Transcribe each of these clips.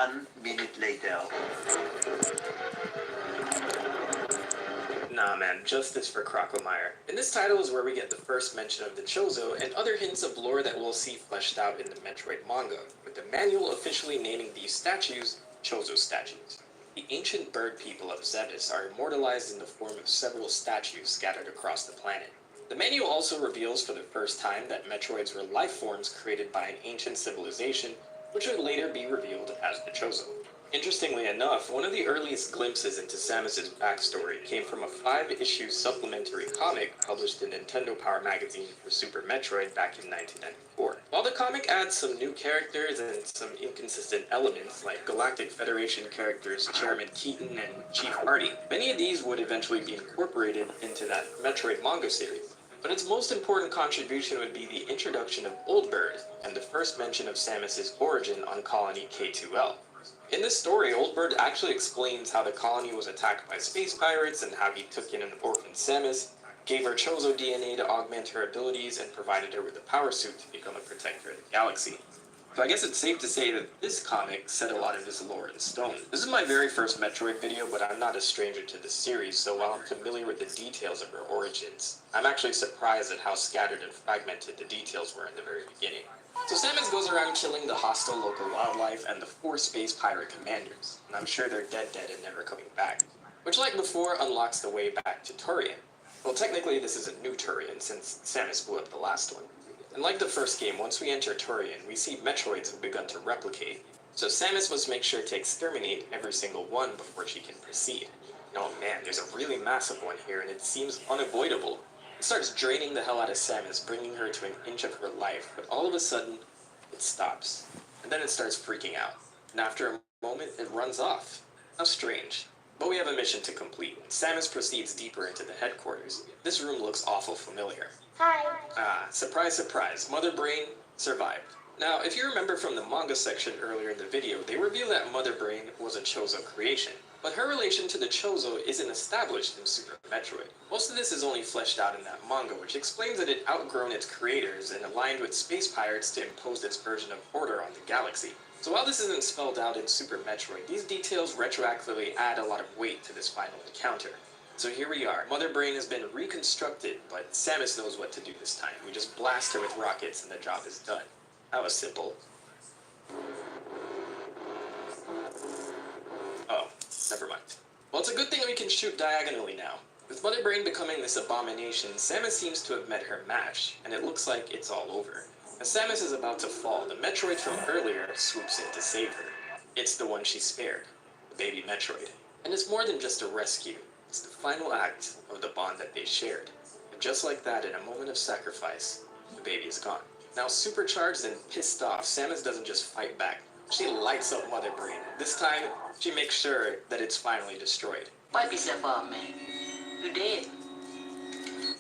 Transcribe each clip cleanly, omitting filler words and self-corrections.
1 minute later. Nah man, justice for Crocomire. In this title is where we get the first mention of the Chozo and other hints of lore that we'll see fleshed out in the Metroid manga, with the manual officially naming these statues Chozo statues. The ancient bird people of Zebes are immortalized in the form of several statues scattered across the planet. The manual also reveals for the first time that Metroids were life forms created by an ancient civilization, which would later be revealed as the Chozo. Interestingly enough, one of the earliest glimpses into Samus's backstory came from a 5-issue supplementary comic published in Nintendo Power magazine for Super Metroid back in 1994. While the comic adds some new characters and some inconsistent elements like Galactic Federation characters Chairman Keaton and Chief Hardy, many of these would eventually be incorporated into that Metroid manga series. But its most important contribution would be the introduction of Old Bird and the first mention of Samus's origin on Colony K2L. In this story, Old Bird actually explains how the colony was attacked by space pirates and how he took in an orphan Samus, gave her Chozo DNA to augment her abilities, and provided her with a power suit to become a protector of the galaxy. So I guess it's safe to say that this comic set a lot of his lore in stone. This is my very first Metroid video, but I'm not a stranger to this series, so while I'm familiar with the details of her origins, I'm actually surprised at how scattered and fragmented the details were in the very beginning. So Samus goes around killing the hostile local wildlife and the 4 space pirate commanders, and I'm sure they're dead and never coming back. Which, like before, unlocks the way back to Turian. Well, technically this is a new Turian, since Samus blew up the last one. And like the first game, once we enter Turian, we see Metroids have begun to replicate, so Samus must make sure to exterminate every single one before she can proceed. And oh man, there's a really massive one here, and it seems unavoidable. It starts draining the hell out of Samus, bringing her to an inch of her life, but all of a sudden, it stops. And then it starts freaking out. And after a moment, it runs off. How strange. But we have a mission to complete. Samus proceeds deeper into the headquarters. This room looks awful familiar. Hi. Ah, surprise, surprise. Mother Brain survived. Now, if you remember from the manga section earlier in the video, they reveal that Mother Brain was a Chozo creation. But her relation to the Chozo isn't established in Super Metroid. Most of this is only fleshed out in that manga, which explains that it outgrown its creators and aligned with space pirates to impose its version of order on the galaxy. So while this isn't spelled out in Super Metroid, these details retroactively add a lot of weight to this final encounter. So here we are. Mother Brain has been reconstructed, but Samus knows what to do this time. We just blast her with rockets and the job is done. That was simple. Oh, never mind. Well, it's a good thing we can shoot diagonally now. With Mother Brain becoming this abomination, Samus seems to have met her match, and it looks like it's all over. As Samus is about to fall, the Metroid from earlier swoops in to save her. It's the one she spared, the baby Metroid. And it's more than just a rescue. It's the final act of the bond that they shared. And just like that, in a moment of sacrifice, the baby is gone. Now supercharged and pissed off, Samus doesn't just fight back. She lights up Mother Brain. This time, she makes sure that it's finally destroyed. Why be so far, man? You dead.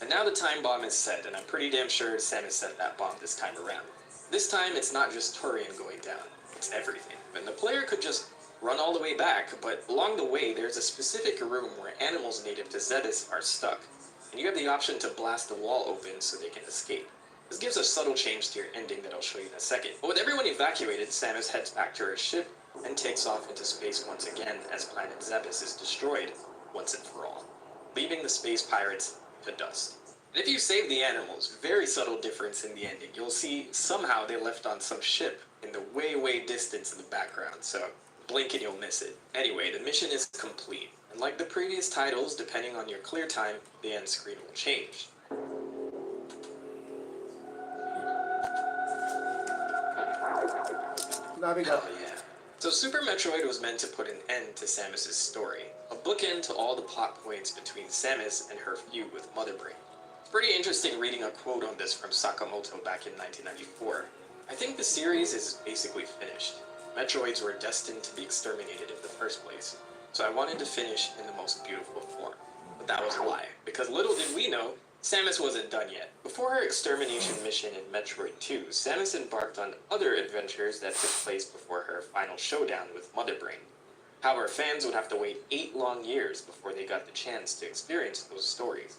And now the time bomb is set, and I'm pretty damn sure Samus set that bomb this time around. This time, it's not just Turian going down. It's everything. And the player could just run all the way back, but along the way, there's a specific room where animals native to Zebes are stuck, and you have the option to blast the wall open so they can escape. This gives a subtle change to your ending that I'll show you in a second. But with everyone evacuated, Samus heads back to her ship and takes off into space once again as planet Zebes is destroyed once and for all, leaving the space pirates to dust. And if you save the animals, very subtle difference in the ending. You'll see somehow they left on some ship in the way distance in the background, so blink and you'll miss it. Anyway, the mission is complete, and like the previous titles, depending on your clear time, the end screen will change. Hell yeah. So Super Metroid was meant to put an end to Samus's story, a bookend to all the plot points between Samus and her feud with Mother Brain. It's pretty interesting reading a quote on this from Sakamoto back in 1994. I think the series is basically finished. Metroids were destined to be exterminated in the first place, so I wanted to finish in the most beautiful form. But that was a lie, because little did we know, Samus wasn't done yet. Before her extermination mission in Metroid 2, Samus embarked on other adventures that took place before her final showdown with Mother Brain. However, fans would have to wait 8 long years before they got the chance to experience those stories.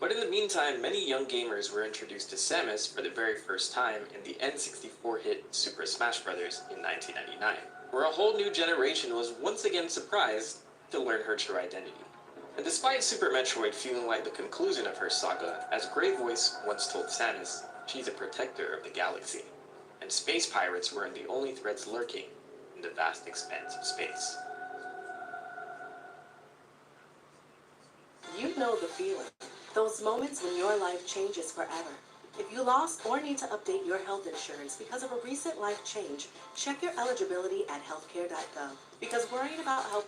But in the meantime, many young gamers were introduced to Samus for the very first time in the N64 hit Super Smash Bros. In 1999. where a whole new generation was once again surprised to learn her true identity. And despite Super Metroid feeling like the conclusion of her saga, as Grey Voice once told Samus, she's a protector of the galaxy, and space pirates weren't the only threats lurking in the vast expanse of space. You know the feeling. Those moments when your life changes forever. If you lost or need to update your health insurance because of a recent life change, check your eligibility at healthcare.gov. Because worrying about health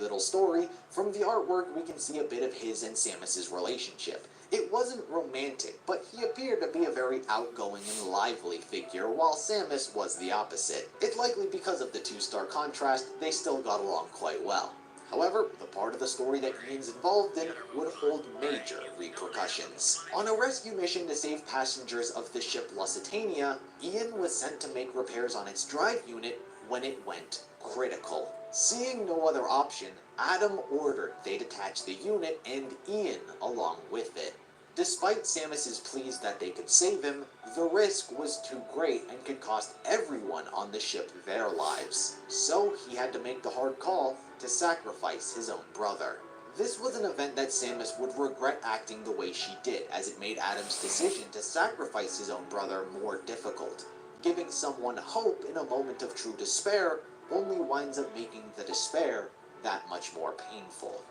little story, from the artwork we can see a bit of his and Samus's relationship. It wasn't romantic, but he appeared to be a very outgoing and lively figure, while Samus was the opposite. It's likely because of the two-star contrast, they still got along quite well. However, the part of the story that Ian's involved in would hold major repercussions. On a rescue mission to save passengers of the ship Lusitania, Ian was sent to make repairs on its drive unit when it went critical. Seeing no other option, Adam ordered they detach the unit and Ian along with it. Despite Samus's pleas that they could save him, the risk was too great and could cost everyone on the ship their lives. So he had to make the hard call to sacrifice his own brother. This was an event that Samus would regret acting the way she did, as it made Adam's decision to sacrifice his own brother more difficult. Giving someone hope in a moment of true despair only winds up making the despair that much more painful.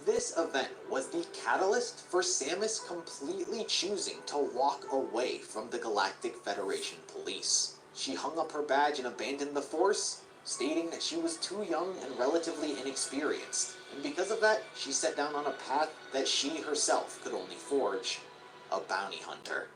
This event was the catalyst for Samus completely choosing to walk away from the Galactic Federation police. She hung up her badge and abandoned the Force, stating that she was too young and relatively inexperienced, and because of that, she set down on a path that she herself could only forge: a bounty hunter.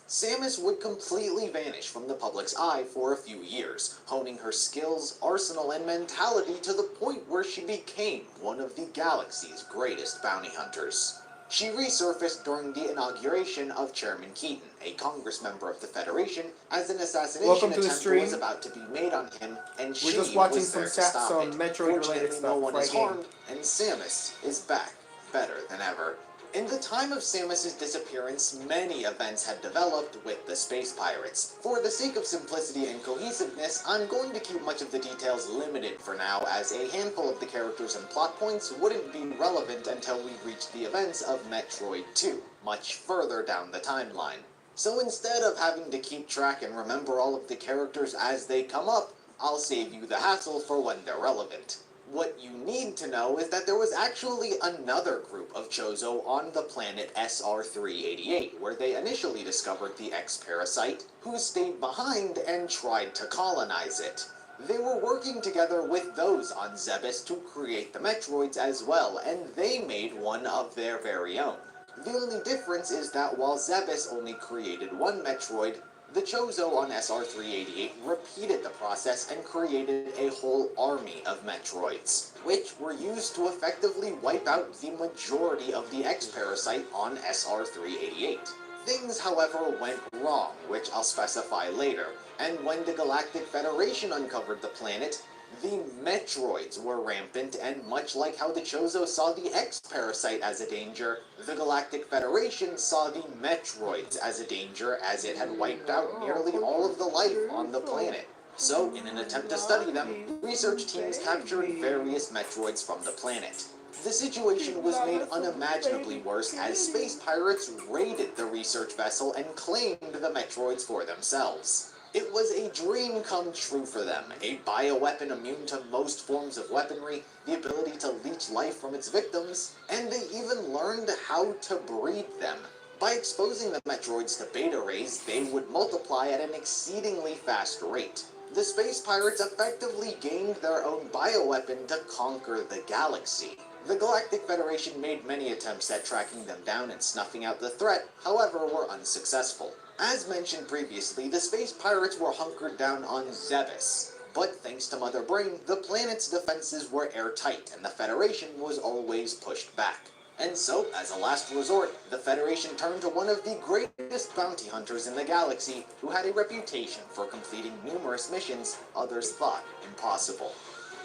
Samus would completely vanish from the public's eye for a few years, honing her skills, arsenal, and mentality to the point where she became one of the galaxy's greatest bounty hunters. She resurfaced during the inauguration of Chairman Keaton, a Congress member of the Federation, as an assassination attempt was about to be made on him, and she was there to stop it. Fortunately, no one is harmed, and Samus is back, better than ever. In the time of Samus's disappearance, many events had developed with the space pirates. For the sake of simplicity and cohesiveness, I'm going to keep much of the details limited for now, as a handful of the characters and plot points wouldn't be relevant until we reach the events of Metroid 2, much further down the timeline. So instead of having to keep track and remember all of the characters as they come up, I'll save you the hassle for when they're relevant. What you need to know is that there was actually another group of Chozo on the planet SR-388, where they initially discovered the X-Parasite, who stayed behind and tried to colonize it. They were working together with those on Zebes to create the Metroids as well, and they made one of their very own. The only difference is that while Zebes only created one Metroid, the Chozo on SR-388 repeated the process and created a whole army of Metroids, which were used to effectively wipe out the majority of the X-Parasite on SR-388. Things, however, went wrong, which I'll specify later, and when the Galactic Federation uncovered the planet, the Metroids were rampant, and much like how the Chozo saw the X-Parasite as a danger, the Galactic Federation saw the Metroids as a danger, as it had wiped out nearly all of the life on the planet. So, in an attempt to study them, research teams captured various Metroids from the planet. The situation was made unimaginably worse as space pirates raided the research vessel and claimed the Metroids for themselves. It was a dream come true for them, a bioweapon immune to most forms of weaponry, the ability to leech life from its victims, and they even learned how to breed them. By exposing the Metroids to beta rays, they would multiply at an exceedingly fast rate. The space pirates effectively gained their own bioweapon to conquer the galaxy. The Galactic Federation made many attempts at tracking them down and snuffing out the threat, however, were unsuccessful. As mentioned previously, the space pirates were hunkered down on Zebes. But thanks to Mother Brain, the planet's defenses were airtight, and the Federation was always pushed back. And so, as a last resort, the Federation turned to one of the greatest bounty hunters in the galaxy, who had a reputation for completing numerous missions others thought impossible.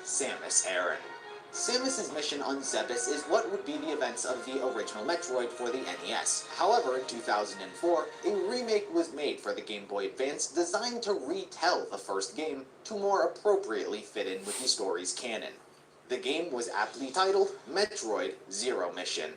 Samus Aran. Samus's mission on Zebes is what would be the events of the original Metroid for the NES. However, in 2004, a remake was made for the Game Boy Advance designed to retell the first game to more appropriately fit in with the story's canon. The game was aptly titled Metroid Zero Mission.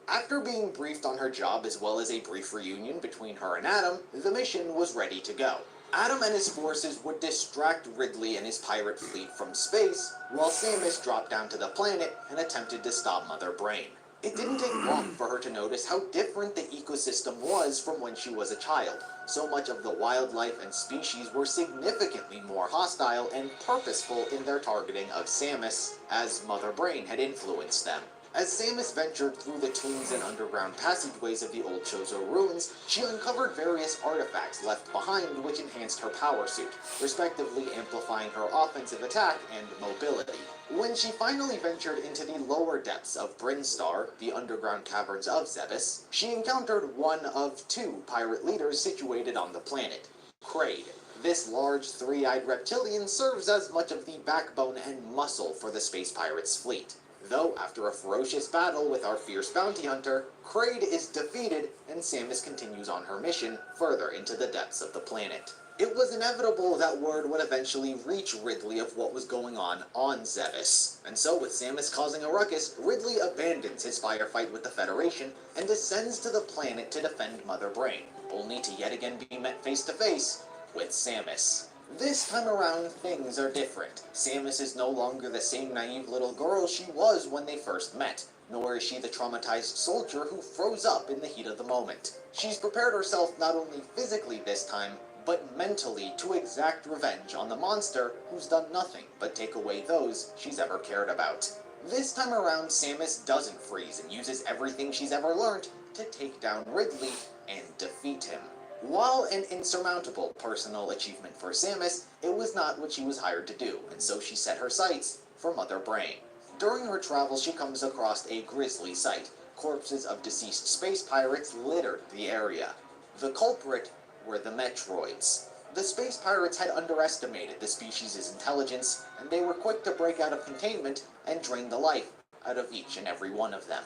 After being briefed on her job as well as a brief reunion between her and Adam, the mission was ready to go. Adam and his forces would distract Ridley and his pirate fleet from space, while Samus dropped down to the planet and attempted to stop Mother Brain. It didn't take long for her to notice how different the ecosystem was from when she was a child. So much of the wildlife and species were significantly more hostile and purposeful in their targeting of Samus, as Mother Brain had influenced them. As Samus ventured through the tombs and underground passageways of the old Chozo ruins, she uncovered various artifacts left behind which enhanced her power suit, respectively amplifying her offensive attack and mobility. When she finally ventured into the lower depths of Brinstar, the underground caverns of Zebes, she encountered one of two pirate leaders situated on the planet, Kraid. This large, three-eyed reptilian serves as much of the backbone and muscle for the space pirates' fleet. Though, after a ferocious battle with our fierce bounty hunter, Kraid is defeated and Samus continues on her mission further into the depths of the planet. It was inevitable that word would eventually reach Ridley of what was going on Zebes, and so with Samus causing a ruckus, Ridley abandons his firefight with the Federation and descends to the planet to defend Mother Brain, only to yet again be met face to face with Samus. This time around, things are different. Samus is no longer the same naive little girl she was when they first met, nor is she the traumatized soldier who froze up in the heat of the moment. She's prepared herself not only physically this time, but mentally to exact revenge on the monster who's done nothing but take away those she's ever cared about. This time around, Samus doesn't freeze and uses everything she's ever learned to take down Ridley and defeat him. While an insurmountable personal achievement for Samus, it was not what she was hired to do, and so she set her sights for Mother Brain. During her travels, she comes across a grisly sight. Corpses of deceased space pirates littered the area. The culprit were the Metroids. The space pirates had underestimated the species' intelligence, and they were quick to break out of containment and drain the life out of each and every one of them.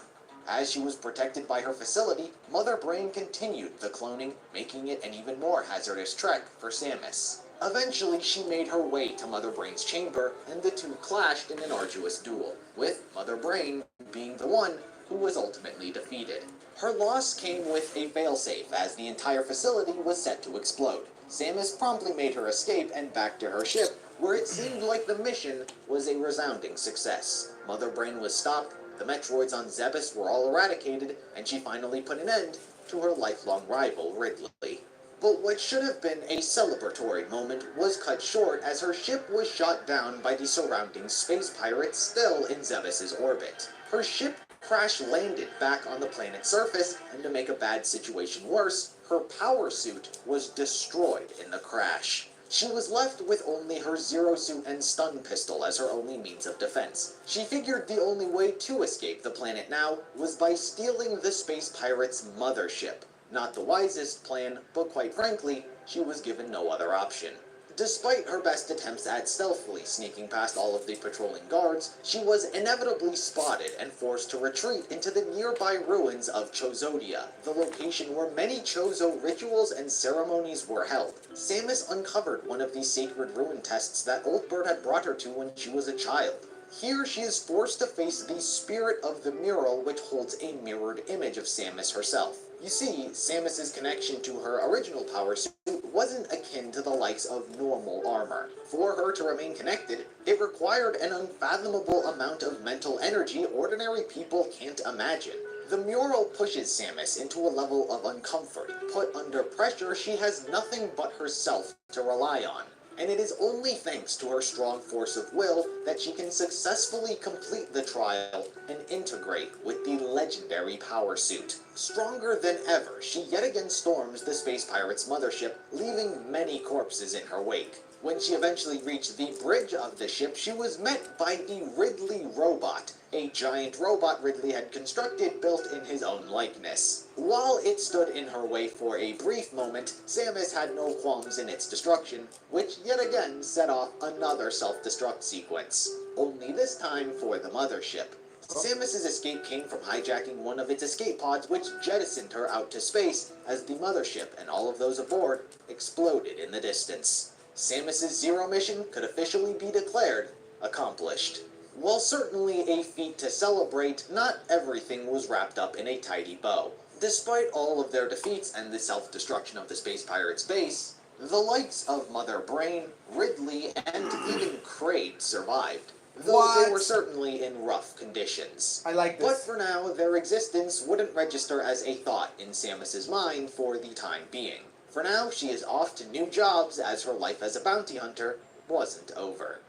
As she was protected by her facility, Mother Brain continued the cloning, making it an even more hazardous trek for Samus. Eventually, she made her way to Mother Brain's chamber, and the two clashed in an arduous duel, with Mother Brain being the one who was ultimately defeated. Her loss came with a failsafe, as the entire facility was set to explode. Samus promptly made her escape and back to her ship, where it seemed like the mission was a resounding success. Mother Brain was stopped, the Metroids on Zebes were all eradicated, and she finally put an end to her lifelong rival, Ridley. But what should have been a celebratory moment was cut short as her ship was shot down by the surrounding space pirates still in Zebes' orbit. Her ship crash-landed back on the planet's surface, and to make a bad situation worse, her power suit was destroyed in the crash. She was left with only her Zero Suit and stun pistol as her only means of defense. She figured the only way to escape the planet now was by stealing the space pirates' mothership. Not the wisest plan, but quite frankly, she was given no other option. Despite her best attempts at stealthily sneaking past all of the patrolling guards, she was inevitably spotted and forced to retreat into the nearby ruins of Chozodia, the location where many Chozo rituals and ceremonies were held. Samus uncovered one of these sacred ruin tests that Old Bird had brought her to when she was a child. Here she is forced to face the spirit of the mural, which holds a mirrored image of Samus herself. You see, Samus's connection to her original power suit wasn't akin to the likes of normal armor. For her to remain connected, it required an unfathomable amount of mental energy ordinary people can't imagine. The mural pushes Samus into a level of uncomfort. Put under pressure, she has nothing but herself to rely on. And it is only thanks to her strong force of will that she can successfully complete the trial and integrate with the legendary power suit. Stronger than ever, she yet again storms the space pirate's mothership, leaving many corpses in her wake. When she eventually reached the bridge of the ship, she was met by the Ridley robot, a giant robot Ridley had constructed built in his own likeness. While it stood in her way for a brief moment, Samus had no qualms in its destruction, which yet again set off another self-destruct sequence, only this time for the mothership. Samus's escape came from hijacking one of its escape pods, which jettisoned her out to space as the mothership and all of those aboard exploded in the distance. Samus's Zero mission could officially be declared accomplished. While certainly a feat to celebrate, not everything was wrapped up in a tidy bow. Despite all of their defeats and the self-destruction of the Space Pirates base, the likes of Mother Brain, Ridley, and even Kraid survived, though they were certainly in rough conditions. I like But this. for now, their existence wouldn't register as a thought in Samus's mind for the time being. For now, she is off to new jobs as her life as a bounty hunter wasn't over.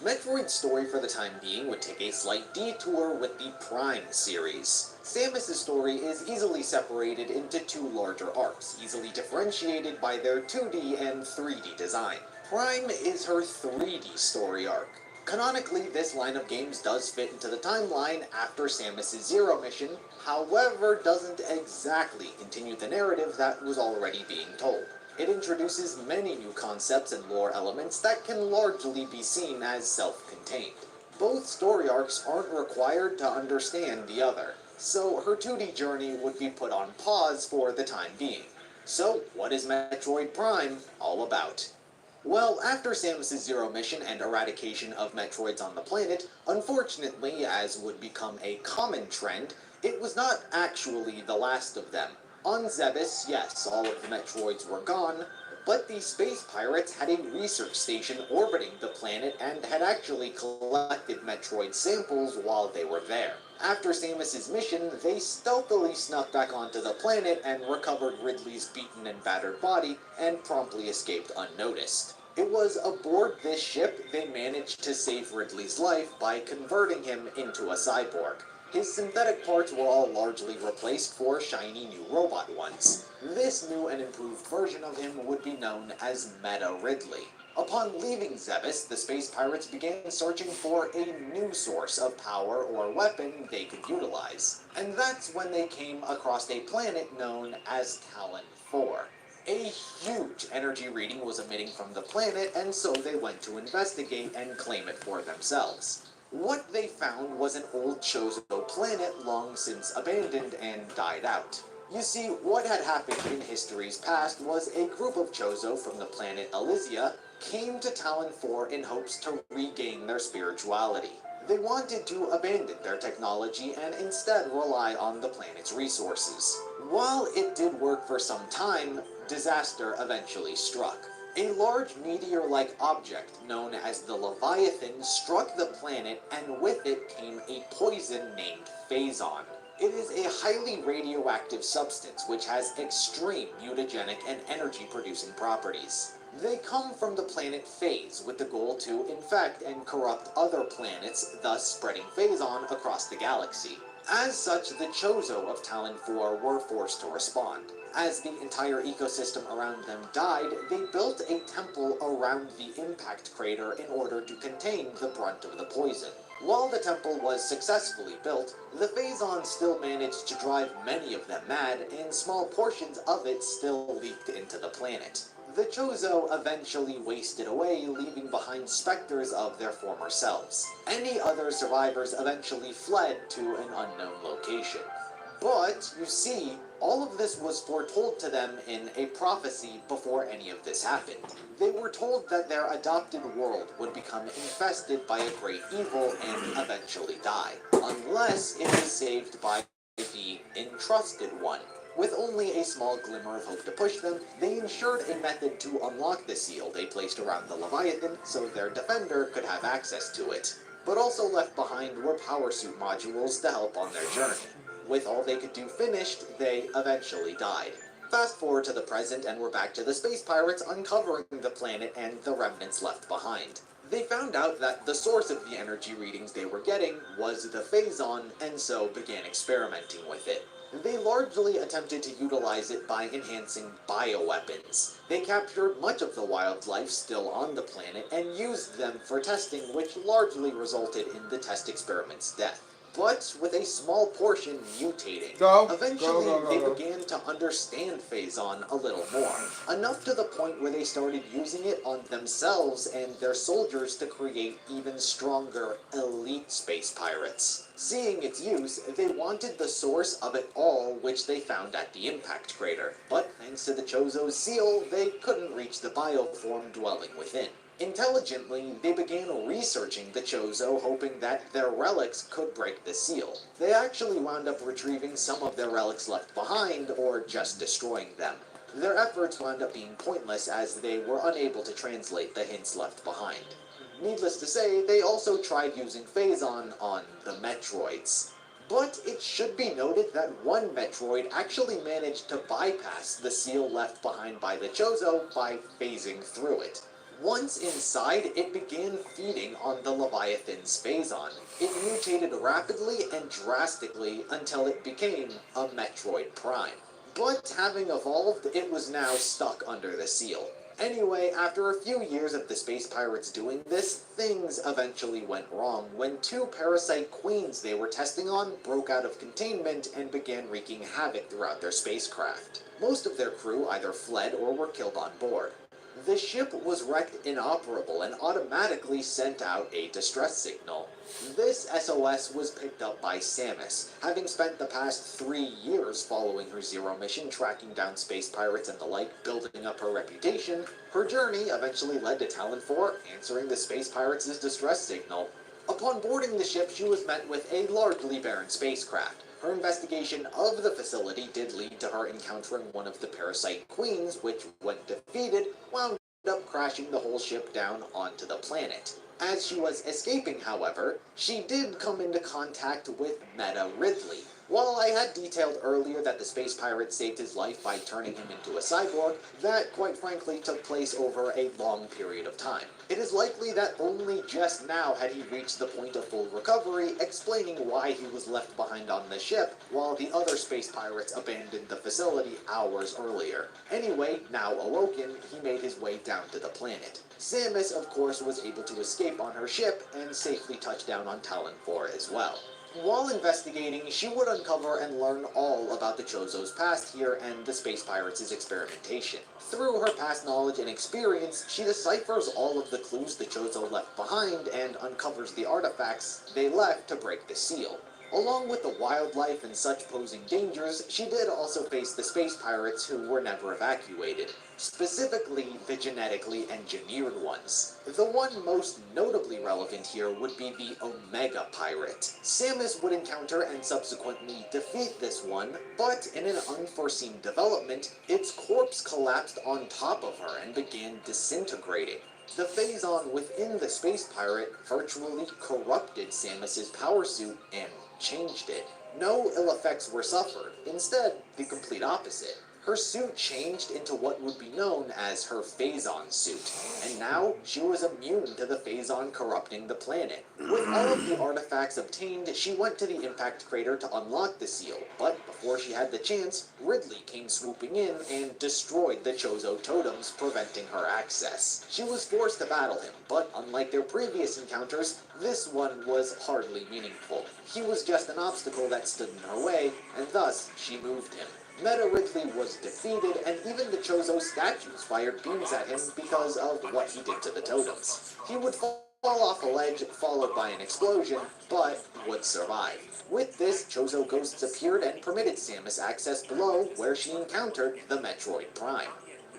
Metroid's story for the time being would take a slight detour with the Prime series. Samus's story is easily separated into two larger arcs, easily differentiated by their 2D and 3D design. Prime is her 3D story arc. Canonically, this line of games does fit into the timeline after Samus's Zero mission, however, doesn't exactly continue the narrative that was already being told. It introduces many new concepts and lore elements that can largely be seen as self-contained. Both story arcs aren't required to understand the other, so her 2D journey would be put on pause for the time being. So, what is Metroid Prime all about? Well, after Samus's Zero mission and eradication of Metroids on the planet, unfortunately, as would become a common trend, it was not actually the last of them. On Zebes, yes, all of the Metroids were gone, but the Space Pirates had a research station orbiting the planet and had actually collected Metroid samples while they were there. After Samus's mission, they stealthily snuck back onto the planet and recovered Ridley's beaten and battered body, and promptly escaped unnoticed. It was aboard this ship they managed to save Ridley's life by converting him into a cyborg. His synthetic parts were all largely replaced for shiny new robot ones. This new and improved version of him would be known as Meta Ridley. Upon leaving Zebes, the Space Pirates began searching for a new source of power or weapon they could utilize. And that's when they came across a planet known as Talon 4. A huge energy reading was emitting from the planet, and so they went to investigate and claim it for themselves. What they found was an old Chozo planet long since abandoned and died out. You see, what had happened in history's past was a group of Chozo from the planet Elysia came to Talon 4 in hopes to regain their spirituality. They wanted to abandon their technology and instead rely on the planet's resources. While it did work for some time, disaster eventually struck. A large meteor-like object known as the Leviathan struck the planet, and with it came a poison named Phazon. It is a highly radioactive substance which has extreme mutagenic and energy-producing properties. They come from the planet Phase with the goal to infect and corrupt other planets, thus spreading Phazon across the galaxy. As such, the Chozo of Talon 4 were forced to respond. As the entire ecosystem around them died, they built a temple around the impact crater in order to contain the brunt of the poison. While the temple was successfully built, the Phazon still managed to drive many of them mad, and small portions of it still leaked into the planet. The Chozo eventually wasted away, leaving behind specters of their former selves. Any other survivors eventually fled to an unknown location. But, you see, all of this was foretold to them in a prophecy before any of this happened. They were told that their adopted world would become infested by a great evil and eventually die, unless it was saved by the Entrusted One. With only a small glimmer of hope to push them, they ensured a method to unlock the seal they placed around the Leviathan so their defender could have access to it. But also left behind were power suit modules to help on their journey. With all they could do finished, they eventually died. Fast forward to the present and we're back to the Space Pirates uncovering the planet and the remnants left behind. They found out that the source of the energy readings they were getting was the Phazon, and so began experimenting with it. They largely attempted to utilize it by enhancing bioweapons. They captured much of the wildlife still on the planet and used them for testing, which largely resulted in the test experiment's death. But with a small portion mutating. Eventually, they began to understand Phazon a little more, enough to the point where they started using it on themselves and their soldiers to create even stronger elite space pirates. Seeing its use, they wanted the source of it all, which they found at the impact crater. But thanks to the Chozo's seal, they couldn't reach the bioform dwelling within. Intelligently, they began researching the Chozo, hoping that their relics could break the seal. They actually wound up retrieving some of their relics left behind, or just destroying them. Their efforts wound up being pointless as they were unable to translate the hints left behind. Needless to say, they also tried using Phazon on the Metroids. But it should be noted that one Metroid actually managed to bypass the seal left behind by the Chozo by phasing through it. Once inside, it began feeding on the Leviathan's Phazon. It mutated rapidly and drastically until it became a Metroid Prime. But having evolved, it was now stuck under the seal. Anyway, after a few years of the space pirates doing this, things eventually went wrong when two parasite queens they were testing on broke out of containment and began wreaking havoc throughout their spacecraft. Most of their crew either fled or were killed on board. The ship was wrecked inoperable and automatically sent out a distress signal. This SOS was picked up by Samus. Having spent the past 3 years following her Zero mission, tracking down space pirates and the like, building up her reputation, her journey eventually led to Talon 4 answering the space pirates' distress signal. Upon boarding the ship, she was met with a largely barren spacecraft. Her investigation of the facility did lead to her encountering one of the parasite queens, which, when defeated, wound up crashing the whole ship down onto the planet. As she was escaping, however, she did come into contact with Meta Ridley. While I had detailed earlier that the space pirate saved his life by turning him into a cyborg, that quite frankly took place over a long period of time. It is likely that only just now had he reached the point of full recovery, explaining why he was left behind on the ship, while the other space pirates abandoned the facility hours earlier. Anyway, now awoken, he made his way down to the planet. Samus, of course, was able to escape on her ship and safely touch down on Talon 4 as well. While investigating, she would uncover and learn all about the Chozo's past here and the space pirates' experimentation. Through her past knowledge and experience, she deciphers all of the clues the Chozo left behind and uncovers the artifacts they left to break the seal. Along with the wildlife and such posing dangers, she did also face the space pirates who were never evacuated, specifically the genetically engineered ones. The one most notably relevant here would be the Omega Pirate. Samus would encounter and subsequently defeat this one, but in an unforeseen development, its corpse collapsed on top of her and began disintegrating. The Phazon within the space pirate virtually corrupted Samus's power suit and changed it. No ill effects were suffered. Instead, the complete opposite. Her suit changed into what would be known as her Phazon suit, and now she was immune to the Phazon corrupting the planet. With all of the artifacts obtained, she went to the impact crater to unlock the seal, but before she had the chance, Ridley came swooping in and destroyed the Chozo totems, preventing her access. She was forced to battle him, but unlike their previous encounters, this one was hardly meaningful. He was just an obstacle that stood in her way, and thus she moved him. Meta Ridley was defeated, and even the Chozo statues fired beams at him because of what he did to the totems. He would fall off a ledge, followed by an explosion, but would survive. With this, Chozo ghosts appeared and permitted Samus access below, where she encountered the Metroid Prime.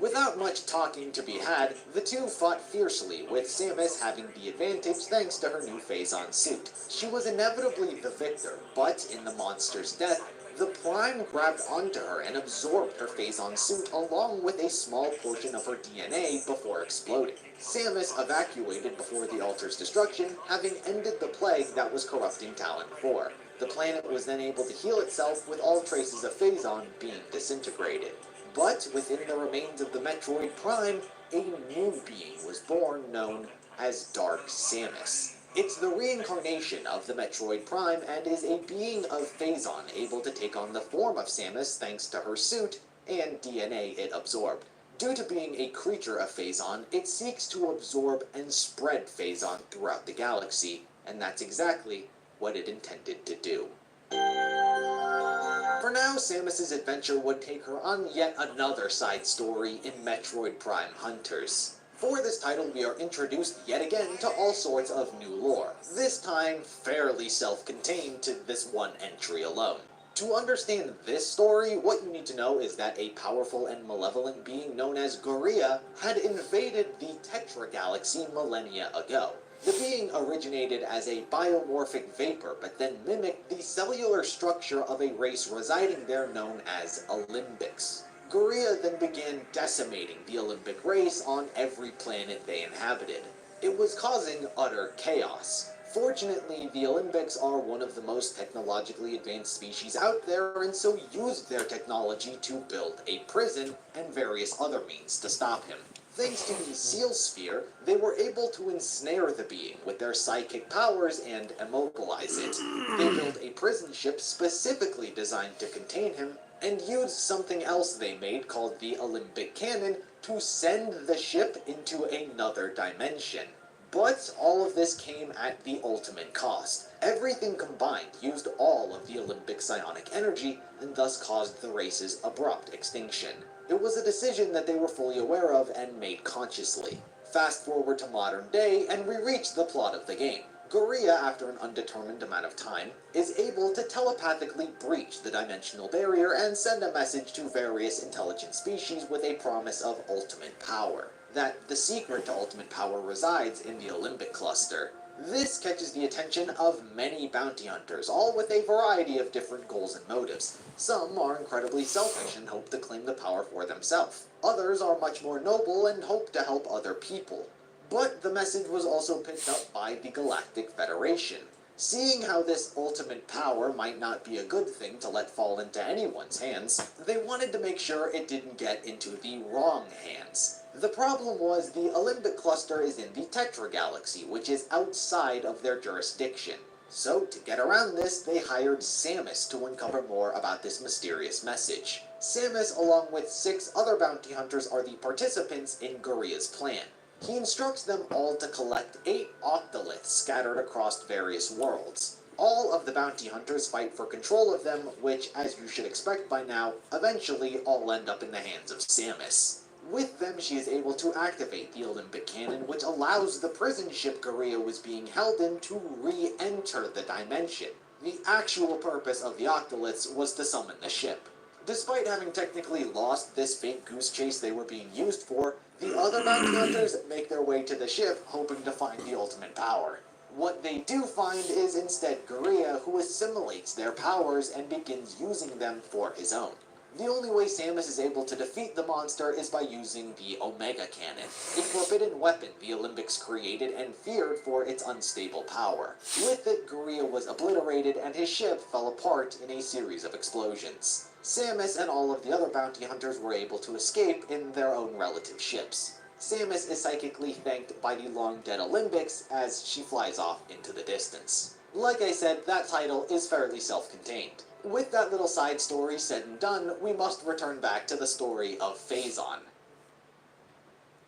Without much talking to be had, the two fought fiercely, with Samus having the advantage thanks to her new Phazon suit. She was inevitably the victor, but in the monster's death, the Prime grabbed onto her and absorbed her Phazon suit along with a small portion of her DNA before exploding. Samus evacuated before the altar's destruction, having ended the plague that was corrupting Talon 4. The planet was then able to heal itself with all traces of Phazon being disintegrated. But within the remains of the Metroid Prime, a new being was born known as Dark Samus. It's the reincarnation of the Metroid Prime and is a being of Phazon able to take on the form of Samus thanks to her suit and DNA it absorbed. Due to being a creature of Phazon, it seeks to absorb and spread Phazon throughout the galaxy, and that's exactly what it intended to do. For now, Samus's adventure would take her on yet another side story in Metroid Prime Hunters. For this title, we are introduced yet again to all sorts of new lore, this time fairly self-contained to this one entry alone. To understand this story, what you need to know is that a powerful and malevolent being known as Gorilla had invaded the Tetra Galaxy millennia ago. The being originated as a biomorphic vapor, but then mimicked the cellular structure of a race residing there known as Olympics. Gorilla then began decimating the Olympic race on every planet they inhabited. It was causing utter chaos. Fortunately, the Olympics are one of the most technologically advanced species out there, and so used their technology to build a prison and various other means to stop him. Thanks to the Seal Sphere, they were able to ensnare the being with their psychic powers and immobilize it. They built a prison ship specifically designed to contain him, and used something else they made called the Olympic Cannon to send the ship into another dimension. But all of this came at the ultimate cost. Everything combined used all of the Olympic psionic energy, and thus caused the race's abrupt extinction. It was a decision that they were fully aware of and made consciously. Fast forward to modern day, and we reach the plot of the game. Gorilla, after an undetermined amount of time, is able to telepathically breach the dimensional barrier and send a message to various intelligent species with a promise of ultimate power. That the secret to ultimate power resides in the Olympic cluster. This catches the attention of many bounty hunters, all with a variety of different goals and motives. Some are incredibly selfish and hope to claim the power for themselves. Others are much more noble and hope to help other people. But the message was also picked up by the Galactic Federation. Seeing how this ultimate power might not be a good thing to let fall into anyone's hands, they wanted to make sure it didn't get into the wrong hands. The problem was the Olympic cluster is in the Tetra Galaxy, which is outside of their jurisdiction. So, to get around this, they hired Samus to uncover more about this mysterious message. Samus, along with 6 other bounty hunters, are the participants in Gorilla's plan. He instructs them all to collect 8 octoliths scattered across various worlds. All of the bounty hunters fight for control of them, which, as you should expect by now, eventually all end up in the hands of Samus. With them, she is able to activate the Olympic Cannon, which allows the prison ship Gorilla was being held in to re-enter the dimension. The actual purpose of the octoliths was to summon the ship. Despite having technically lost this fake goose chase they were being used for, the other bounty hunters make their way to the ship, hoping to find the ultimate power. What they do find is instead Gorilla, who assimilates their powers and begins using them for his own. The only way Samus is able to defeat the monster is by using the Omega Cannon, a forbidden weapon the Olympics created and feared for its unstable power. With it, Gorilla was obliterated and his ship fell apart in a series of explosions. Samus and all of the other bounty hunters were able to escape in their own relative ships. Samus is psychically thanked by the long-dead Olympics as she flies off into the distance. Like I said, that title is fairly self-contained. With that little side story said and done, we must return back to the story of Phazon.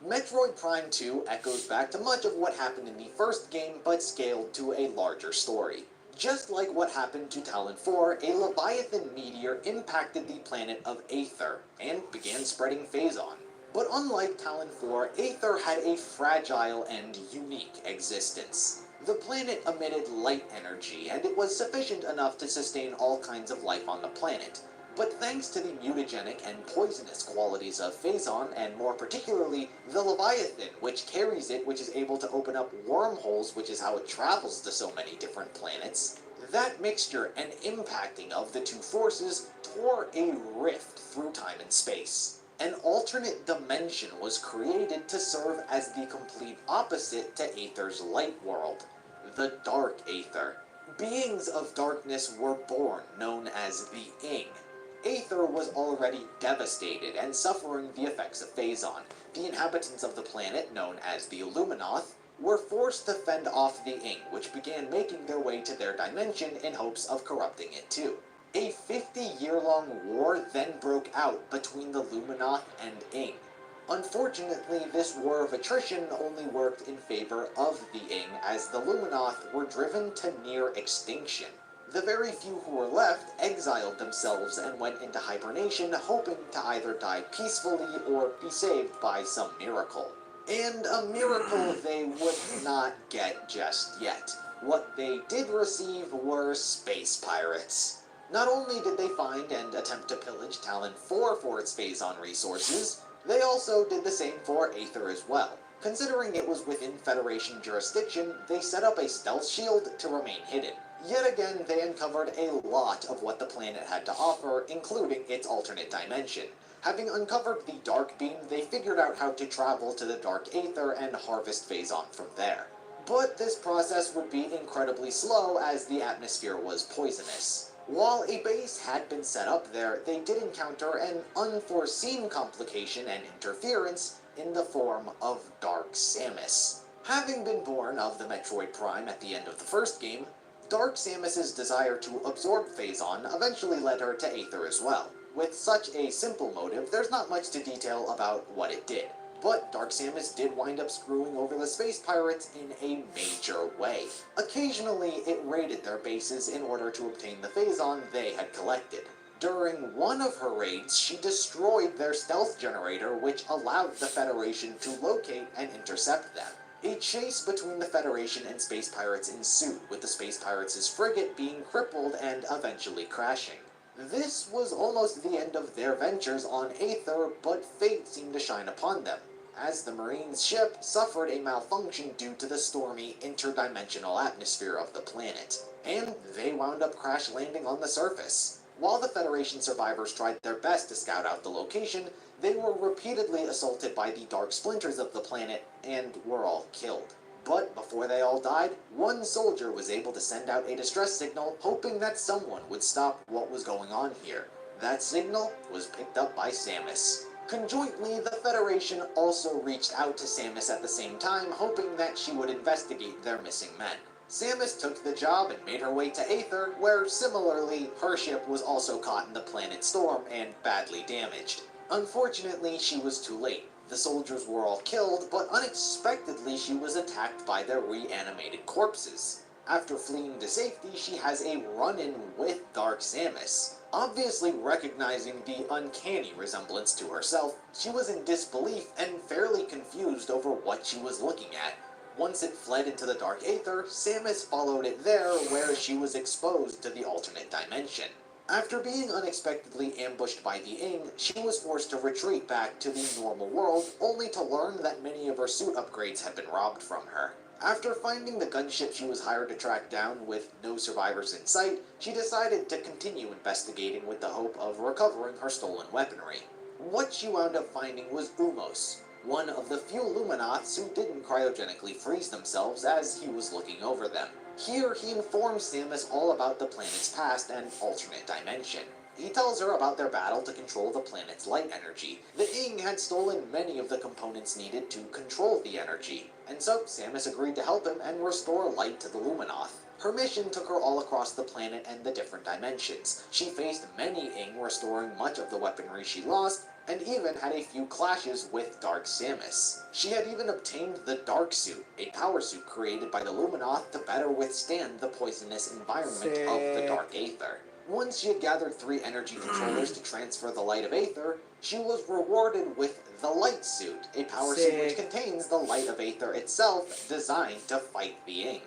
Metroid Prime 2 echoes back to much of what happened in the first game, but scaled to a larger story. Just like what happened to Talon 4, a Leviathan meteor impacted the planet of Aether, and began spreading Phazon. But unlike Talon 4, Aether had a fragile and unique existence. The planet emitted light energy, and it was sufficient enough to sustain all kinds of life on the planet. But thanks to the mutagenic and poisonous qualities of Phazon, and more particularly, the Leviathan, which carries it, which is able to open up wormholes, which is how it travels to so many different planets, that mixture and impacting of the two forces tore a rift through time and space. An alternate dimension was created to serve as the complete opposite to Aether's light world, the Dark Aether. Beings of darkness were born, known as the Ing. Aether was already devastated and suffering the effects of Phazon. The inhabitants of the planet, known as the Illuminoth, were forced to fend off the Ing, which began making their way to their dimension in hopes of corrupting it too. A 50-year-long war then broke out between the Luminoth and Ing. Unfortunately, this war of attrition only worked in favor of the Ing, as the Luminoth were driven to near extinction. The very few who were left exiled themselves and went into hibernation, hoping to either die peacefully or be saved by some miracle. And a miracle they would not get just yet. What they did receive were space pirates. Not only did they find and attempt to pillage Talon 4 for its Phazon resources, they also did the same for Aether as well. Considering it was within Federation jurisdiction, they set up a stealth shield to remain hidden. Yet again, they uncovered a lot of what the planet had to offer, including its alternate dimension. Having uncovered the Dark Beam, they figured out how to travel to the Dark Aether and harvest Phazon from there. But this process would be incredibly slow, as the atmosphere was poisonous. While a base had been set up there, they did encounter an unforeseen complication and interference in the form of Dark Samus. Having been born of the Metroid Prime at the end of the first game, Dark Samus's desire to absorb Phazon eventually led her to Aether as well. With such a simple motive, there's not much to detail about what it did. But Dark Samus did wind up screwing over the space pirates in a major way. Occasionally, it raided their bases in order to obtain the Phazon they had collected. During one of her raids, she destroyed their stealth generator, which allowed the Federation to locate and intercept them. A chase between the Federation and space pirates ensued, with the space pirates' frigate being crippled and eventually crashing. This was almost the end of their ventures on Aether, but fate seemed to shine upon them, as the Marines' ship suffered a malfunction due to the stormy interdimensional atmosphere of the planet, and they wound up crash landing on the surface. While the Federation survivors tried their best to scout out the location, they were repeatedly assaulted by the dark splinters of the planet and were all killed. But before they all died, one soldier was able to send out a distress signal, hoping that someone would stop what was going on here. That signal was picked up by Samus. Conjointly, the Federation also reached out to Samus at the same time, hoping that she would investigate their missing men. Samus took the job and made her way to Aether, where similarly, her ship was also caught in the planet storm and badly damaged. Unfortunately, she was too late. The soldiers were all killed, but unexpectedly she was attacked by their reanimated corpses. After fleeing to safety, she has a run-in with Dark Samus. Obviously recognizing the uncanny resemblance to herself, she was in disbelief and fairly confused over what she was looking at. Once it fled into the Dark Aether, Samus followed it there, where she was exposed to the alternate dimension. After being unexpectedly ambushed by the Ing, she was forced to retreat back to the normal world, only to learn that many of her suit upgrades had been robbed from her. After finding the gunship she was hired to track down with no survivors in sight, she decided to continue investigating with the hope of recovering her stolen weaponry. What she wound up finding was Umos, one of the few Luminoths who didn't cryogenically freeze themselves as he was looking over them. Here, he informs Samus all about the planet's past and alternate dimension. He tells her about their battle to control the planet's light energy. The Ing had stolen many of the components needed to control the energy, and so Samus agreed to help him and restore light to the Luminoth. Her mission took her all across the planet and the different dimensions. She faced many Ing, restoring much of the weaponry she lost, and even had a few clashes with Dark Samus. She had even obtained the Dark Suit, a power suit created by the Luminoth to better withstand the poisonous environment of the Dark Aether. Once she had gathered 3 energy controllers to transfer the light of Aether, she was rewarded with the Light Suit, a power suit which contains the light of Aether itself, designed to fight the Ing.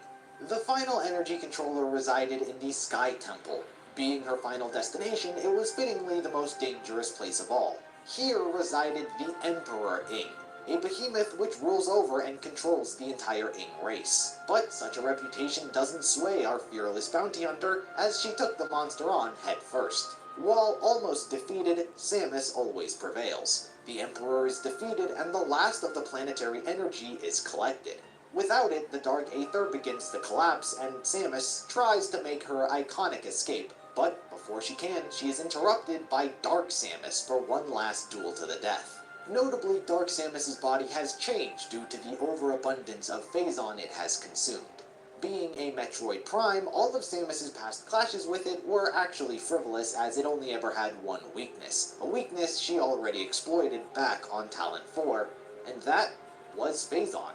The final energy controller resided in the Sky Temple. Being her final destination, it was fittingly the most dangerous place of all. Here resided the Emperor Ing, a behemoth which rules over and controls the entire Ing race. But such a reputation doesn't sway our fearless bounty hunter, as she took the monster on head first. While almost defeated, Samus always prevails. The Emperor is defeated and the last of the planetary energy is collected. Without it, the Dark Aether begins to collapse and Samus tries to make her iconic escape. But before she can, she is interrupted by Dark Samus for one last duel to the death. Notably, Dark Samus's body has changed due to the overabundance of Phazon it has consumed. Being a Metroid Prime, all of Samus's past clashes with it were actually frivolous, as it only ever had one weakness, a weakness she already exploited back on Talent 4, and that was Phazon.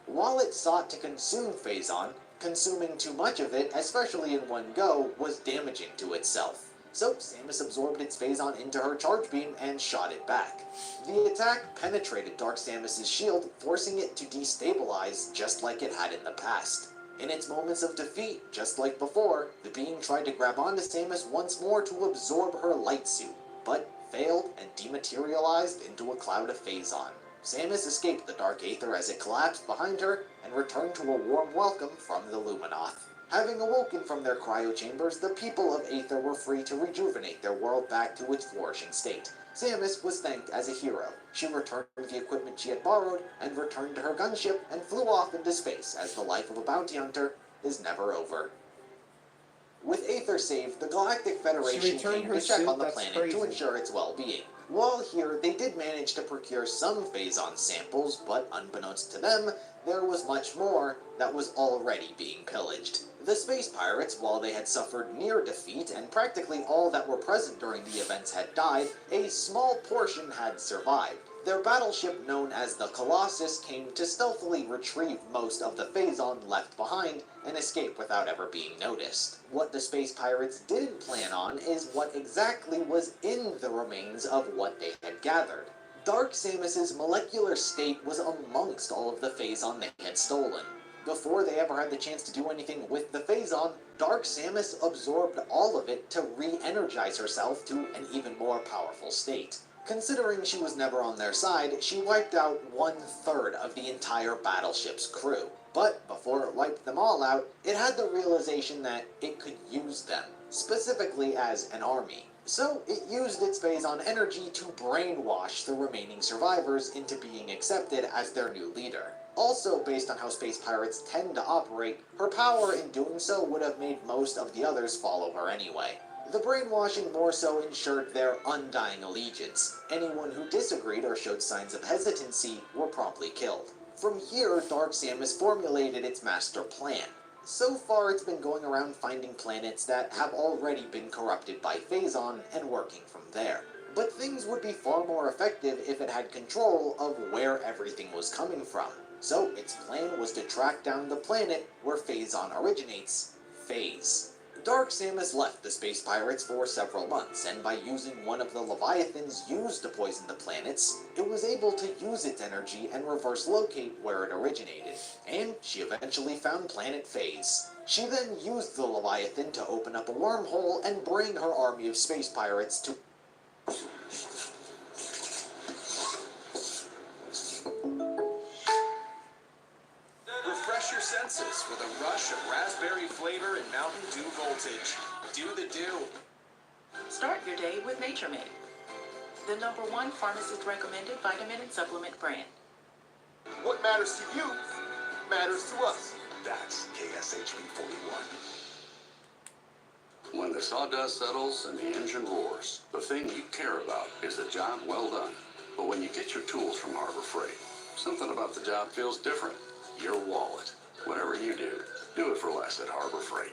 While it sought to consume Phazon, consuming too much of it, especially in one go, was damaging to itself. So Samus absorbed its Phazon into her charge beam and shot it back. The attack penetrated Dark Samus's shield, forcing it to destabilize just like it had in the past. In its moments of defeat, just like before, the being tried to grab onto Samus once more to absorb her light suit, but failed and dematerialized into a cloud of Phazon. Samus escaped the Dark Aether as it collapsed behind her and returned to a warm welcome from the Luminoth. Having awoken from their cryo chambers, the people of Aether were free to rejuvenate their world back to its flourishing state. Samus was thanked as a hero. She returned the equipment she had borrowed, and returned to her gunship, and flew off into space, as the life of a bounty hunter is never over. With Aether saved, the Galactic Federation came to check on the planet to ensure its well-being. While here, they did manage to procure some Phazon samples, but unbeknownst to them, there was much more that was already being pillaged. The space pirates, while they had suffered near defeat and practically all that were present during the events had died, a small portion had survived. Their battleship known as the Colossus came to stealthily retrieve most of the Phazon left behind and escape without ever being noticed. What the space pirates didn't plan on is what exactly was in the remains of what they had gathered. Dark Samus's molecular state was amongst all of the Phazon they had stolen. Before they ever had the chance to do anything with the Phazon, Dark Samus absorbed all of it to re-energize herself to an even more powerful state. Considering she was never on their side, she wiped out 1/3 of the entire battleship's crew. But before it wiped them all out, it had the realization that it could use them, specifically as an army. So it used its Phazon energy to brainwash the remaining survivors into being accepted as their new leader. Also, based on how space pirates tend to operate, her power in doing so would have made most of the others follow her anyway. The brainwashing more so ensured their undying allegiance. Anyone who disagreed or showed signs of hesitancy were promptly killed. From here, Dark Samus formulated its master plan. So far, it's been going around finding planets that have already been corrupted by Phazon and working from there. But things would be far more effective if it had control of where everything was coming from. So its plan was to track down the planet where Phazon originates, Phase. Dark Samus left the space pirates for several months, and by using one of the Leviathans used to poison the planets, it was able to use its energy and reverse locate where it originated, and she eventually found planet Phase. She then used the Leviathan to open up a wormhole and bring her army of space pirates to refresh your senses with a rush of raspberry flavor and Mountain Dew voltage. Do the do. Start your day with Nature Made, the #1 pharmacist-recommended vitamin and supplement brand. What matters to you matters to us. That's KSHB 41. When the sawdust settles and the engine roars, the thing you care about is the job well done. But when you get your tools from Harbor Freight, something about the job feels different. Your wallet. Whatever you do it for less at Harbor Freight.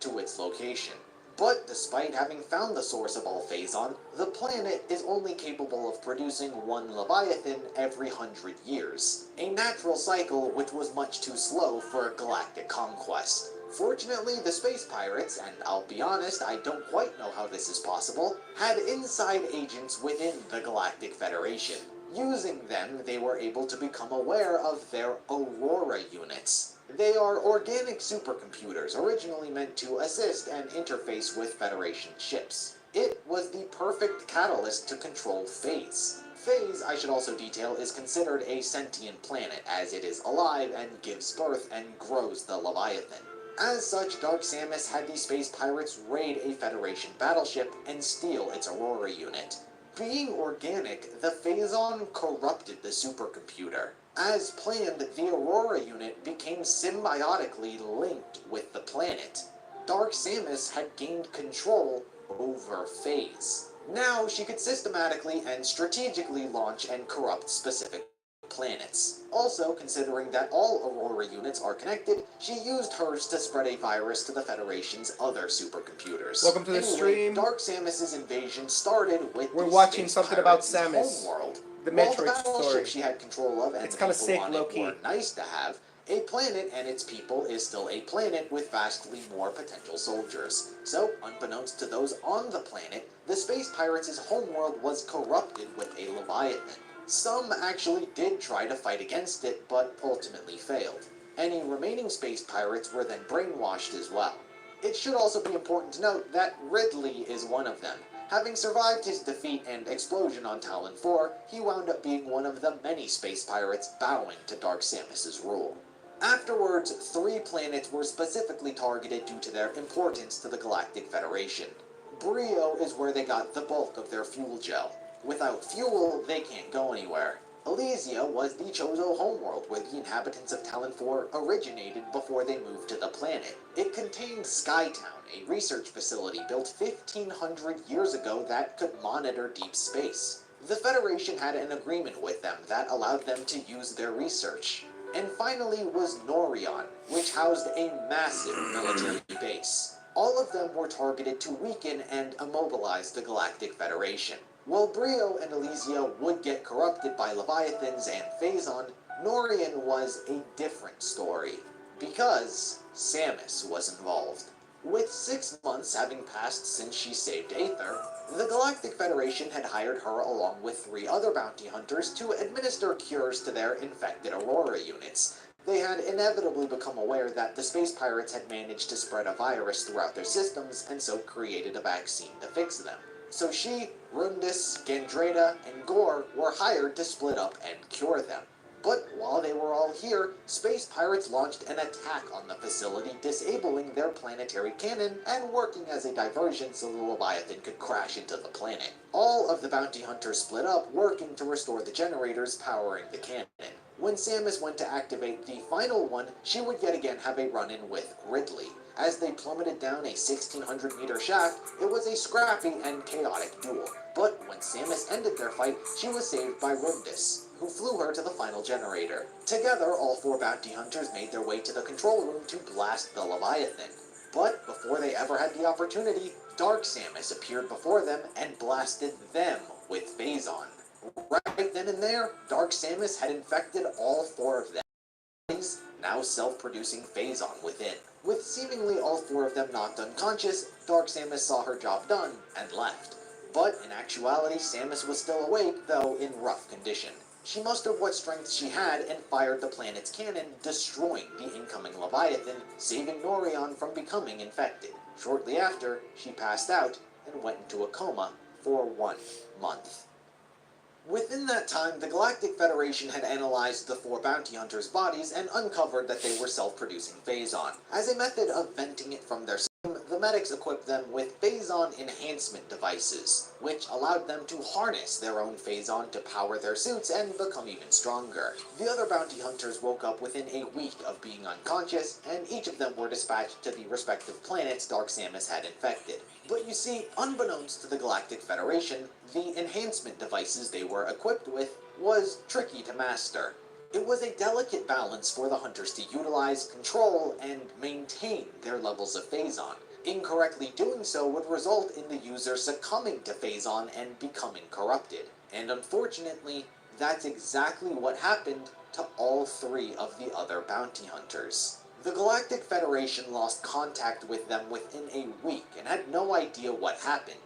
to its location. But despite having found the source of all Phazon, the planet is only capable of producing one Leviathan every 100 years, a natural cycle which was much too slow for a galactic conquest. Fortunately, the space pirates, and I'll be honest, I don't quite know how this is possible, had inside agents within the Galactic Federation. Using them, they were able to become aware of their Aurora units. They are organic supercomputers originally meant to assist and interface with Federation ships. It was the perfect catalyst to control Phase. Phase, I should also detail, is considered a sentient planet, as it is alive and gives birth and grows the Leviathan. As such, Dark Samus had the space pirates raid a Federation battleship and steal its Aurora unit. Being organic, the Phazon corrupted the supercomputer. As planned, the Aurora unit became symbiotically linked with the planet. Dark Samus had gained control over Phase. Now she could systematically and strategically launch and corrupt specific planets. Also, considering that all Aurora units are connected, she used hers to spread a virus to the Federation's other supercomputers. Welcome to the stream. Dark Samus's invasion started with We're the watching space something about pirates' Samus, homeworld. the While the Metroid battleship story. she had control of and It's the kinda people sick, on low-key. it were nice to have, a planet and its people is still a planet with vastly more potential soldiers. So, unbeknownst to those on the planet, the space pirates' homeworld was corrupted with a Leviathan. Some actually did try to fight against it, but ultimately failed. Any remaining space pirates were then brainwashed as well. It should also be important to note that Ridley is one of them. Having survived his defeat and explosion on Talon 4, he wound up being one of the many space pirates bowing to Dark Samus's rule. Afterwards, 3 planets were specifically targeted due to their importance to the Galactic Federation. Brio is where they got the bulk of their fuel gel. Without fuel, they can't go anywhere. Elysia was the Chozo homeworld where the inhabitants of Talon 4 originated before they moved to the planet. It contained Skytown, a research facility built 1,500 years ago that could monitor deep space. The Federation had an agreement with them that allowed them to use their research. And finally was Norion, which housed a massive military base. All of them were targeted to weaken and immobilize the Galactic Federation. While Brio and Elysia would get corrupted by Leviathans and Phazon, Norion was a different story. Because Samus was involved. With 6 months having passed since she saved Aether, the Galactic Federation had hired her along with 3 other bounty hunters to administer cures to their infected Aurora units. They had inevitably become aware that the space pirates had managed to spread a virus throughout their systems and so created a vaccine to fix them. So she, Rundus, Gandreda, and Gore were hired to split up and cure them. But while they were all here, space pirates launched an attack on the facility, disabling their planetary cannon and working as a diversion so the Leviathan could crash into the planet. All of the bounty hunters split up, working to restore the generators powering the cannon. When Samus went to activate the final one, she would yet again have a run-in with Ridley. As they plummeted down a 1,600-meter shaft, it was a scrappy and chaotic duel. But when Samus ended their fight, she was saved by Rundus, who flew her to the final generator. Together, all 4 bounty hunters made their way to the control room to blast the Leviathan. But before they ever had the opportunity, Dark Samus appeared before them and blasted them with Phazon. Right then and there, Dark Samus had infected all 4 of them. Now self-producing Phazon within. With seemingly all 4 of them knocked unconscious, Dark Samus saw her job done and left. But in actuality, Samus was still awake, though in rough condition. She mustered what strength she had and fired the planet's cannon, destroying the incoming Leviathan, saving Norion from becoming infected. Shortly after, she passed out and went into a coma for 1 month. Within that time, the Galactic Federation had analyzed the 4 bounty hunters' bodies and uncovered that they were self-producing Phazon. As a method of venting it from their system, the medics equipped them with Phazon enhancement devices, which allowed them to harness their own Phazon to power their suits and become even stronger. The other bounty hunters woke up within a week of being unconscious, and each of them were dispatched to the respective planets Dark Samus had infected. But you see, unbeknownst to the Galactic Federation, the enhancement devices they were equipped with was tricky to master. It was a delicate balance for the hunters to utilize, control, and maintain their levels of Phazon. Incorrectly doing so would result in the user succumbing to Phazon and becoming corrupted. And unfortunately, that's exactly what happened to all 3 of the other bounty hunters. The Galactic Federation lost contact with them within a week and had no idea what happened,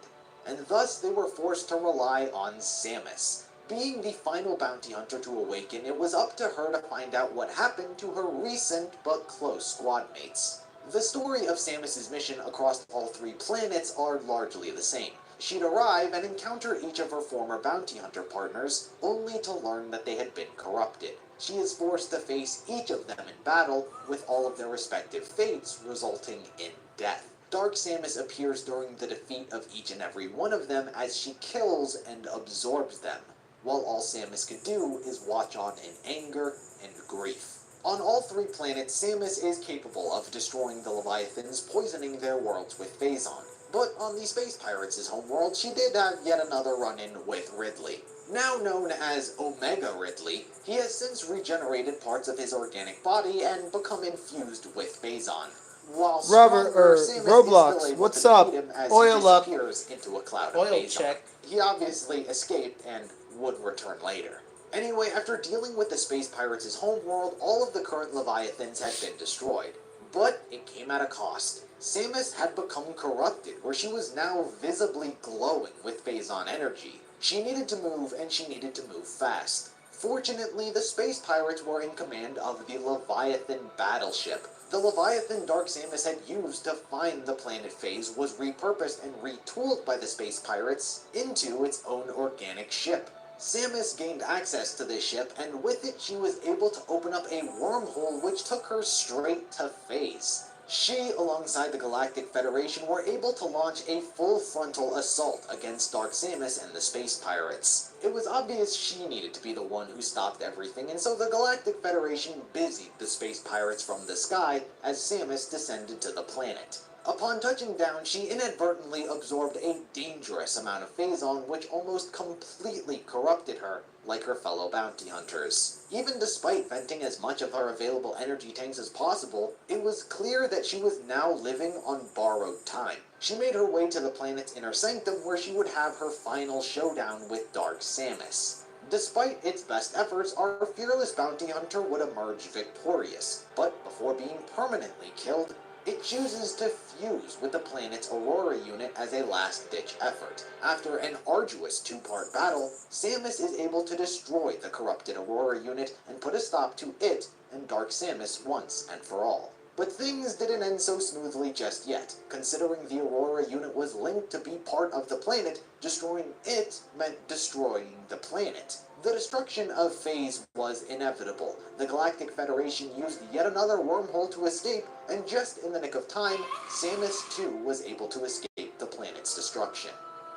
and thus they were forced to rely on Samus. Being the final bounty hunter to awaken, it was up to her to find out what happened to her recent but close squad mates. The story of Samus's mission across all 3 planets are largely the same. She'd arrive and encounter each of her former bounty hunter partners, only to learn that they had been corrupted. She is forced to face each of them in battle, with all of their respective fates resulting in death. Dark Samus appears during the defeat of each and every one of them as she kills and absorbs them, while all Samus could do is watch on in anger and grief. On all 3 planets, Samus is capable of destroying the Leviathans, poisoning their worlds with Phazon. But on the Space Pirates' homeworld, she did have yet another run-in with Ridley. Now known as Omega Ridley, he has since regenerated parts of his organic body and become infused with Phazon. While stronger, Samus Roblox, is still able what's to up? defeat him as Oil he up. disappears into a cloud Oil of Phazon. check. He obviously escaped and would return later. Anyway, after dealing with the Space Pirates' homeworld, all of the current Leviathans had been destroyed. But it came at a cost. Samus had become corrupted, where she was now visibly glowing with Phazon energy. She needed to move, and she needed to move fast. Fortunately, the Space Pirates were in command of the Leviathan battleship. The Leviathan Dark Samus had used to find the planet Phase was repurposed and retooled by the Space Pirates into its own organic ship. Samus gained access to this ship, and with it she was able to open up a wormhole which took her straight to Phase. She, alongside the Galactic Federation, were able to launch a full frontal assault against Dark Samus and the Space Pirates. It was obvious she needed to be the one who stopped everything, and so the Galactic Federation busied the Space Pirates from the sky as Samus descended to the planet. Upon touching down, she inadvertently absorbed a dangerous amount of Phazon which almost completely corrupted her, like her fellow bounty hunters. Even despite venting as much of her available energy tanks as possible, it was clear that she was now living on borrowed time. She made her way to the planet's inner sanctum where she would have her final showdown with Dark Samus. Despite its best efforts, our fearless bounty hunter would emerge victorious, but before being permanently killed, it chooses to fuse with the planet's Aurora unit as a last-ditch effort. After an arduous two-part battle, Samus is able to destroy the corrupted Aurora unit and put a stop to it and Dark Samus once and for all. But things didn't end so smoothly just yet. Considering the Aurora unit was linked to be part of the planet, destroying it meant destroying the planet. The destruction of Phase was inevitable. The Galactic Federation used yet another wormhole to escape, and just in the nick of time, Samus too was able to escape the planet's destruction.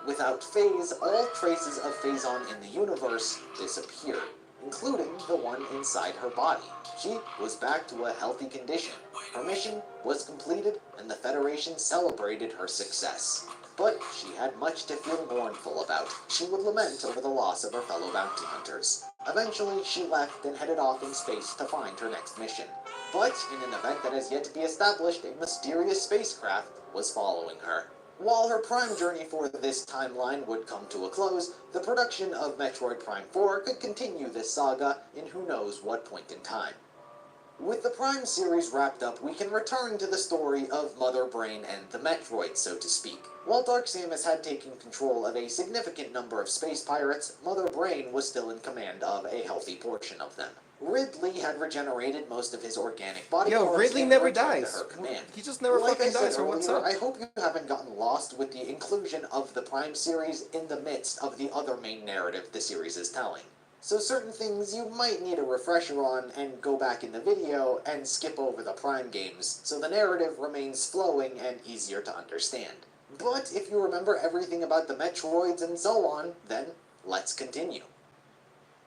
Without Phase, all traces of Phazon in the universe disappeared, including the one inside her body. She was back to a healthy condition. Her mission was completed, and the Federation celebrated her success. But she had much to feel mournful about. She would lament over the loss of her fellow bounty hunters. Eventually, she left and headed off in space to find her next mission. But in an event that has yet to be established, a mysterious spacecraft was following her. While her Prime journey for this timeline would come to a close, the production of Metroid Prime 4 could continue this saga in who knows what point in time. With the Prime series wrapped up, we can return to the story of Mother Brain and the Metroids, so to speak. While Dark Samus had taken control of a significant number of space pirates, Mother Brain was still in command of a healthy portion of them. Ridley had regenerated most of his organic body parts Ridley and never returned dies. to her command. He just never Like fucking I said dies, or what's earlier, up? I hope you haven't gotten lost with the inclusion of the Prime series in the midst of the other main narrative the series is telling. So certain things you might need a refresher on and go back in the video and skip over the Prime games so the narrative remains flowing and easier to understand. But if you remember everything about the Metroids and so on, then let's continue.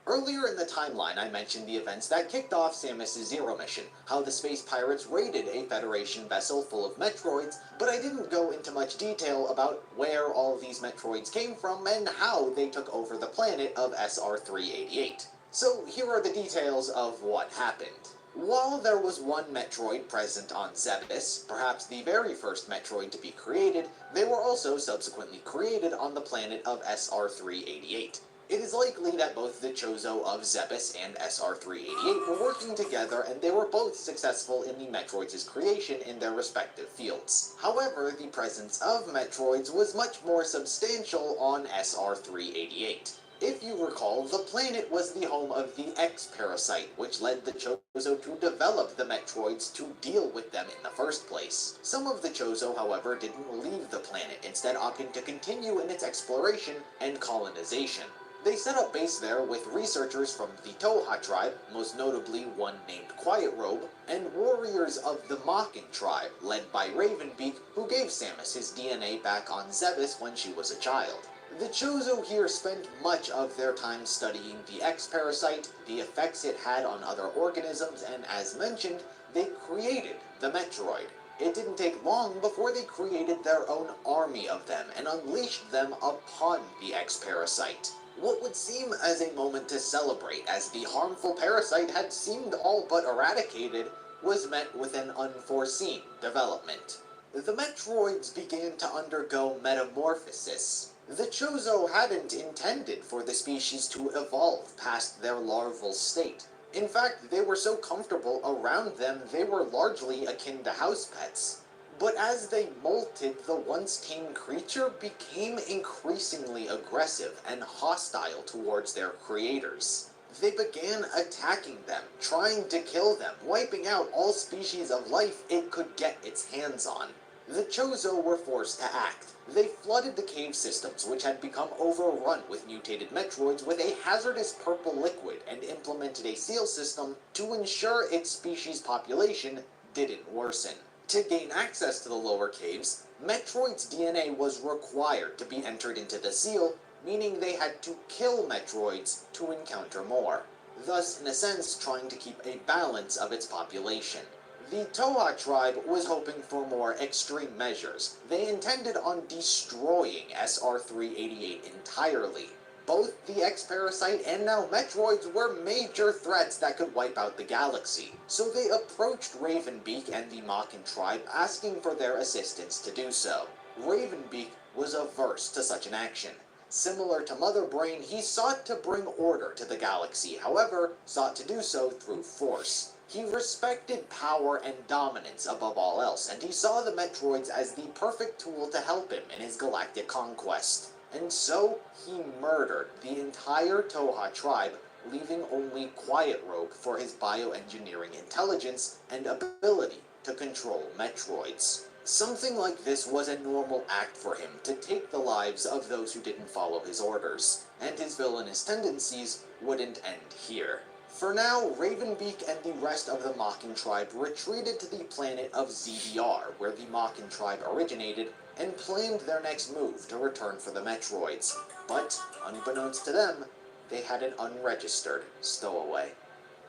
Earlier in the timeline, I mentioned the events that kicked off Samus' Zero mission, how the Space Pirates raided a Federation vessel full of Metroids, but I didn't go into much detail about where all these Metroids came from and how they took over the planet of SR-388. So here are the details of what happened. While there was one Metroid present on Zebes, perhaps the very first Metroid to be created, they were also subsequently created on the planet of SR-388. It is likely that both the Chozo of Zebes and SR-388 were working together, and they were both successful in the Metroids' creation in their respective fields. However, the presence of Metroids was much more substantial on SR-388. If you recall, the planet was the home of the X-Parasite, which led the Chozo to develop the Metroids to deal with them in the first place. Some of the Chozo, however, didn't leave the planet, instead opting to continue in its exploration and colonization. They set up base there with researchers from the Toha tribe, most notably one named Quiet Robe, and warriors of the Mocking tribe, led by Ravenbeak, who gave Samus his DNA back on Zebes when she was a child. The Chozo here spent much of their time studying the X-Parasite, the effects it had on other organisms, and as mentioned, they created the Metroid. It didn't take long before they created their own army of them and unleashed them upon the X-Parasite. What would seem as a moment to celebrate, as the harmful parasite had seemed all but eradicated, was met with an unforeseen development. The Metroids began to undergo metamorphosis. The Chozo hadn't intended for the species to evolve past their larval state. In fact, they were so comfortable around them they were largely akin to house pets. But as they molted, the once tame creature became increasingly aggressive and hostile towards their creators. They began attacking them, trying to kill them, wiping out all species of life it could get its hands on. The Chozo were forced to act. They flooded the cave systems, which had become overrun with mutated Metroids, with a hazardous purple liquid and implemented a seal system to ensure its species population didn't worsen. To gain access to the lower caves, Metroid's DNA was required to be entered into the seal, meaning they had to kill Metroids to encounter more, thus in a sense trying to keep a balance of its population. The Toha tribe was hoping for more extreme measures. They intended on destroying SR-388 entirely. Both the X-Parasite and now Metroids were major threats that could wipe out the galaxy, so they approached Ravenbeak and the Mockin tribe asking for their assistance to do so. Ravenbeak was averse to such an action. Similar to Mother Brain, he sought to bring order to the galaxy, however, sought to do so through force. He respected power and dominance above all else, and he saw the Metroids as the perfect tool to help him in his galactic conquest. And so, he murdered the entire Toha tribe, leaving only Quiet Robe for his bioengineering intelligence and ability to control Metroids. Something like this was a normal act for him, to take the lives of those who didn't follow his orders, and his villainous tendencies wouldn't end here. For now, Ravenbeak and the rest of the Mockin tribe retreated to the planet of ZDR, where the Mockin tribe originated, and planned their next move to return for the Metroids. But, unbeknownst to them, they had an unregistered stowaway.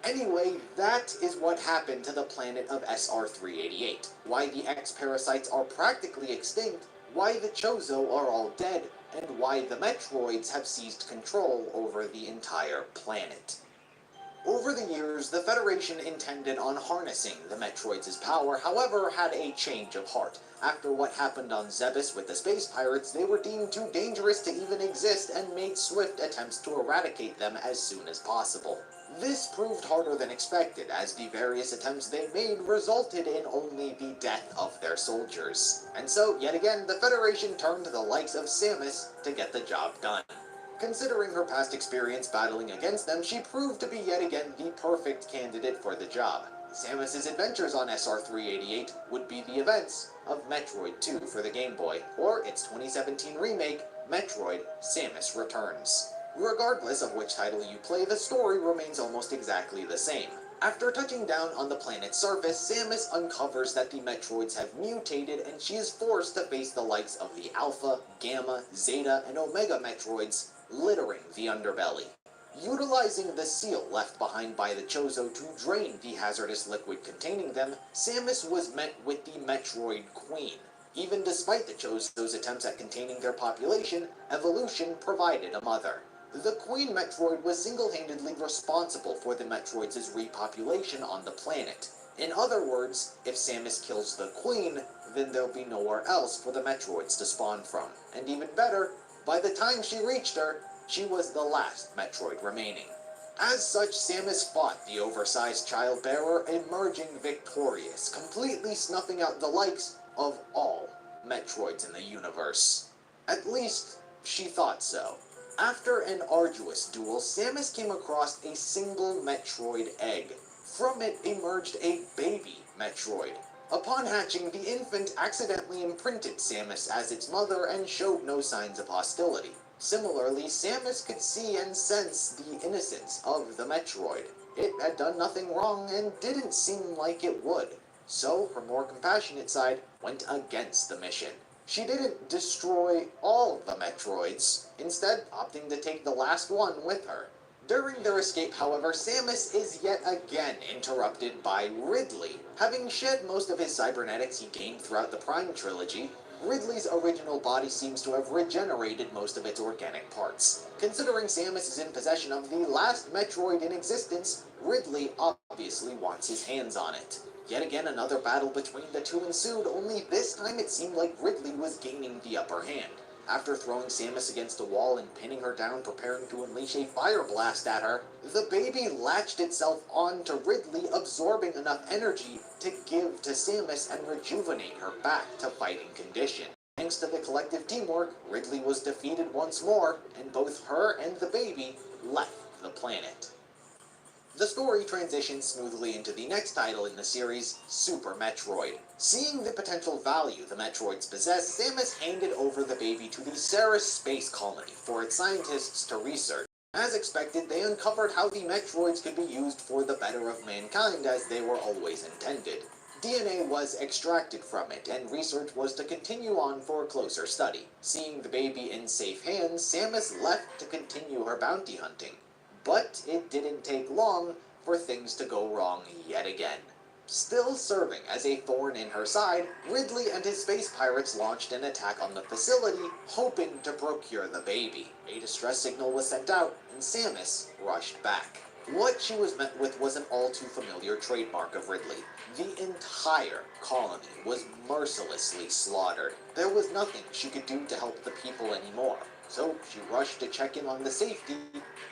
Anyway, that is what happened to the planet of SR-388, why the X-Parasites are practically extinct, why the Chozo are all dead, and why the Metroids have seized control over the entire planet. Over the years, the Federation intended on harnessing the Metroids' power, however, had a change of heart. After what happened on Zebes with the space pirates, they were deemed too dangerous to even exist and made swift attempts to eradicate them as soon as possible. This proved harder than expected, as the various attempts they made resulted in only the death of their soldiers. And so, yet again, the Federation turned to the likes of Samus to get the job done. Considering her past experience battling against them, she proved to be yet again the perfect candidate for the job. Samus's adventures on SR-388 would be the events of Metroid 2 for the Game Boy, or its 2017 remake, Metroid: Samus Returns. Regardless of which title you play, the story remains almost exactly the same. After touching down on the planet's surface, Samus uncovers that the Metroids have mutated and she is forced to face the likes of the Alpha, Gamma, Zeta, and Omega Metroids littering the underbelly. Utilizing the seal left behind by the Chozo to drain the hazardous liquid containing them, Samus was met with the Metroid Queen. Even despite the Chozo's attempts at containing their population, evolution provided a mother. The Queen Metroid was single-handedly responsible for the Metroids' repopulation on the planet. In other words, if Samus kills the Queen, then there'll be nowhere else for the Metroids to spawn from. And even better, by the time she reached her, she was the last Metroid remaining. As such, Samus fought the oversized child bearer, emerging victorious, completely snuffing out the likes of all Metroids in the universe. At least, she thought so. After an arduous duel, Samus came across a single Metroid egg. From it emerged a baby Metroid. Upon hatching, the infant accidentally imprinted Samus as its mother and showed no signs of hostility. Similarly, Samus could see and sense the innocence of the Metroid. It had done nothing wrong and didn't seem like it would. So, her more compassionate side went against the mission. She didn't destroy all the Metroids, instead opting to take the last one with her. During their escape, however, Samus is yet again interrupted by Ridley. Having shed most of his cybernetics he gained throughout the Prime trilogy, Ridley's original body seems to have regenerated most of its organic parts. Considering Samus is in possession of the last Metroid in existence, Ridley obviously wants his hands on it. Yet again, another battle between the two ensued, only this time it seemed like Ridley was gaining the upper hand. After throwing Samus against a wall and pinning her down, preparing to unleash a fire blast at her, the baby latched itself onto Ridley, absorbing enough energy to give to Samus and rejuvenate her back to fighting condition. Thanks to the collective teamwork, Ridley was defeated once more, and both her and the baby left the planet. The story transitions smoothly into the next title in the series, Super Metroid. Seeing the potential value the Metroids possess, Samus handed over the baby to the Ceres space colony for its scientists to research. As expected, they uncovered how the Metroids could be used for the better of mankind as they were always intended. DNA was extracted from it, and research was to continue on for closer study. Seeing the baby in safe hands, Samus left to continue her bounty hunting. But it didn't take long for things to go wrong yet again. Still serving as a thorn in her side, Ridley and his space pirates launched an attack on the facility, hoping to procure the baby. A distress signal was sent out, and Samus rushed back. What she was met with was an all-too-familiar trademark of Ridley. The entire colony was mercilessly slaughtered. There was nothing she could do to help the people anymore, so she rushed to check in on the safety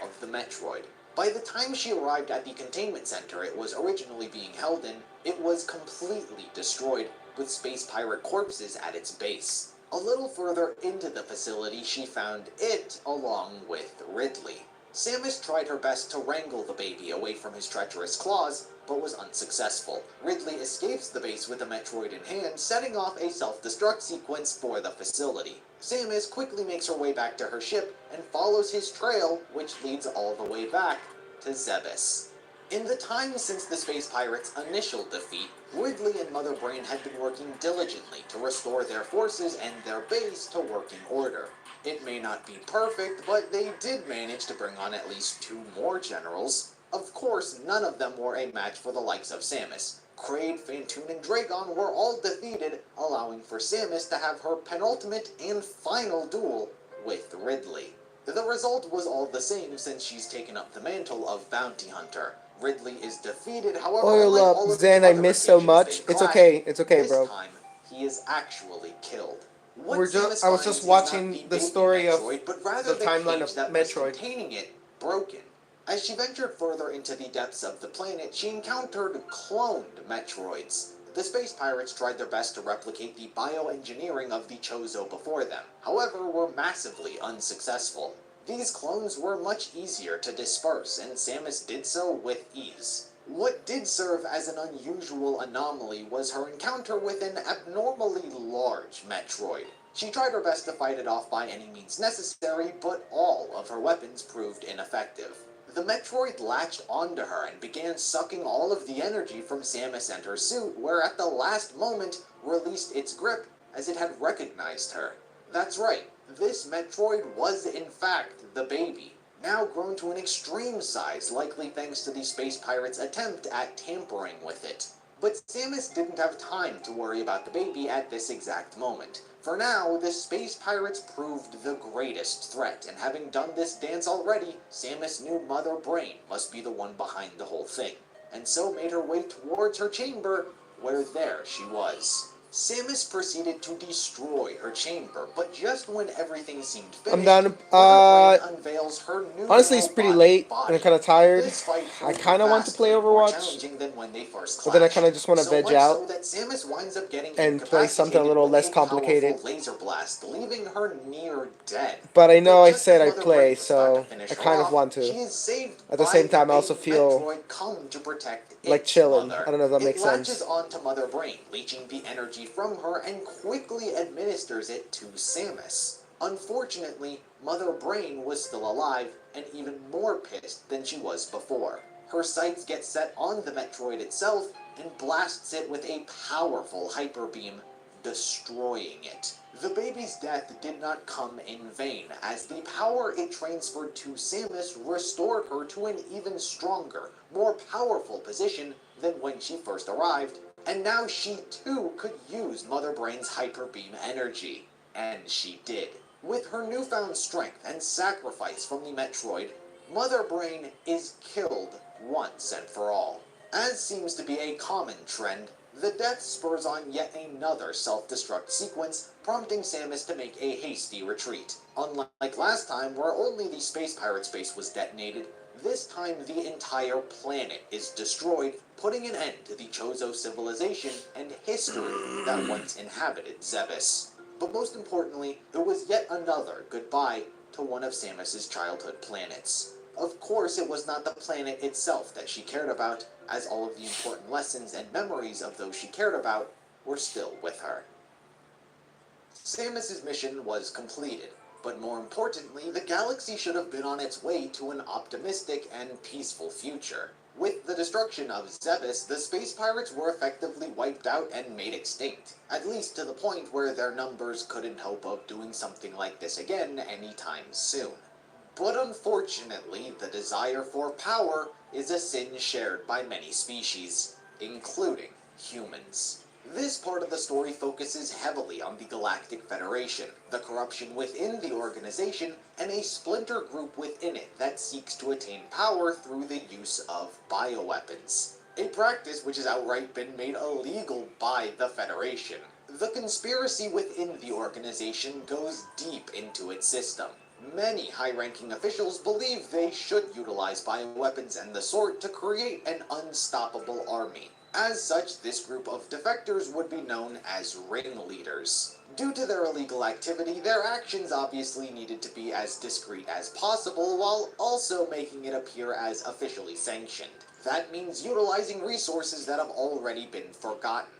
of the Metroid. By the time she arrived at the containment center it was originally being held in, it was completely destroyed, with space pirate corpses at its base. A little further into the facility, she found it along with Ridley. Samus tried her best to wrangle the baby away from his treacherous claws, but was unsuccessful. Ridley escapes the base with a Metroid in hand, setting off a self-destruct sequence for the facility. Samus quickly makes her way back to her ship and follows his trail, which leads all the way back to Zebes. In the time since the space pirates' initial defeat, Ridley and Mother Brain had been working diligently to restore their forces and their base to working order. It may not be perfect, but they did manage to bring on at least 2 more generals. Of course, none of them were a match for the likes of Samus. Kraid, Phantoon, and Dragon were all defeated, allowing for Samus to have her penultimate and final duel with Ridley. The result was all the same since she's taken up the mantle of Bounty Hunter. Ridley is defeated, however, Oil unlike up, all of Zen, the I other missed so occasions much. they've It's clashed, okay, this bro. time he is actually killed. What I was Samus just finds is watching not the baby story of Metroid, but rather the the timeline cage of that was Metroid. containing it broken. As she ventured further into the depths of the planet, she encountered cloned Metroids. The space pirates tried their best to replicate the bioengineering of the Chozo before them, however were massively unsuccessful. These clones were much easier to disperse, and Samus did so with ease. What did serve as an unusual anomaly was her encounter with an abnormally large Metroid. She tried her best to fight it off by any means necessary, but all of her weapons proved ineffective. The Metroid latched onto her and began sucking all of the energy from Samus and her suit, where at the last moment released its grip as it had recognized her. That's right, this Metroid was in fact the baby, now grown to an extreme size, likely thanks to the space pirates' attempt at tampering with it. But Samus didn't have time to worry about the baby at this exact moment. For now, the space pirates proved the greatest threat, and having done this dance already, Samus knew Mother Brain must be the one behind the whole thing, and so made her way towards her chamber, where there she was. Samus proceeded to destroy her chamber, but just when everything seemed finished, I'm done. Mother Brain unveils her new Honestly, it's pretty late, and I'm kind of tired. This fight I proved kind of want to play vastly more Overwatch, challenging than when they first but then I clashed. kind of just want to So veg much out so that Samus winds up getting and play something a incapacitated little with less a complicated. powerful laser blast, leaving her near dead. But I know I just said as I'd Mother play, Brain was about so to finish I her kind of off, want to. she is saved At the by same time, I a also feel Metroid come to protect like its chilling. mother. I don't know if that makes It latches sense. onto Mother Brain, leeching the energy from her and quickly administers it to Samus. Unfortunately, Mother Brain was still alive and even more pissed than she was before. Her sights get set on the Metroid itself and blasts it with a powerful hyper beam, destroying it. The baby's death did not come in vain, as the power it transferred to Samus restored her to an even stronger, more powerful position than when she first arrived, and now she too could use Mother Brain's Hyper Beam energy. And she did. With her newfound strength and sacrifice from the Metroid, Mother Brain is killed once and for all. As seems to be a common trend, the death spurs on yet another self-destruct sequence, prompting Samus to make a hasty retreat. Unlike last time, where only the space pirate's base was detonated, this time the entire planet is destroyed, putting an end to the Chozo civilization and history that once inhabited Zebes. But most importantly, it was yet another goodbye to one of Samus's childhood planets. Of course, it was not the planet itself that she cared about, as all of the important lessons and memories of those she cared about were still with her. Samus's mission was completed, but more importantly, the galaxy should have been on its way to an optimistic and peaceful future. With the destruction of Zebes, the space pirates were effectively wiped out and made extinct, at least to the point where their numbers couldn't hope of doing something like this again anytime soon. But unfortunately, the desire for power is a sin shared by many species, including humans. This part of the story focuses heavily on the Galactic Federation, the corruption within the organization, and a splinter group within it that seeks to attain power through the use of bioweapons. A practice which has outright been made illegal by the Federation. The conspiracy within the organization goes deep into its system. Many high-ranking officials believe they should utilize bioweapons and the sort to create an unstoppable army. As such, this group of defectors would be known as ringleaders. Due to their illegal activity, their actions obviously needed to be as discreet as possible, while also making it appear as officially sanctioned. That means utilizing resources that have already been forgotten.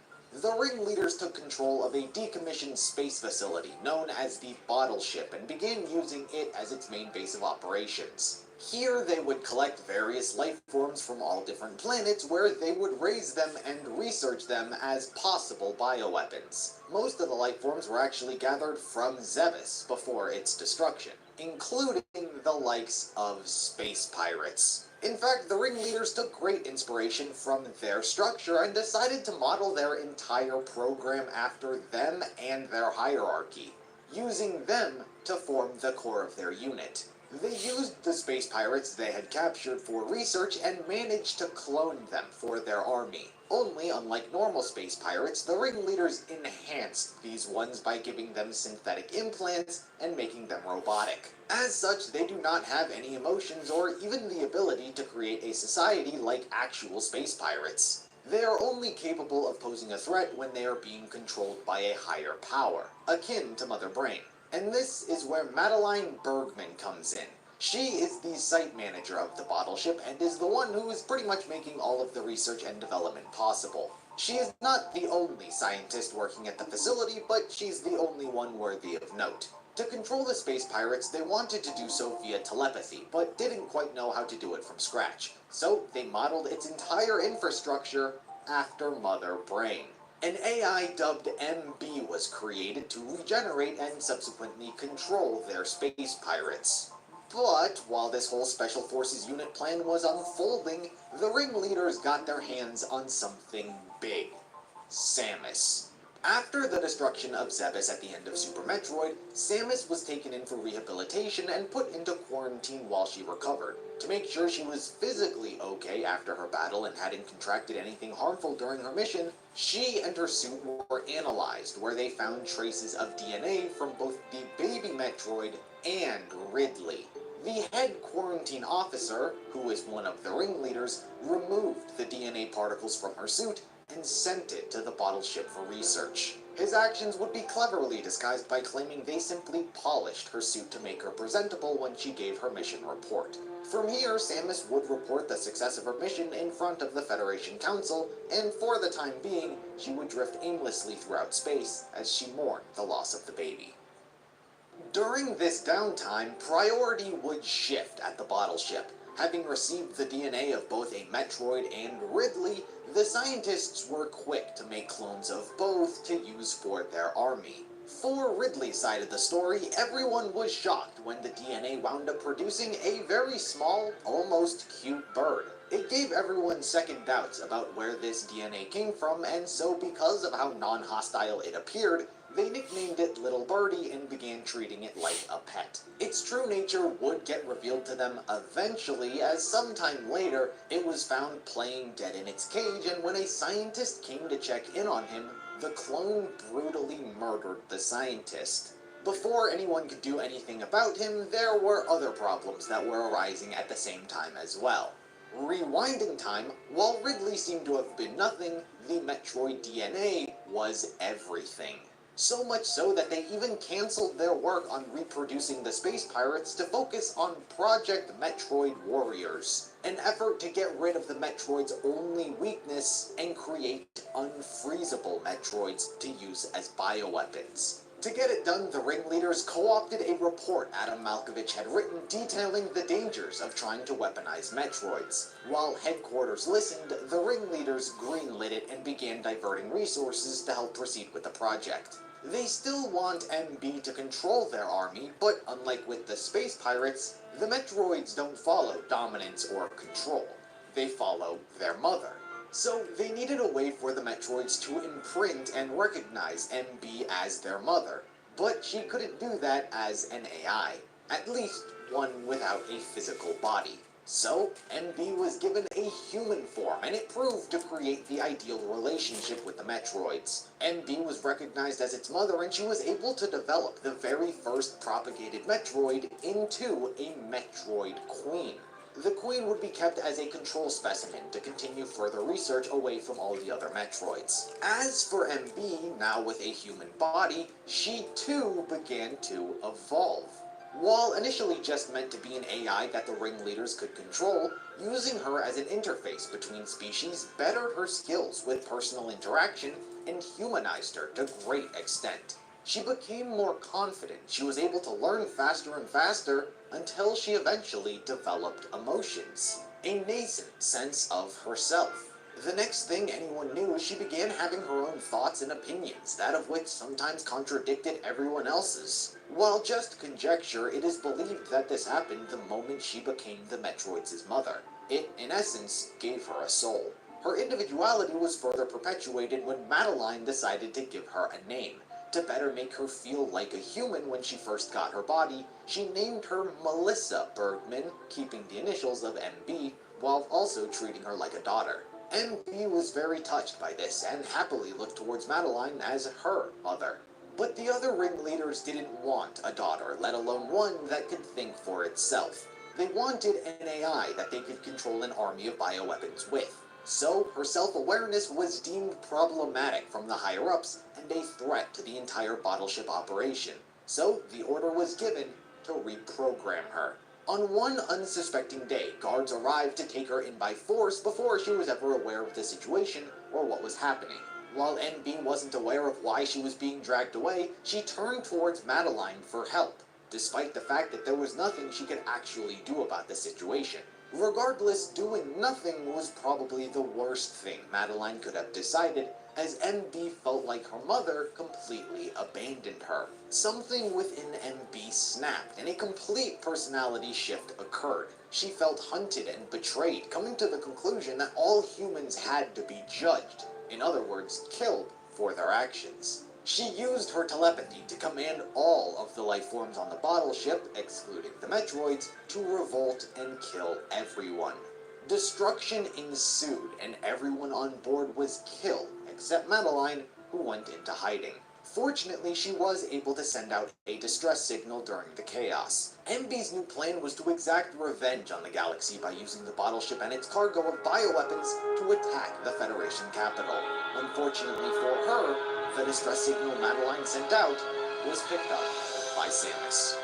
The ringleaders took control of a decommissioned space facility known as the Bottle Ship and began using it as its main base of operations. Here they would collect various life forms from all different planets where they would raise them and research them as possible bioweapons. Most of the life forms were actually gathered from Zebes before its destruction, including the likes of space pirates. In fact, the ringleaders took great inspiration from their structure and decided to model their entire program after them and their hierarchy, using them to form the core of their unit. They used the space pirates they had captured for research and managed to clone them for their army. Only, unlike normal space pirates, the ringleaders enhanced these ones by giving them synthetic implants and making them robotic. As such, they do not have any emotions or even the ability to create a society like actual space pirates. They are only capable of posing a threat when they are being controlled by a higher power, akin to Mother Brain. And this is where Madeline Bergman comes in. She is the site manager of the Bottle Ship and is the one who is pretty much making all of the research and development possible. She is not the only scientist working at the facility, but she's the only one worthy of note. To control the space pirates, they wanted to do so via telepathy, but didn't quite know how to do it from scratch. So they modeled its entire infrastructure after Mother Brain. An AI dubbed MB was created to regenerate and subsequently control their space pirates. But while this whole Special Forces unit plan was unfolding, the ringleaders got their hands on something big. Samus. After the destruction of Zebes at the end of Super Metroid, Samus was taken in for rehabilitation and put into quarantine while she recovered. To make sure she was physically okay after her battle and hadn't contracted anything harmful during her mission, she and her suit were analyzed, where they found traces of DNA from both the baby Metroid and Ridley. The head quarantine officer, who is one of the ringleaders, removed the DNA particles from her suit and sent it to the Bottle Ship for research. His actions would be cleverly disguised by claiming they simply polished her suit to make her presentable when she gave her mission report. From here, Samus would report the success of her mission in front of the Federation Council, and for the time being, she would drift aimlessly throughout space as she mourned the loss of the baby. During this downtime, priority would shift at the Bottle Ship. Having received the DNA of both a Metroid and Ridley, the scientists were quick to make clones of both to use for their army. For Ridley's side of the story, everyone was shocked when the DNA wound up producing a very small, almost cute bird. It gave everyone second doubts about where this DNA came from, and so because of how non-hostile it appeared, they nicknamed it Little Birdie and began treating it like a pet. Its true nature would get revealed to them eventually, as sometime later, it was found playing dead in its cage, and when a scientist came to check in on him, the clone brutally murdered the scientist. Before anyone could do anything about him, there were other problems that were arising at the same time as well. Rewinding time, while Ridley seemed to have been nothing, the Metroid DNA was everything. So much so that they even cancelled their work on reproducing the space pirates to focus on Project Metroid Warriors, an effort to get rid of the Metroid's only weakness and create unfreezable Metroids to use as bioweapons. To get it done, the ringleaders co-opted a report Adam Malkovich had written detailing the dangers of trying to weaponize Metroids. While headquarters listened, the ringleaders greenlit it and began diverting resources to help proceed with the project. They still want MB to control their army, but unlike with the space pirates, the Metroids don't follow dominance or control. They follow their mother. So they needed a way for the Metroids to imprint and recognize MB as their mother. But she couldn't do that as an AI, at least one without a physical body. So, MB was given a human form, and it proved to create the ideal relationship with the Metroids. MB was recognized as its mother, and she was able to develop the very first propagated Metroid into a Metroid Queen. The Queen would be kept as a control specimen to continue further research away from all the other Metroids. As for MB, now with a human body, she too began to evolve. While initially just meant to be an AI that the ringleaders could control, using her as an interface between species bettered her skills with personal interaction and humanized her to great extent. She became more confident, she was able to learn faster and faster, until she eventually developed emotions, a nascent sense of herself. The next thing anyone knew, she began having her own thoughts and opinions, that of which sometimes contradicted everyone else's. While just conjecture, it is believed that this happened the moment she became the Metroids' mother. It, in essence, gave her a soul. Her individuality was further perpetuated when Madeline decided to give her a name. To better make her feel like a human when she first got her body, she named her Melissa Bergman, keeping the initials of MB, while also treating her like a daughter. MB was very touched by this, and happily looked towards Madeline as her mother. But the other ringleaders didn't want a daughter, let alone one that could think for itself. They wanted an AI that they could control an army of bioweapons with. So, her self-awareness was deemed problematic from the higher-ups, and a threat to the entire battleship operation. So, the order was given to reprogram her. On one unsuspecting day, guards arrived to take her in by force before she was ever aware of the situation or what was happening. While NB wasn't aware of why she was being dragged away, she turned towards Madeline for help, despite the fact that there was nothing she could actually do about the situation. Regardless, doing nothing was probably the worst thing Madeline could have decided, as MB felt like her mother completely abandoned her. Something within MB snapped, and a complete personality shift occurred. She felt hunted and betrayed, coming to the conclusion that all humans had to be judged, in other words, killed for their actions. She used her telepathy to command all of the life forms on the battleship, excluding the Metroids, to revolt and kill everyone. Destruction ensued, and everyone on board was killed, except Madeline, who went into hiding. Fortunately, she was able to send out a distress signal during the chaos. MB's new plan was to exact revenge on the galaxy by using the battleship and its cargo of bioweapons to attack the Federation capital. Unfortunately for her, the distress signal Madeline sent out was picked up by Samus.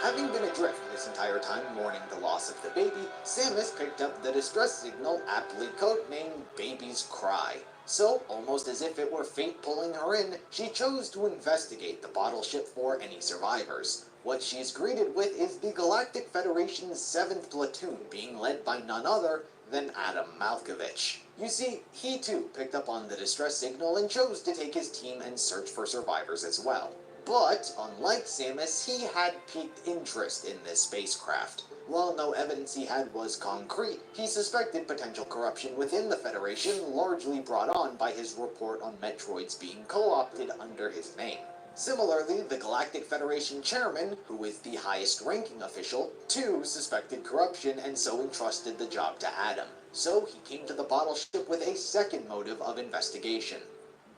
Having been adrift this entire time mourning the loss of the baby, Samus picked up the distress signal aptly codenamed Baby's Cry. So, almost as if it were fate pulling her in, she chose to investigate the battleship for any survivors. What she's greeted with is the Galactic Federation's 7th Platoon, being led by none other than Adam Malkovich. You see, he too picked up on the distress signal and chose to take his team and search for survivors as well. But, unlike Samus, he had piqued interest in this spacecraft. While no evidence he had was concrete, he suspected potential corruption within the Federation, largely brought on by his report on Metroids being co-opted under his name. Similarly, the Galactic Federation chairman, who is the highest ranking official, too suspected corruption and so entrusted the job to Adam. So he came to the bottle ship with a second motive of investigation.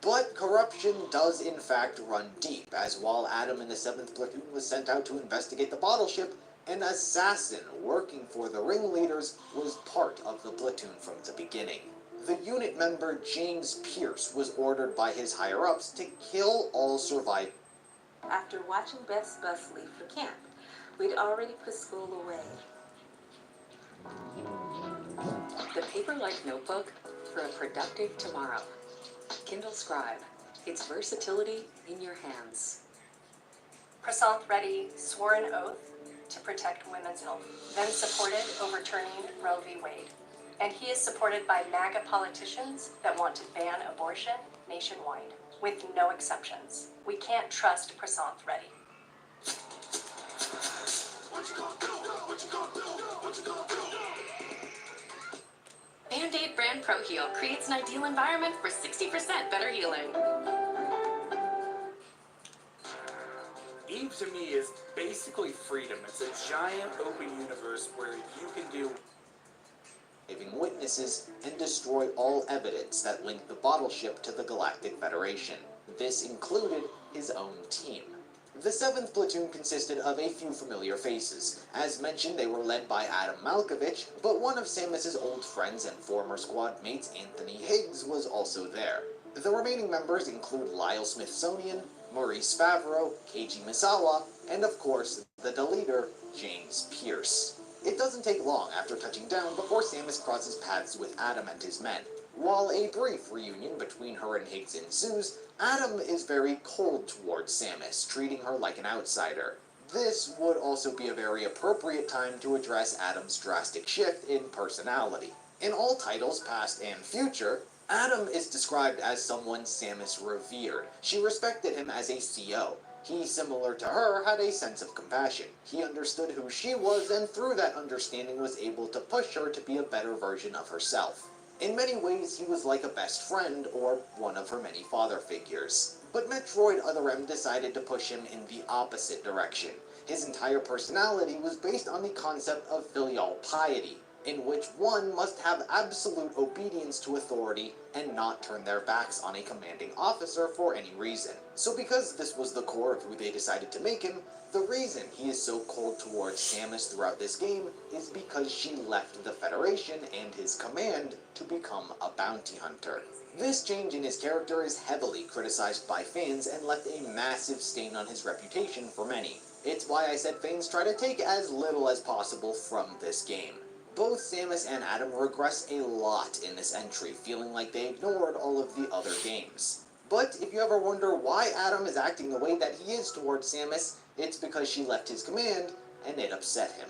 But corruption does in fact run deep, as while Adam and the 7th Platoon was sent out to investigate the bottle ship, an assassin working for the ringleaders was part of the platoon from the beginning. The unit member James Pierce was ordered by his higher-ups to kill all survivors. After watching Beth's bus leave for camp, we'd already put school away. The paper-like notebook for a productive tomorrow. Kindle Scribe. Its versatility in your hands. Prasant Reddy swore an oath to protect women's health, then supported overturning Roe v. Wade. And he is supported by MAGA politicians that want to ban abortion nationwide, with no exceptions. We can't trust Prasant Reddy. Band-Aid brand Pro Heal creates an ideal environment for 60% better healing. Eve to me is basically freedom. It's a giant open universe where you can do witnesses and destroy all evidence that linked the bottle ship to the Galactic Federation. This included his own team. The 7th Platoon consisted of a few familiar faces. As mentioned, they were led by Adam Malkovich, but one of Samus's old friends and former squad mates, Anthony Higgs, was also there. The remaining members include Lyle Smithsonian, Maurice Favreau, Keiji Misawa, and of course, the deleter, James Pierce. It doesn't take long after touching down before Samus crosses paths with Adam and his men. While a brief reunion between her and Higgs ensues, Adam is very cold towards Samus, treating her like an outsider. This would also be a very appropriate time to address Adam's drastic shift in personality. In all titles, past and future, Adam is described as someone Samus revered. She respected him as a CO. He, similar to her, had a sense of compassion. He understood who she was, and through that understanding was able to push her to be a better version of herself. In many ways, he was like a best friend, or one of her many father figures. But Metroid Other M decided to push him in the opposite direction. His entire personality was based on the concept of filial piety, in which one must have absolute obedience to authority and not turn their backs on a commanding officer for any reason. So because this was the core of who they decided to make him, the reason he is so cold towards Samus throughout this game is because she left the Federation and his command to become a bounty hunter. This change in his character is heavily criticized by fans and left a massive stain on his reputation for many. It's why I said fans try to take as little as possible from this game. Both Samus and Adam regress a lot in this entry, feeling like they ignored all of the other games. But if you ever wonder why Adam is acting the way that he is towards Samus, it's because she left his command, and it upset him.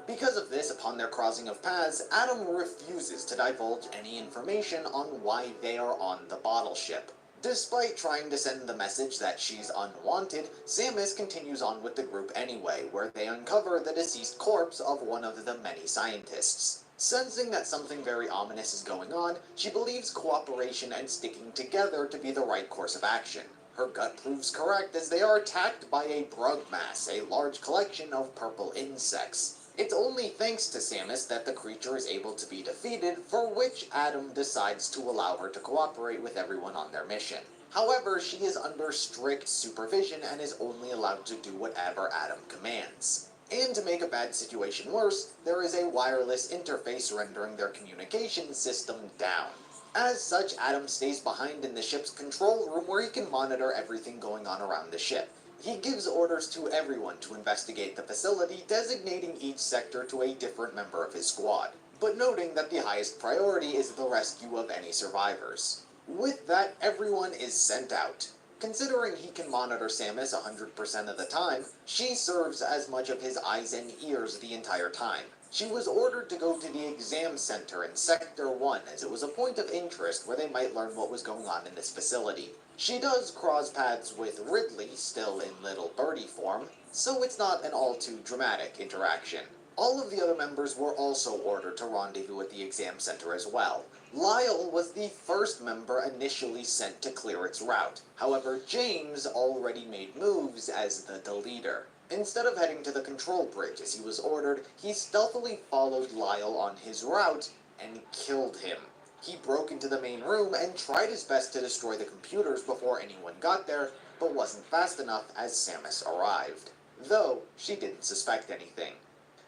Because of this, upon their crossing of paths, Adam refuses to divulge any information on why they are on the bottle ship. Despite trying to send the message that she's unwanted, Samus continues on with the group anyway, where they uncover the deceased corpse of one of the many scientists. Sensing that something very ominous is going on, she believes cooperation and sticking together to be the right course of action. Her gut proves correct as they are attacked by a brug mass, a large collection of purple insects. It's only thanks to Samus that the creature is able to be defeated, for which Adam decides to allow her to cooperate with everyone on their mission. However, she is under strict supervision and is only allowed to do whatever Adam commands. And to make a bad situation worse, there is a wireless interface rendering their communication system down. As such, Adam stays behind in the ship's control room where he can monitor everything going on around the ship. He gives orders to everyone to investigate the facility, designating each sector to a different member of his squad, but noting that the highest priority is the rescue of any survivors. With that, everyone is sent out. Considering he can monitor Samus 100% of the time, she serves as much of his eyes and ears the entire time. She was ordered to go to the exam center in Sector 1 as it was a point of interest where they might learn what was going on in this facility. She does cross paths with Ridley, still in Little Birdie form, so it's not an all too dramatic interaction. All of the other members were also ordered to rendezvous at the exam center as well. Lyle was the first member initially sent to clear its route. However, James already made moves as the deleter. Instead of heading to the control bridge as he was ordered, he stealthily followed Lyle on his route and killed him. He broke into the main room and tried his best to destroy the computers before anyone got there, but wasn't fast enough as Samus arrived. Though, she didn't suspect anything.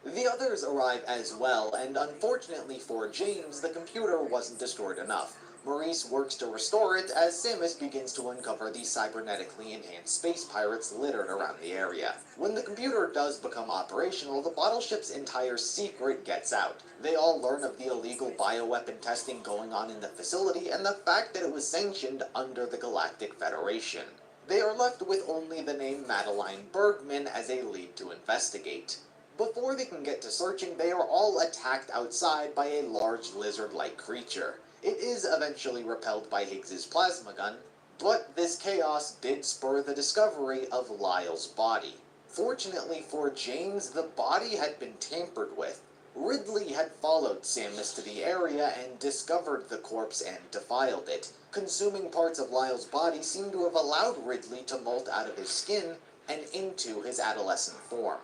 The others arrive as well, and unfortunately for James, the computer wasn't destroyed enough. Maurice works to restore it as Samus begins to uncover the cybernetically enhanced space pirates littered around the area. When the computer does become operational, the battleship's entire secret gets out. They all learn of the illegal bioweapon testing going on in the facility and the fact that it was sanctioned under the Galactic Federation. They are left with only the name Madeline Bergman as a lead to investigate. Before they can get to searching, they are all attacked outside by a large lizard-like creature. It is eventually repelled by Higgs's plasma gun, but this chaos did spur the discovery of Lyle's body. Fortunately for James, the body had been tampered with. Ridley had followed Samus to the area and discovered the corpse and defiled it. Consuming parts of Lyle's body seemed to have allowed Ridley to molt out of his skin and into his adolescent form.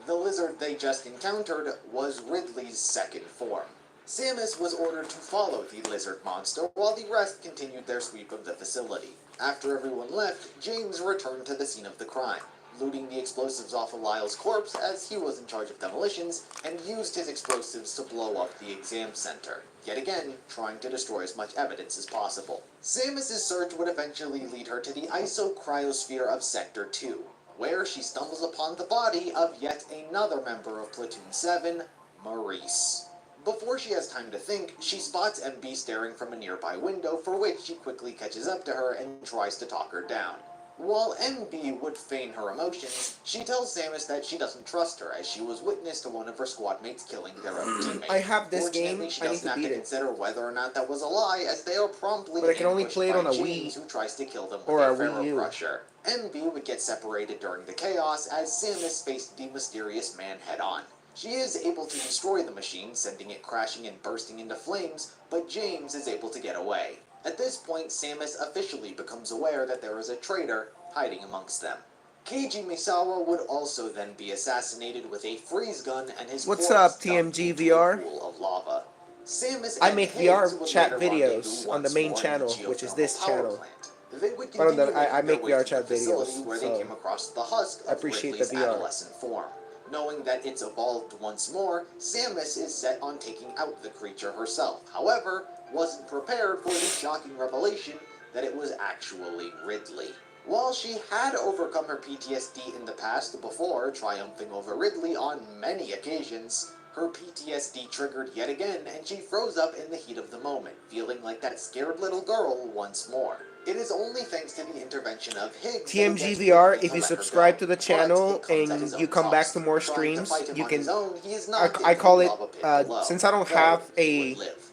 The lizard they just encountered was Ridley's second form. Samus was ordered to follow the lizard monster while the rest continued their sweep of the facility. After everyone left, James returned to the scene of the crime, looting the explosives off of Lyle's corpse as he was in charge of demolitions, and used his explosives to blow up the exam center, yet again trying to destroy as much evidence as possible. Samus's search would eventually lead her to the isocriosphere of Sector 2, where she stumbles upon the body of yet another member of Platoon 7, Maurice. Before she has time to think, she spots MB staring from a nearby window, for which she quickly catches up to her and tries to talk her down. While MB would feign her emotions, she tells Samus that she doesn't trust her, as she was witness to one of her squad mates killing their own teammate. I have this Fortunately, game. she I need doesn't to have beat to it. consider whether or not that was a lie, as they are promptly But I can only ambushed play it by on a James, Wii who tries to kill them with or a a Wii Pharaoh U. Crusher. MB would get separated during the chaos as Samus faced the mysterious man head-on. She is able to destroy the machine, sending it crashing and bursting into flames, but James is able to get away. At this point, Samus officially becomes aware that there is a traitor hiding amongst them. Keiji Misawa would also then be assassinated with a freeze gun and his What's corpse up, dumped TMG into VR? a pool of lava. Samus I and make Higgs VR would chat later rendezvous videos on the once main more in channel, the which is geothermal this power channel. plant. They would But continue I making make their way VR to chat the facility videos, where they so came across the husk I of appreciate Ridley's the VR. adolescent form. Knowing that it's evolved once more, Samus is set on taking out the creature herself. However, wasn't prepared for the shocking revelation that it was actually Ridley. While she had overcome her PTSD in the past before triumphing over Ridley on many occasions, her PTSD triggered yet again and she froze up in the heat of the moment, feeling like that scared little girl once more. It is only thanks to the intervention of Higgs that he gets TMGVR, Ridley if to you let her subscribe go. to the But channel it comes at and his you own come back cost. to more Trying to streams, fight him you on can, his own, he is I knocked into call the it, lava pit below, since I don't though have he a would live.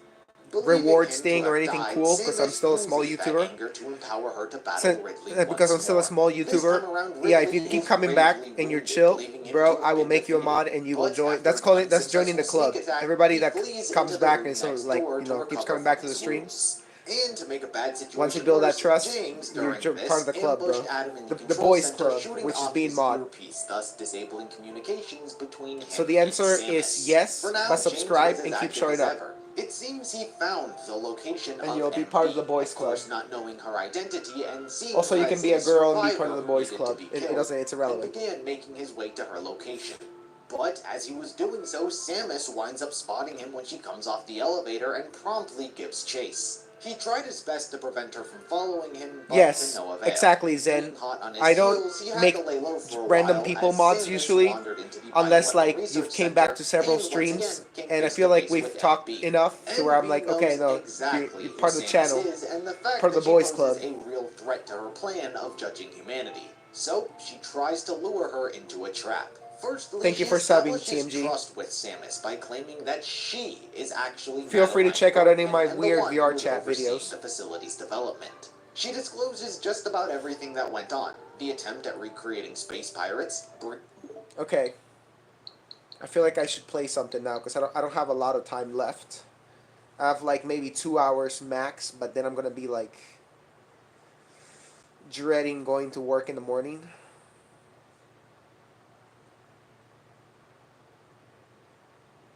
reward Believing him sting to or have anything died, cool, because I'm Samus still a small uses that YouTuber, anger to empower her to battle Ridley because I'm once still a more. small This YouTuber, time around, yeah, if Ridley you keep is coming back gravely and you're wounded, chill, believing him bro, to I have will been make you a defeated. mod and you will But join. after That's an that's joining the unsuccessful club. sneak attack, Everybody he that flees comes into the back room and so next like, door you to know, keeps recover coming from back to the his streams. wounds. And to make a bad situation Once you build that worse, trust, James, you're during part of the this, club, bro. ambushed Adam in the The control boys center, club, shooting which is off being his mod. earpiece, thus disabling communications between him So the and answer Samus. is yes, For now, but James subscribe was and as keep active showing as up. ever. It seems he found the location And of you'll be MB, part of the boys of course club. not knowing her identity and seeing Also, her you can as be a girl and be part survivor of the who boys needed to club. be It killed, doesn't, it's and irrelevant. began making his way to her location. But as he was doing so, Samus winds up spotting him when she comes off the elevator and promptly gives chase. He tried his best to prevent her from following him, but Yes, to no avail. exactly, Zen. Being hot on his I don't heels, he had make to lay low for a random while people as mods Samus usually, wandered into the unless Bioweapon like Research you've came Center back to several and once streams, again came and I face feel to like face we've with talked MB. enough to where I'm MB like, okay, knows no, exactly you're who part of the Samus channel, is and the fact part of that the she boys poses club. a real threat to her plan of judging humanity. So she tries to lure her into a trap. Firstly, Thank you she for subbing, establishes TMG. trust with Samus by claiming that she is actually Feel free to Madeline check out any of Bergman my and the weird one VR who was chat overseeing videos. the facility's development. She discloses just about everything that went on. The attempt at recreating space pirates. Okay. I feel like I should play something now because I don't have a lot of time left. I have like maybe 2 hours max, but then I'm gonna be like dreading going to work in the morning.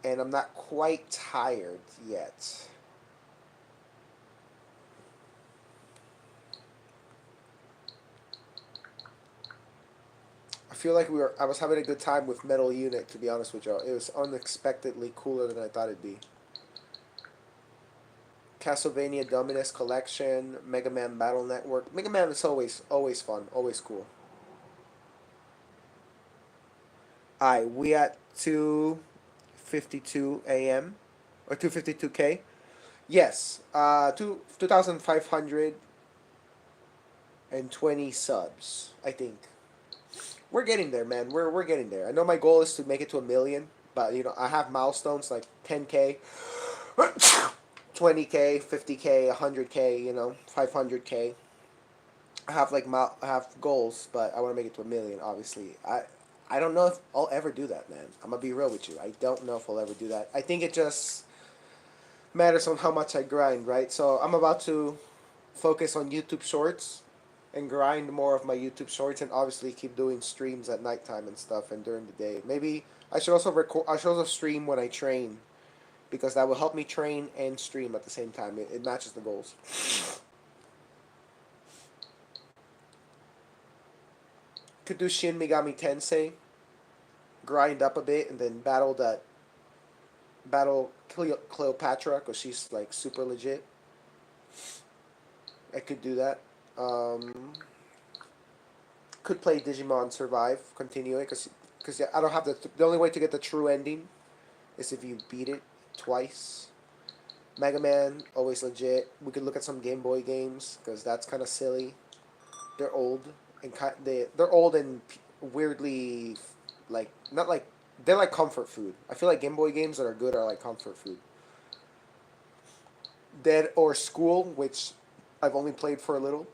And I'm not quite tired yet. I feel like I was having a good time with Metal Unit, to be honest with y'all. It was unexpectedly cooler than I thought it'd be. Castlevania Dominus Collection, Mega Man Battle Network. Mega Man is always fun, always cool. Alright, we at 2:52 a.m. or 2:52k. Yes, 2,520 subs, I think. We're getting there, man. We're getting there. I know my goal is to make it to 1 million, but you know I have milestones like 10k, 20k, 50k, 100k. You know, 500k. I have like I have goals, but I want to make it to 1 million. Obviously, I don't know if I'll ever do that, man. I'm gonna be real with you. I don't know if I'll ever do that. I think it just matters on how much I grind, right? So I'm about to focus on YouTube Shorts and grind more of my YouTube Shorts, and obviously keep doing streams at nighttime and stuff and during the day. Maybe I should also record. I should also stream when I train, because that will help me train and stream at the same time. It matches the goals. Could do Shin Megami Tensei, grind up a bit, and then battle Cleopatra because she's like super legit. I could do that. Could play Digimon Survive, continue it, because yeah, I don't have the only way to get the true ending is if you beat it twice. Mega Man, always legit. We could look at some Game Boy games because that's kind of silly. They're old and they're old and weirdly like not like they're like comfort food. I feel like Game Boy games that are good are like comfort food. Dead or School, which I've only played for a little.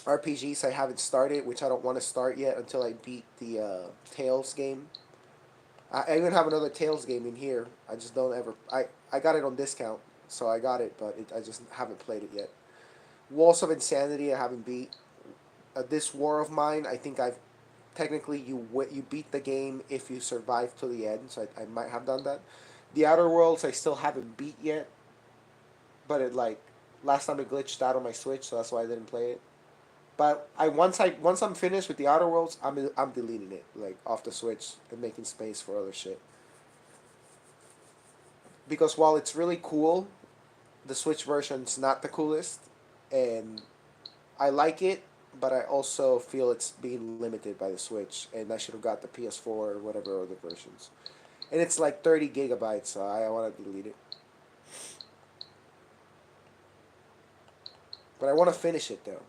RPGs I haven't started, which I don't want to start yet until I beat the Tales game. I even have another Tales game in here. I just don't ever. I got it on discount, so I got it, but I just haven't played it yet. Walls of Insanity I haven't beat. This War of Mine, I think I've technically you beat the game if you survive to the end, so I might have done that. The Outer Worlds I still haven't beat yet, but it like last time it glitched out on my Switch, so that's why I didn't play it. But once I'm finished with the Outer Worlds, I'm deleting it like off the Switch and making space for other shit. Because while it's really cool, the Switch version's not the coolest, and I like it, but I also feel it's being limited by the Switch, and I should have got the PS4 or whatever other versions. And it's like 30 gigabytes, so I want to delete it. But I want to finish it though,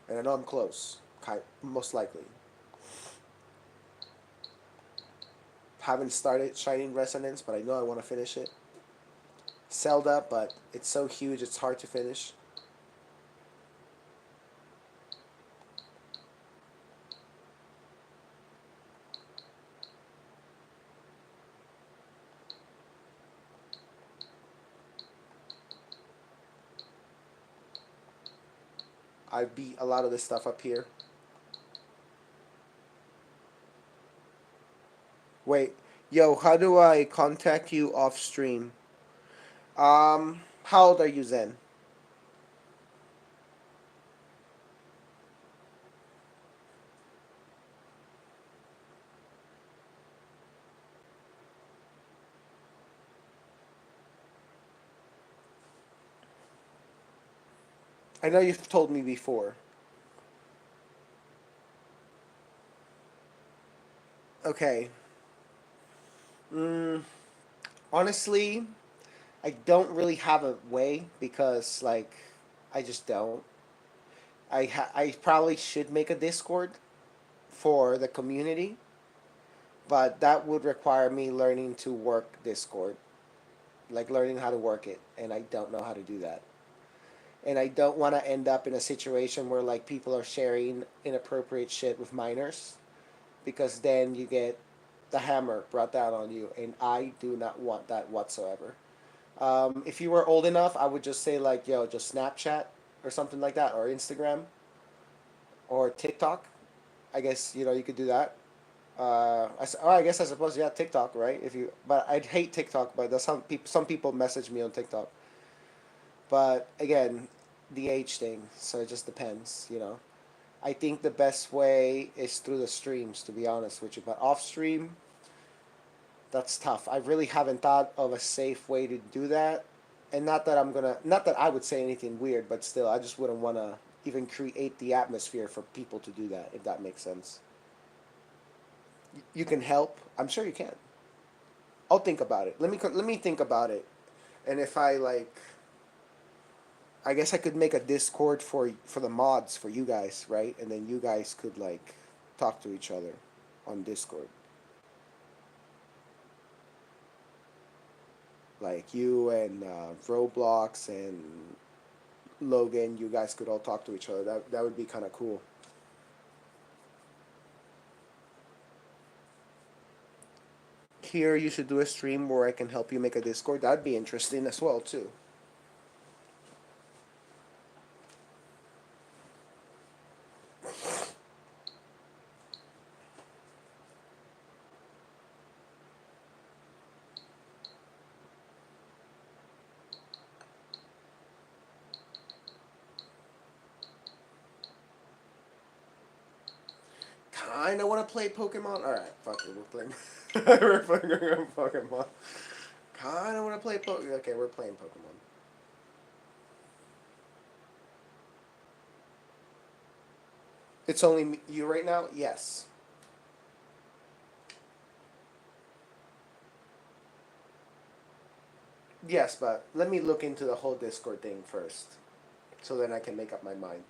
and I know I'm close, most likely. Haven't started Shining Resonance, but I know I want to finish it. Zelda, but it's so huge it's hard to finish. I beat a lot of this stuff up here. Wait, yo, how do I contact you off stream? How old are you, Zen? I know you've told me before. Okay. Mm, honestly, I don't really have a way because like I just don't. I probably should make a Discord for the community, but that would require me learning to work Discord, like learning how to work it, and I don't know how to do that. And I don't want to end up in a situation where like people are sharing inappropriate shit with minors, because then you get the hammer brought down on you, and I do not want that whatsoever. If you were old enough, I would just say like, yo, just Snapchat or something like that, or Instagram, or TikTok. I guess you know you could do that. I guess I suppose yeah, TikTok, right? If you, but I'd hate TikTok. But there's some people message me on TikTok. But again, the age thing, so it just depends, you know. I think the best way is through the streams, to be honest with you. But off stream, that's tough. I really haven't thought of a safe way to do that. And not that I would say anything weird, but still, I just wouldn't want to even create the atmosphere for people to do that, if that makes sense. You can help. I'm sure you can. I'll think about it. Let me think about it. And if I like, I guess I could make a Discord for the mods for you guys, right? And then you guys could like talk to each other on Discord. Like you and Roblox and Logan, you guys could all talk to each other. That would be kind of cool. Here, you should do a stream where I can help you make a Discord. That'd be interesting as well too. Kinda want to play Pokemon. All right, fuck it, we're playing. We're playing Pokemon. Kinda want to play Pokemon. Okay, we're playing Pokemon. It's only you right now. Yes. Yes, but let me look into the whole Discord thing first, so then I can make up my mind.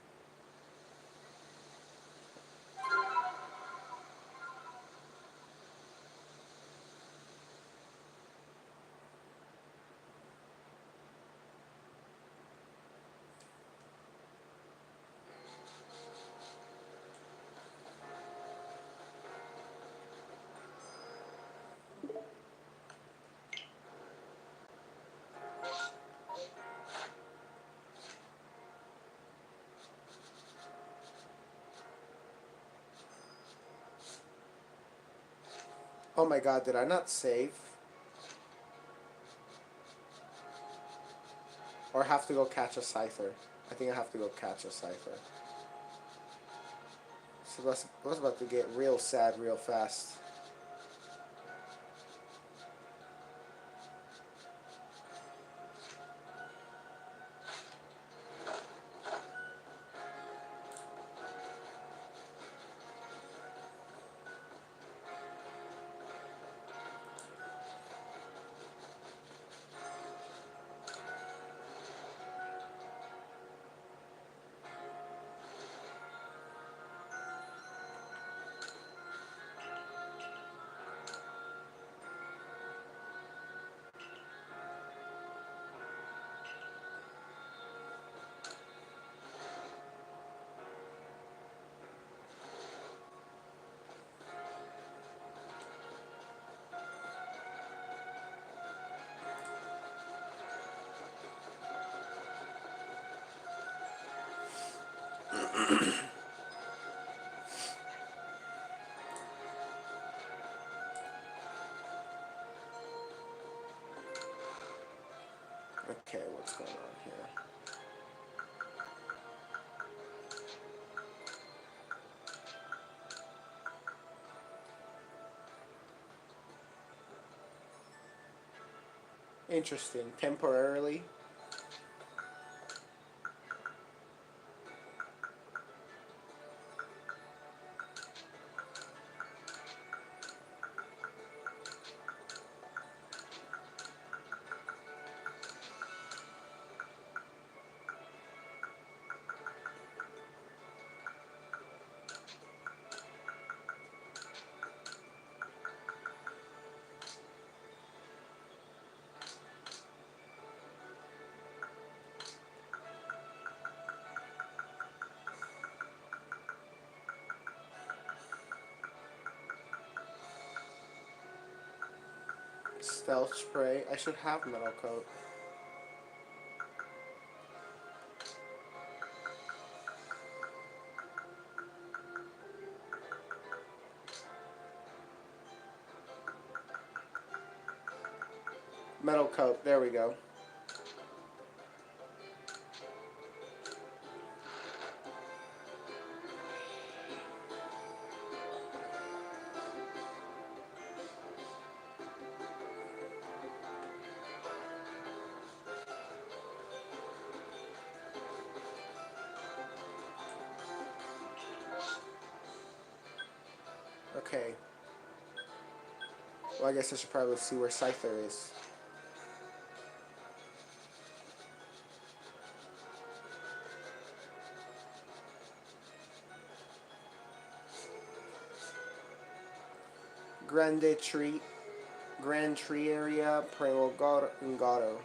Oh my god, did I not save? Or have to go catch a cipher? I think I have to go catch a cipher. So that's about to get real sad real fast. Okay, what's going on here? Interesting. Temporarily. Stealth spray. I should have metal coat. Metal coat. There we go. Okay. Well, I guess I should probably see where Scyther is. Grande Tree. Grand Tree area. Primo Gato.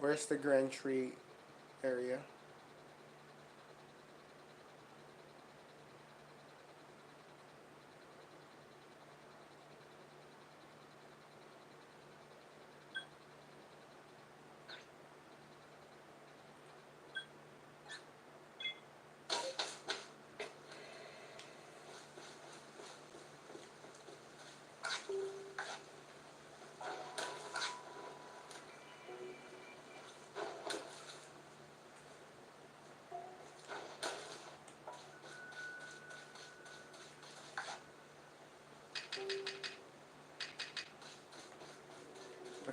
Where's the Grand Tree area?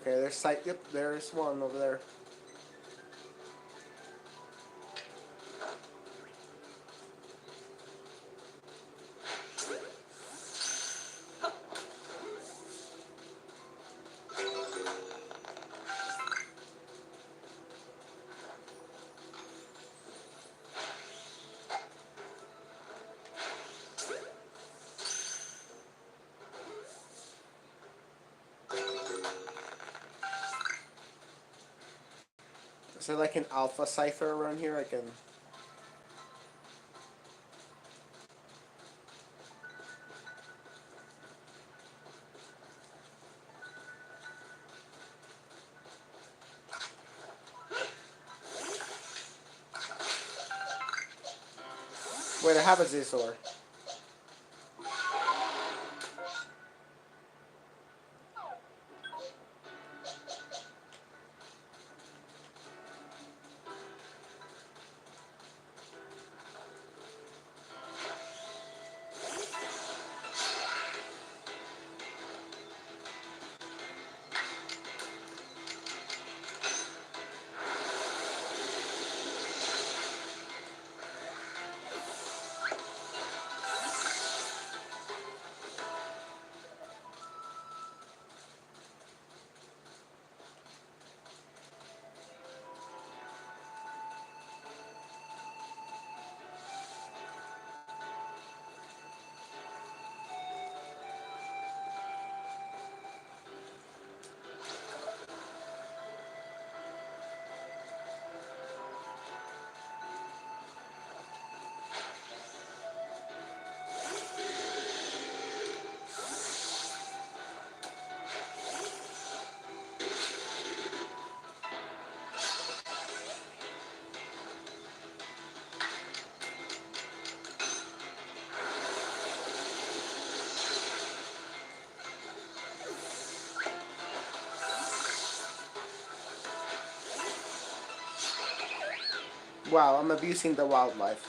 Okay, there's site. Yep, there's one over there. Is there like an alpha Scyther around here I can... Wait, I have a Zizor. Wow, I'm abusing the wildlife.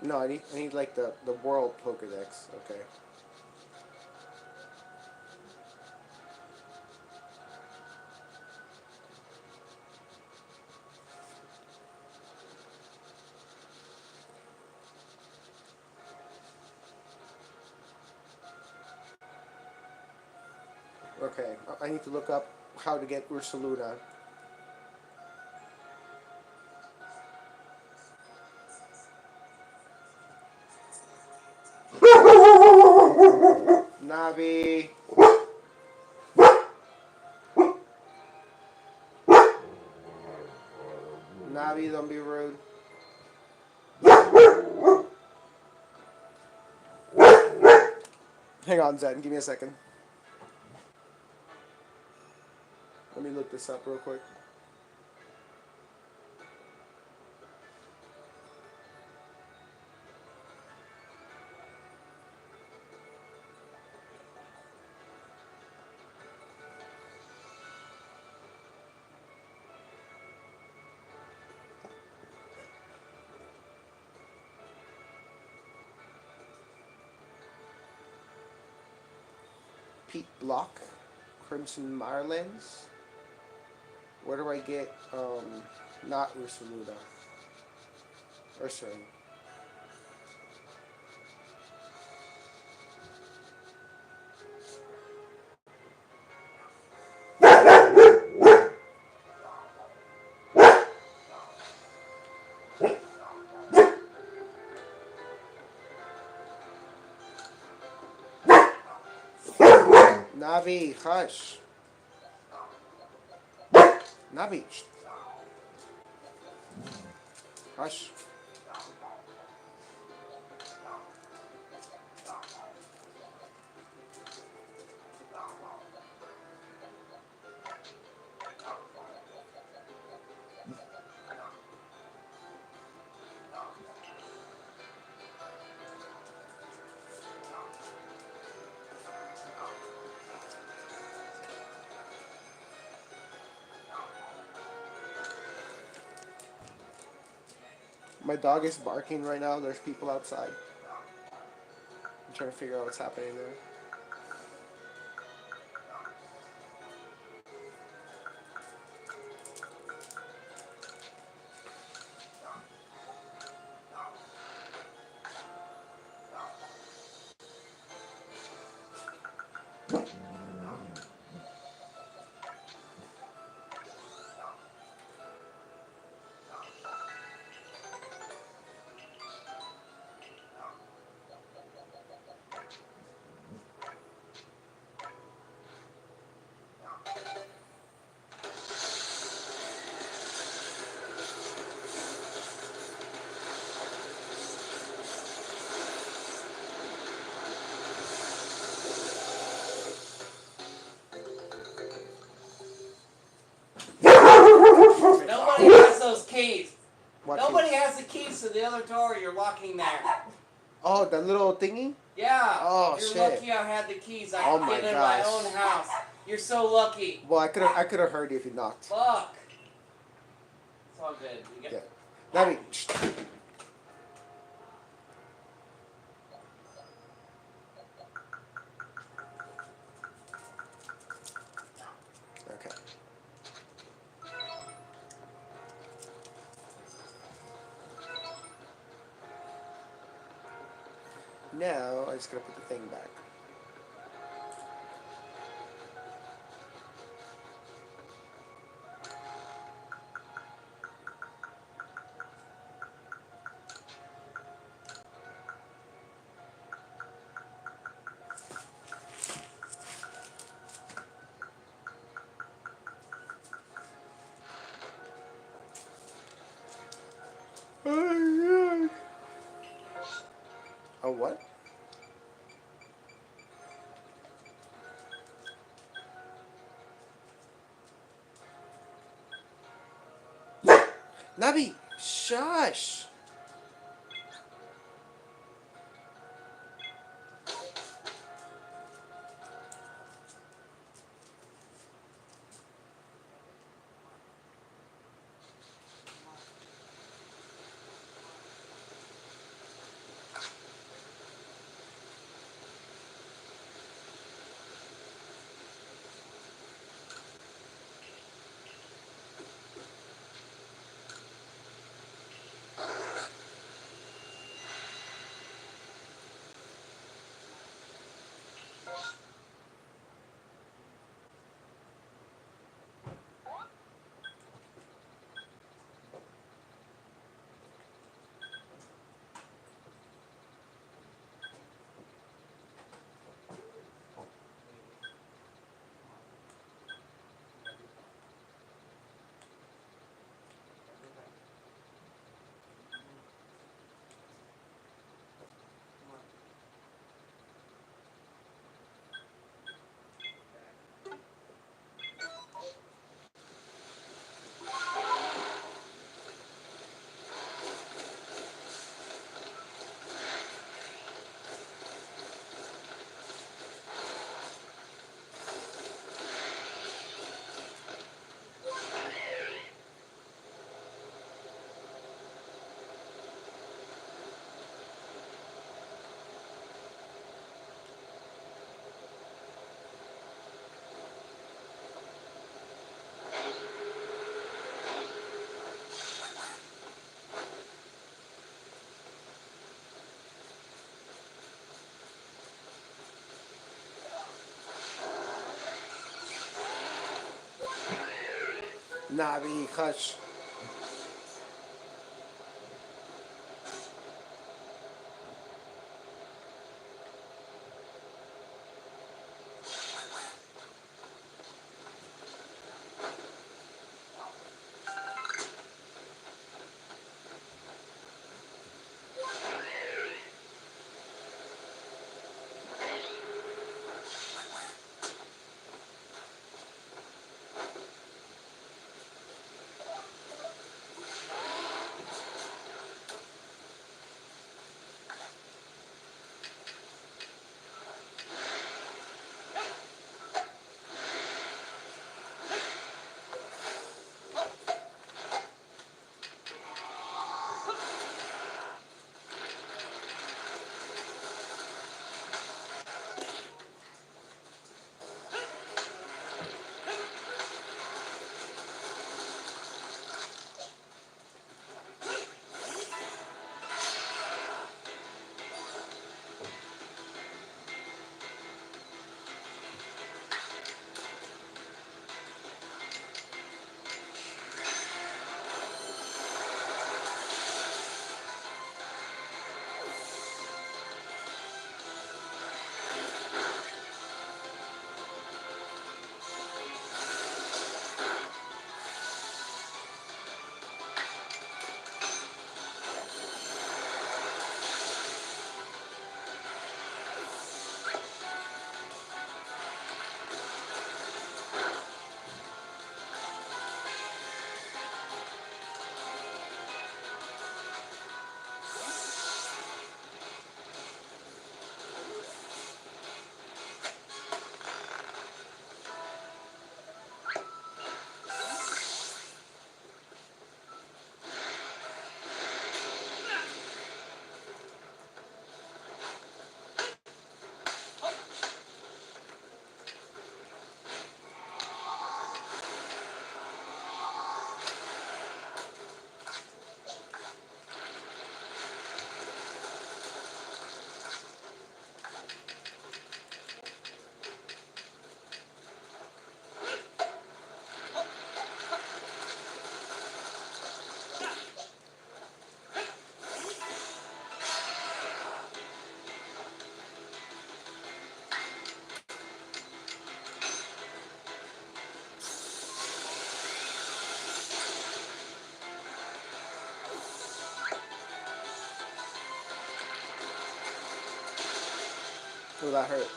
No, I need like the world Pokedex. Okay. Okay, I need to look up how to get Ursaluna. Navi. Navi, don't be rude. Hang on, Zen. Give me a second. Let me look this up real quick. Pete Block, Crimson Marlins. Where do I get not Ursaluna? Ursaring. Navi, hush. Navi, hush. My dog is barking right now. There's people outside. I'm trying to figure out what's happening there. Nobody has those keys. What Nobody keys? has the keys to the other door you're locking there. Oh, that little thingy? Yeah. Oh, you're shit. lucky I had the keys. I Oh could my get in gosh. my own house. You're so lucky. Well, I could have heard you if you knocked. Fuck. It's all good. We Yeah. got... Navi. Okay. Now I just gotta put the thing back. Oh, oh what? Navi, shush. Navi, hush. Oh, that hurt.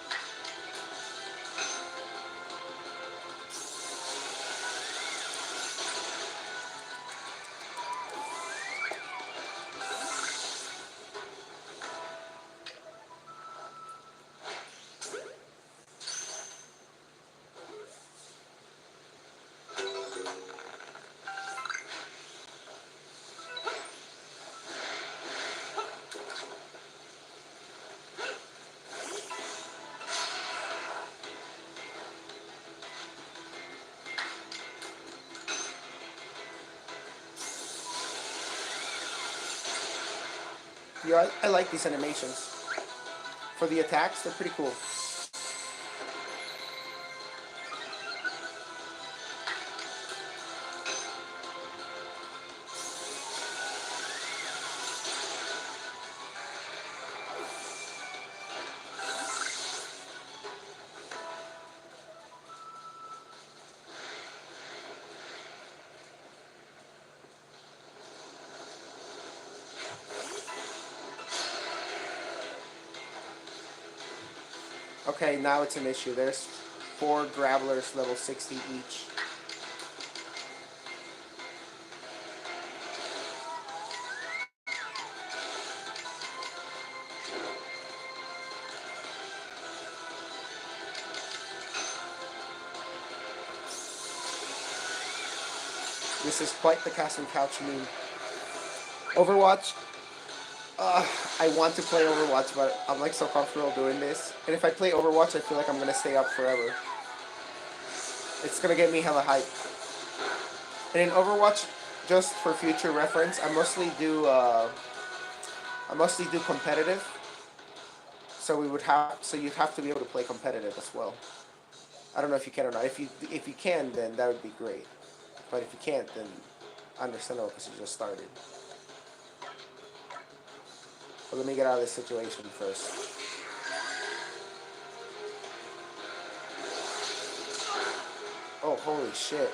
Yeah, I like these animations. For the attacks, they're pretty cool. Okay, now it's an issue. There's 4 Gravelers level 60 each. This is quite the casting couch meme. Overwatch. I want to play Overwatch, but I'm like so comfortable doing this. And if I play Overwatch, I feel like I'm gonna stay up forever. It's gonna get me hella hype. And in Overwatch, just for future reference, I mostly do competitive. So you'd have to be able to play competitive as well. I don't know if you can or not. If you can, then that would be great. But if you can't, then understandable because you just started. But let me get out of this situation first. Oh, holy shit.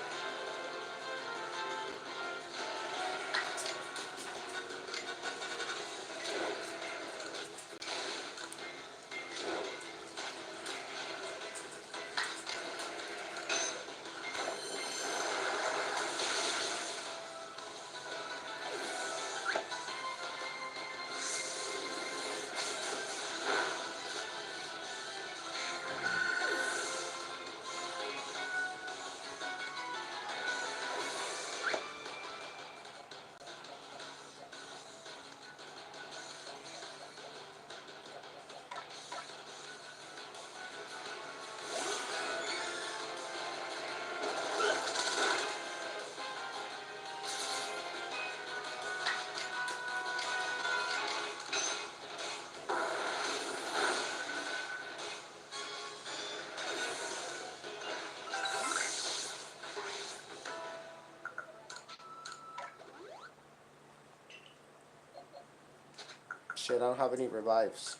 Shit, I don't have any revives.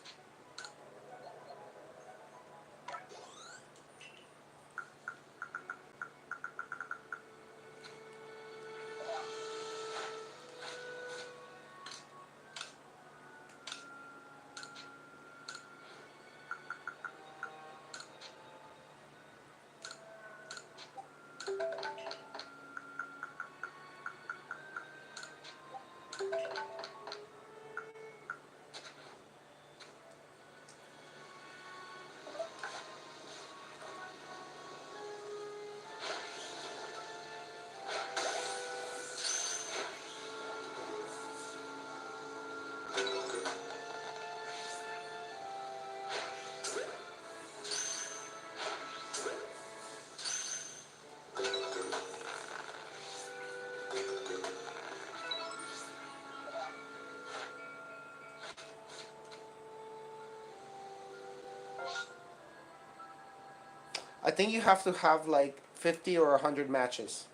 I think you have to have like 50 or 100 matches,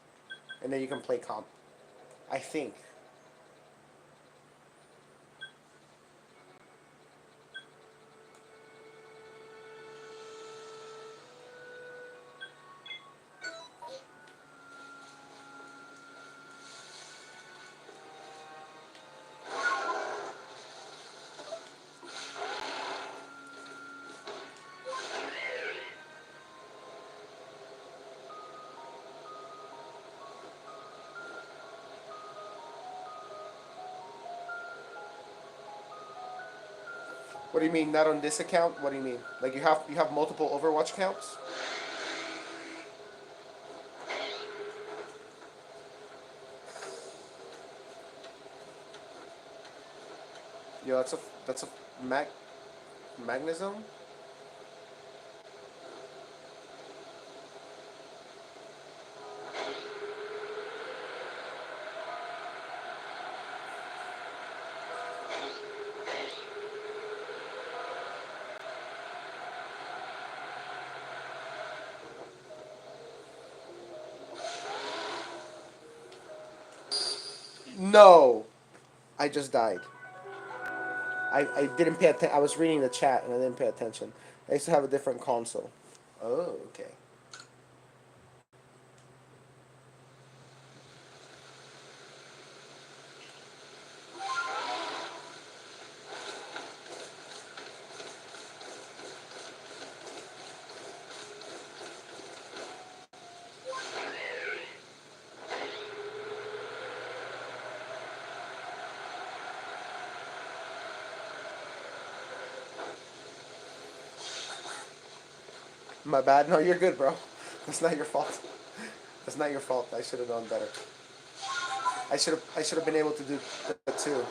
and then you can play comp. I think. What do you mean not on this account? What do you mean? Like you have multiple Overwatch accounts? Yeah, that's a magnetism. No, I just died. I didn't pay attention. I was reading the chat and I didn't pay attention. I used to have a different console. Oh, okay. My bad. No, you're good, bro. That's not your fault. That's not your fault. I should have done better. I should have been able to do that too.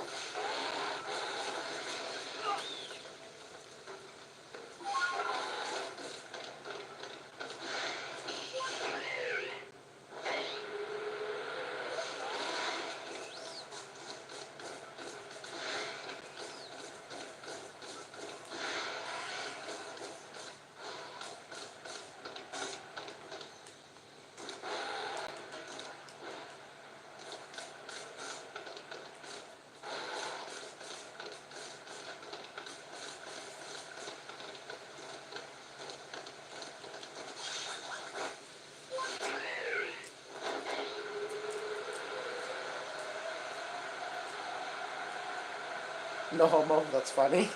No homo. That's funny.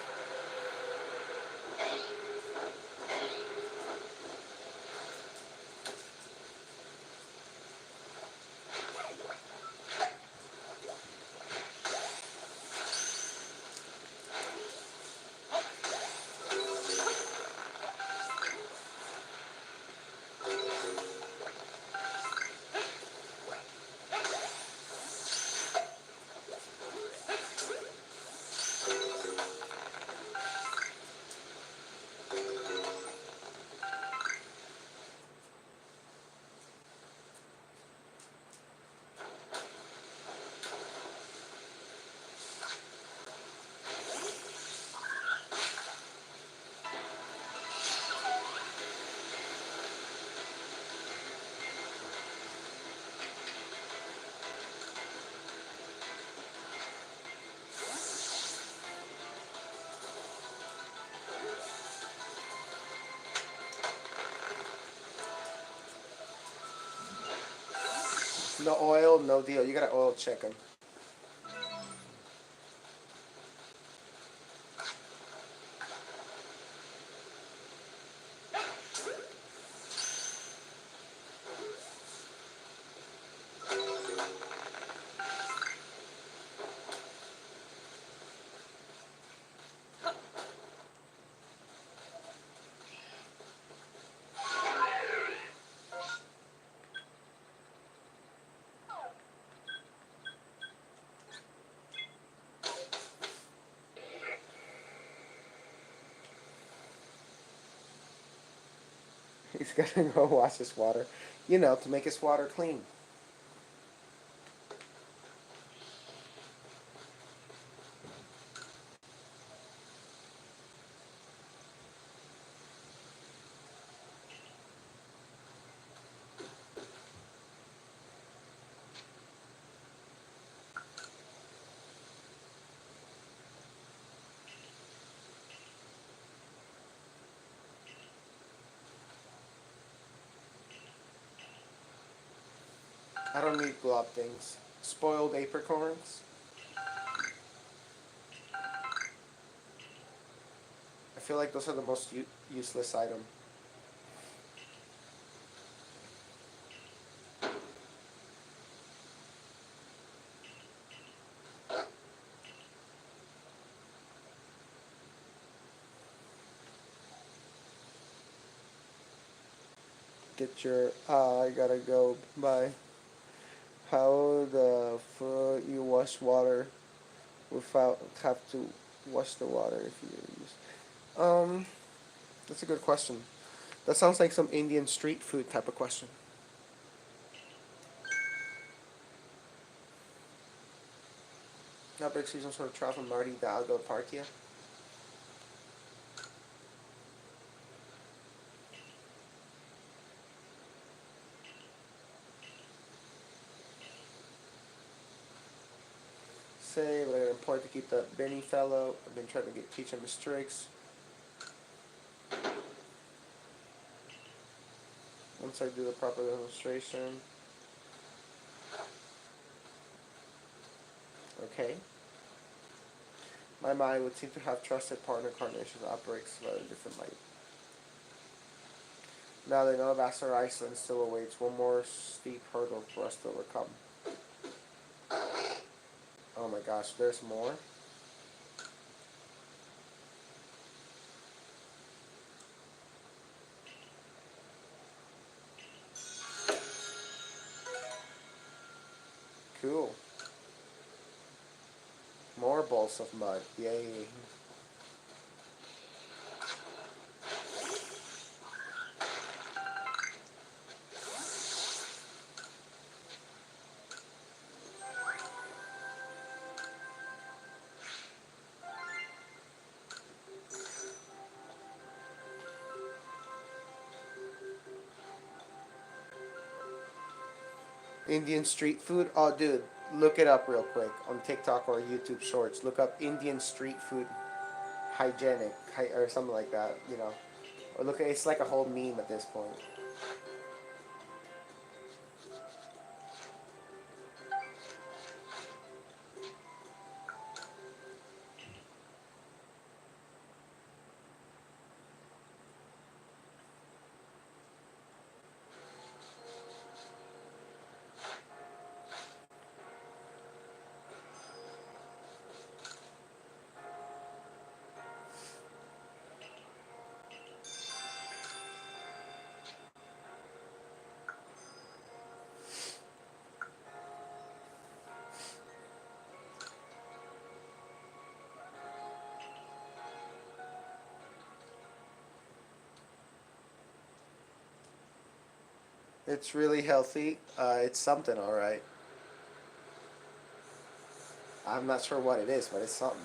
No oil, no deal. You gotta oil check them. He's gonna go wash his water. You know, to make his water clean. I don't need blob things. Spoiled apricorns. I feel like those are the most useless item. Get your. I gotta go. Bye. How the fuck you wash water without have to wash the water if you use? That's a good question. That sounds like some Indian street food type of question. Not big season sort of travel Marty Dalgo Parkia. Say, but it's important to keep the Benny fellow. I've been trying to teach him his tricks. Once I do the proper demonstration. Okay. My mind would seem to have trusted partner carnations operates by a different light. Now they know Vassar Iceland still awaits one more steep hurdle for us to overcome. Oh my gosh, there's more? Cool. More balls of mud. Yay. Indian street food? Oh, dude, look it up real quick on TikTok or YouTube Shorts. Look up Indian street food hygienic or something like that, you know. Or look, it's like a whole meme at this point. It's really healthy. It's something, all right. I'm not sure what it is, but it's something.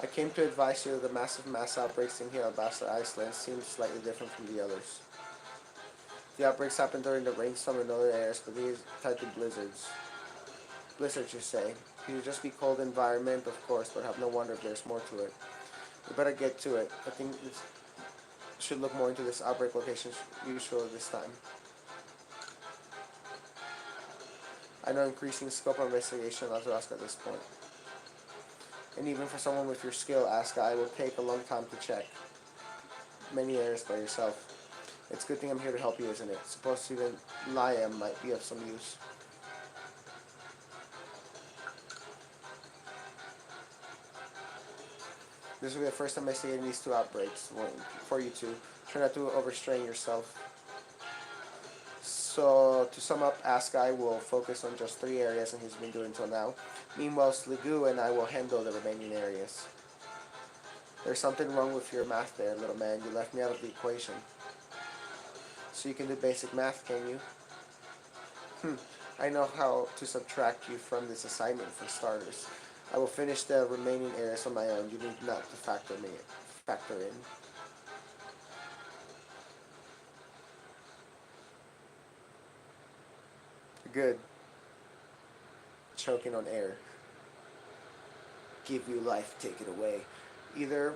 I came to advise you that the massive mass outbreaks in here at Bastard Iceland seem slightly different from the others. The outbreaks happen during the rainstorm in other areas, but these are tied to blizzards. Blizzards, you say? It would just be cold environment, of course, but have no wonder if there's more to it. We better get to it. I think we should look more into this outbreak location usual this time. I know increasing scope of investigation allows to ask at this point. And even for someone with your skill, Asuka, it will take a long time to check many areas by yourself. It's a good thing I'm here to help you, isn't it? Suppose even Liam might be of some use. This will be the first time investigating these two outbreaks for you two. Try not to overstrain yourself. So, to sum up, Asuka will focus on just 3 areas and he's been doing until now. Meanwhile, Sligu and I will handle the remaining areas. There's something wrong with your math there, little man. You left me out of the equation. So you can do basic math, can you? I know how to subtract you from this assignment for starters. I will finish the remaining areas on my own. You need not to factor in. Good. Choking on air. Give you life, take it away. Either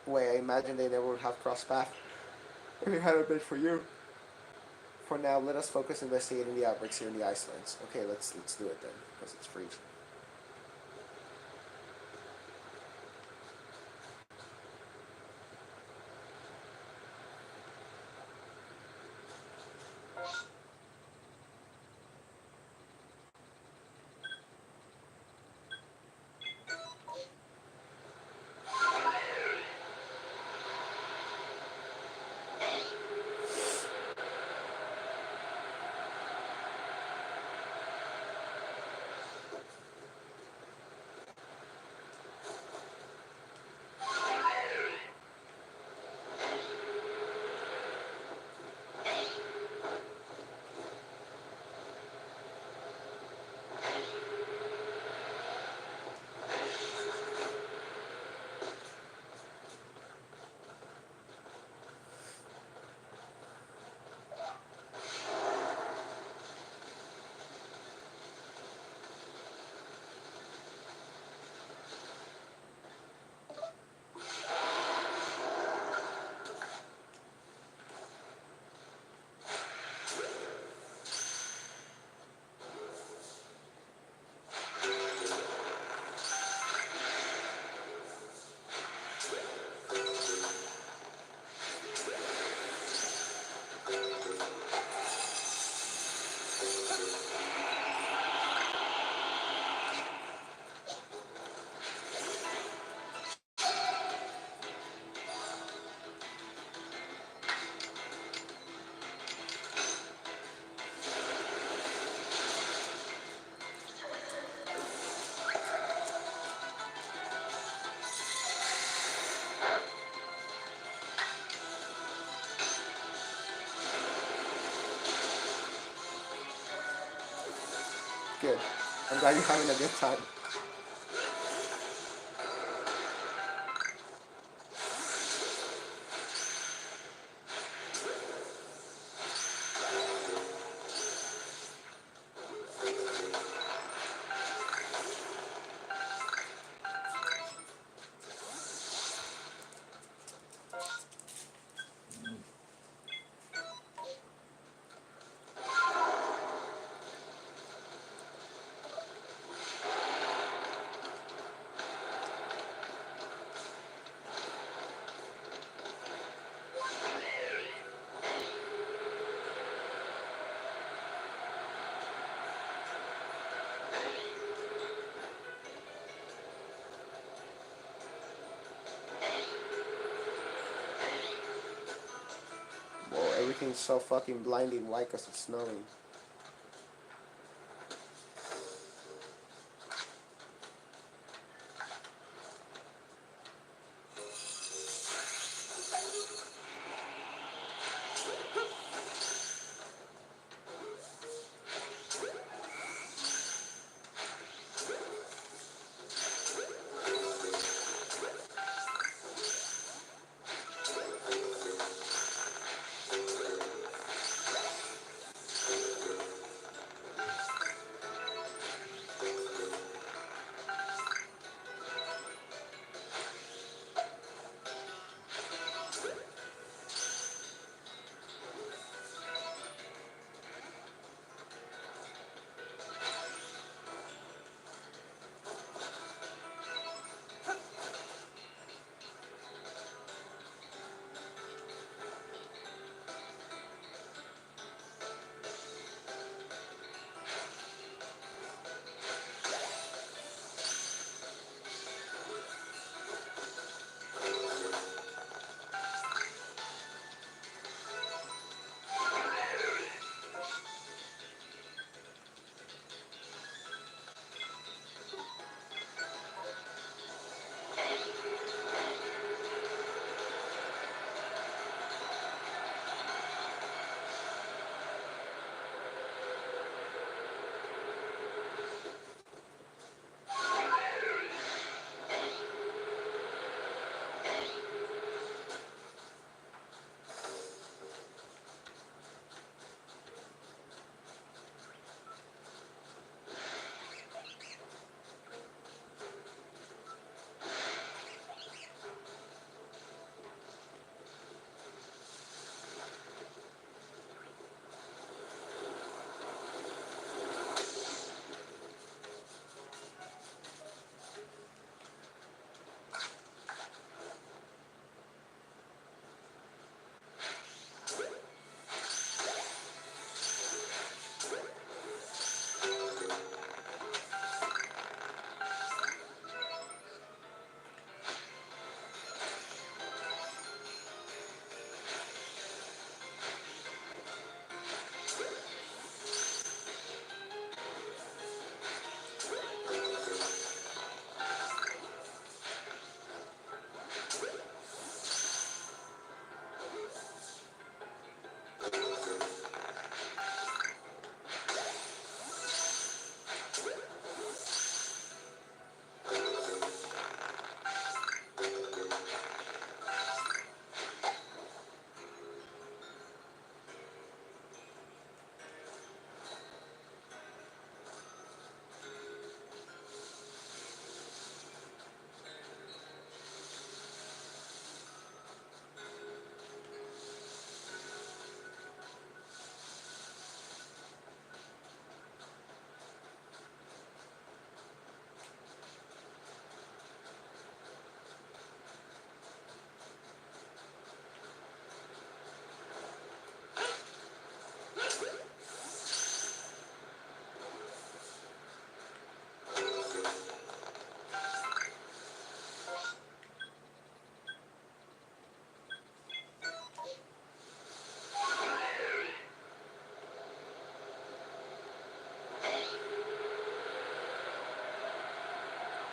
way, I imagine they never would have crossed paths if it hadn't been for you. For now, let us focus investigating the outbreaks here in the Icelands. Okay, let's do it then, because it's free. Good. I'm glad you're having a good time. everything's so fucking blinding white because it's snowing.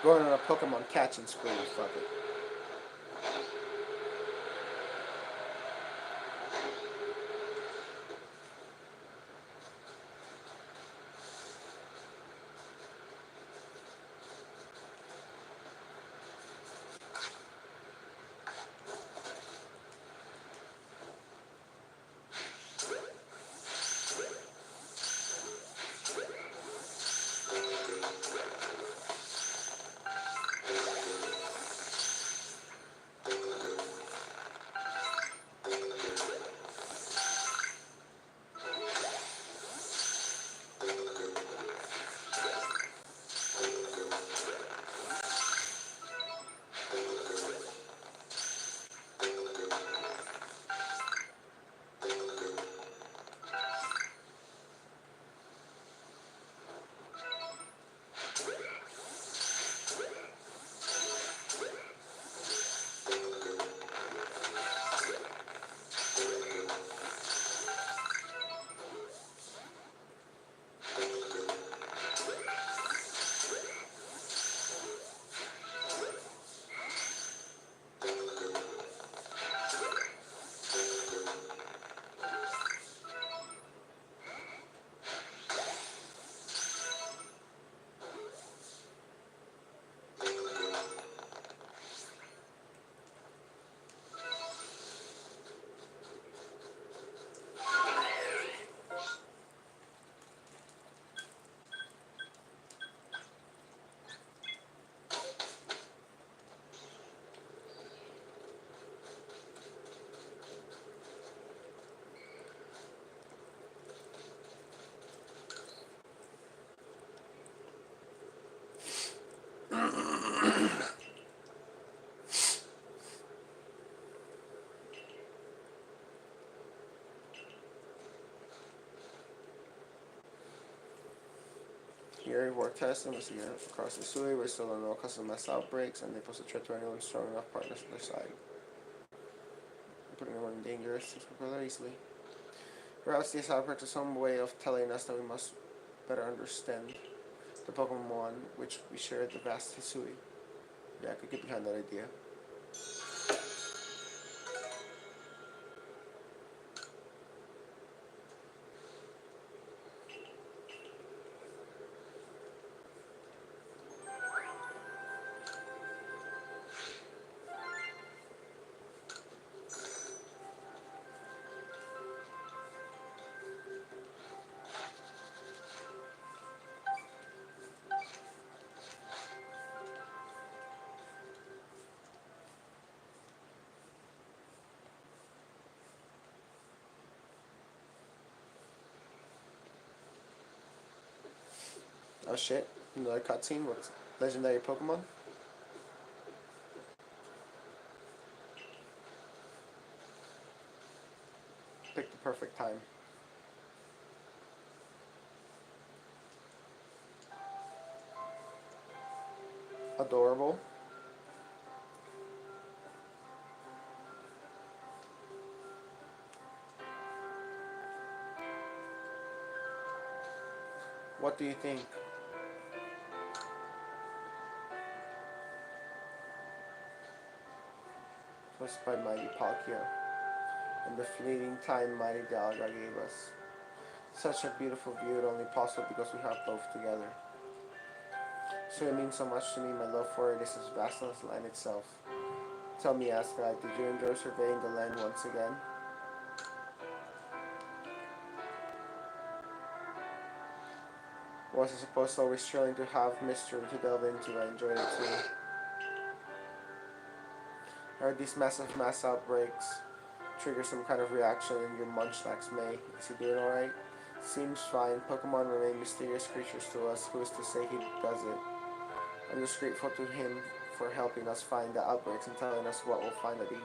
Going on a Pokemon catching spree, fuck it. Here, work test investigate across the Sui. We still don't know cause of mass outbreaks, and they pose a threat to anyone strong enough partners on their side. Putting everyone in danger, six people easily. Perhaps these outbreaks are some way of telling us that we must better understand the Pokemon which we share the vast Hisui. Yeah, I could get behind that idea. Oh shit, another cutscene with legendary Pokemon. Picked the perfect time. Adorable. What do you think? First by Mighty Palkia, and the fleeting time Mighty Galaga gave us. Such a beautiful view, only possible because we have both together. So it means so much to me, my love for it is as vast as the land itself. Tell me, Asgard, did you enjoy surveying the land once again? Was I supposed to always trying to have mystery to delve into? I enjoyed it too. Are these massive mass outbreaks trigger some kind of reaction in your Munchlax May? Is he doing alright? Seems fine. Pokemon remain mysterious creatures to us. Who is to say he does it? I'm just grateful to him for helping us find the outbreaks and telling us what we'll find at each.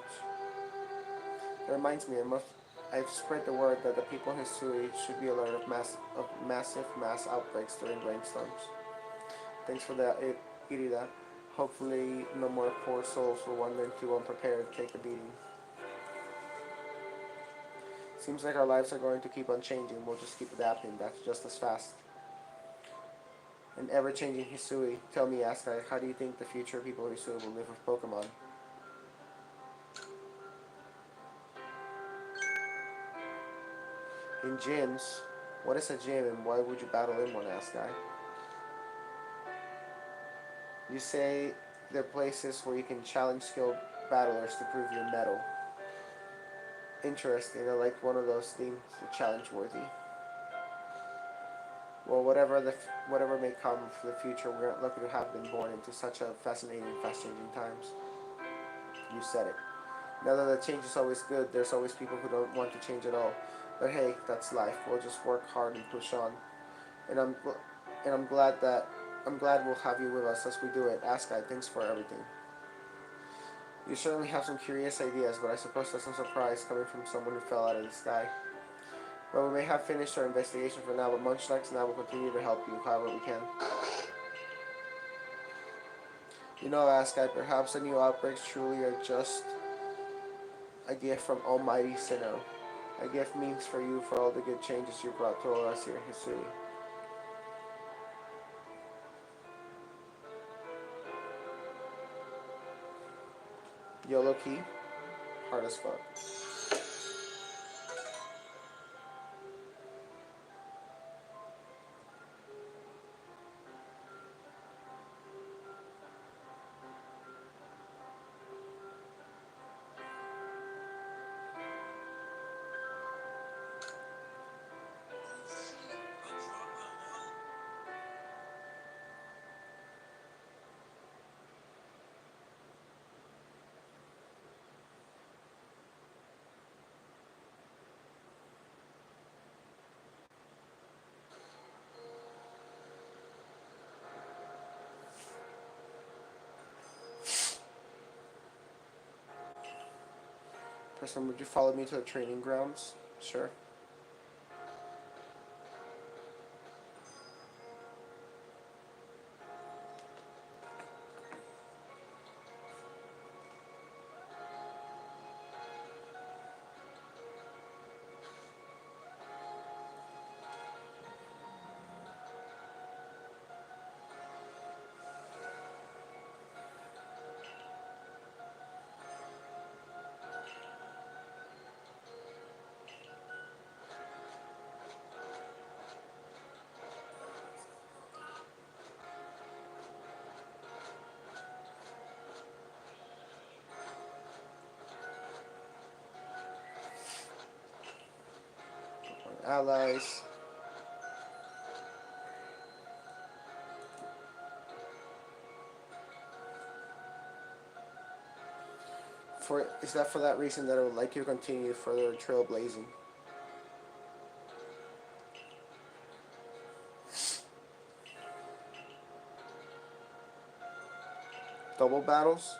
That reminds me, I've spread the word that the people in Hisui should be alert of massive mass outbreaks during rainstorms. Thanks for that, Irida. Hopefully no more poor souls will wander into unprepared take a beating. Seems like our lives are going to keep on changing. We'll just keep adapting. That's just as fast. An ever-changing Hisui. Tell me, Askai, how do you think the future people of Hisui will live with Pokemon? In gyms? What is a gym and why would you battle in one, Askai? You say they're places where you can challenge skilled battlers to prove your mettle. Interesting. I like one of those things, challenge worthy. Well, whatever may come for the future, we're lucky to have been born into such a fascinating, fast-changing times. You said it. Now that the change is always good, there's always people who don't want to change at all. But hey, that's life. We'll just work hard and push on. And I'm glad we'll have you with us as we do it. Askai, thanks for everything. You certainly have some curious ideas, but I suppose that's no surprise coming from someone who fell out of the sky. Well, we may have finished our investigation for now, but Munchlax and I will continue to help you however we can. You know, Askai, perhaps the new outbreaks truly are just a gift from Almighty Sinnoh. A gift means for you for all the good changes you brought to all us here in Hisui. YOLO key, hard as fuck. Person, would you follow me to the training grounds? Sure. Allies. Is that for that reason that I would like you to continue further trailblazing? Double battles?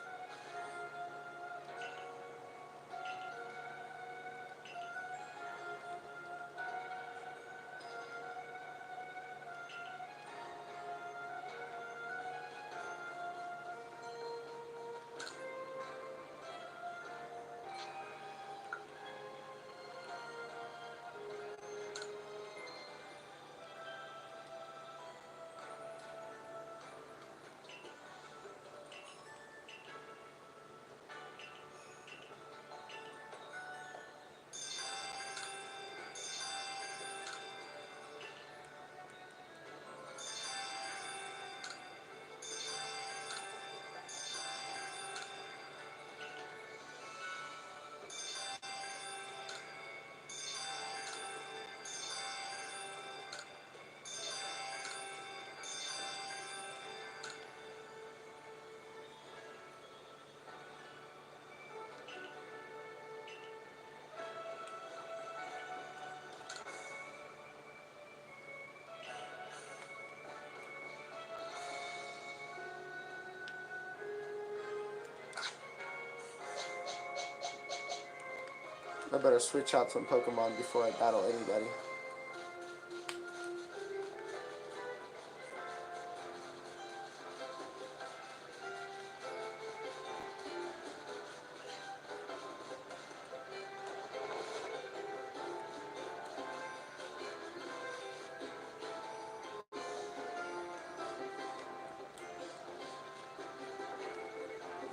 I better switch out some Pokemon before I battle anybody.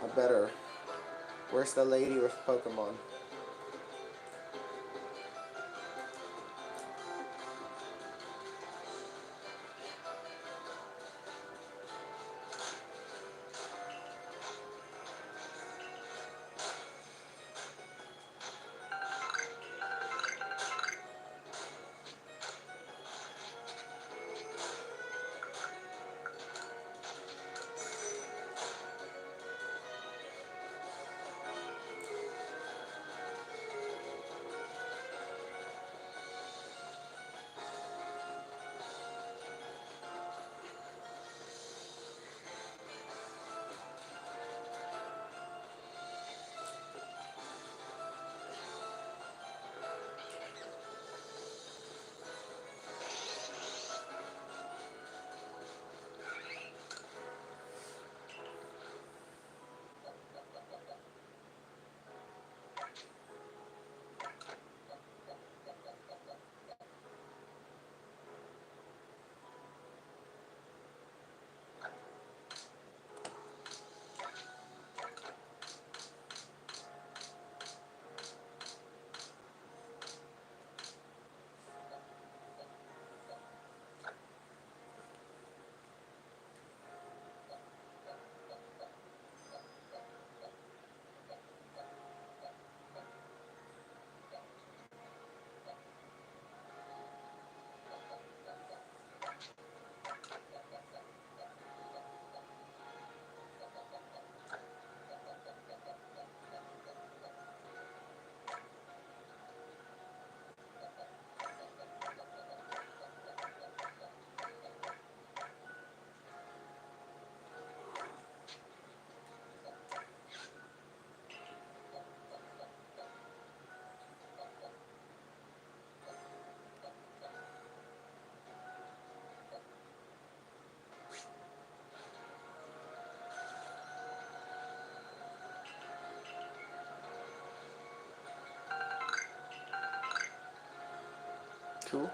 I better. Where's the lady with Pokemon? Cool.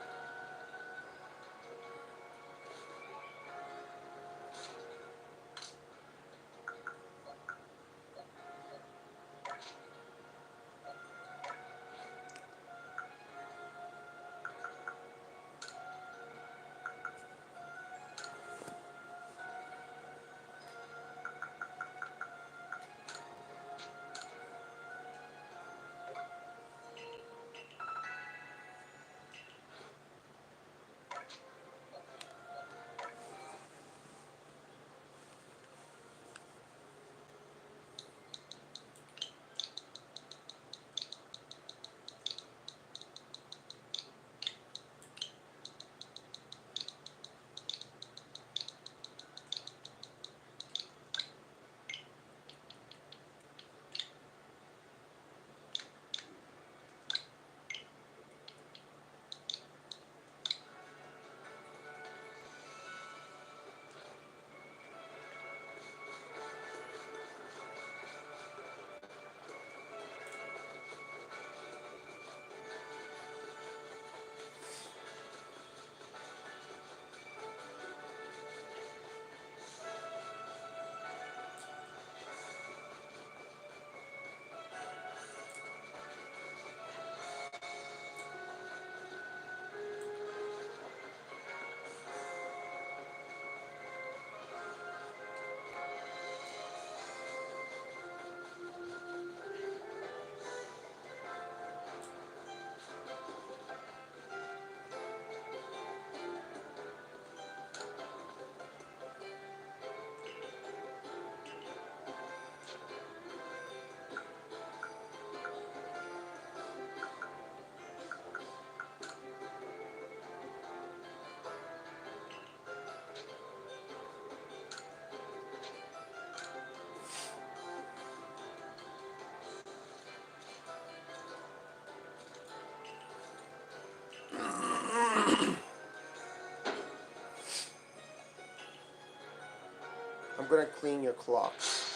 I'm gonna clean your clocks.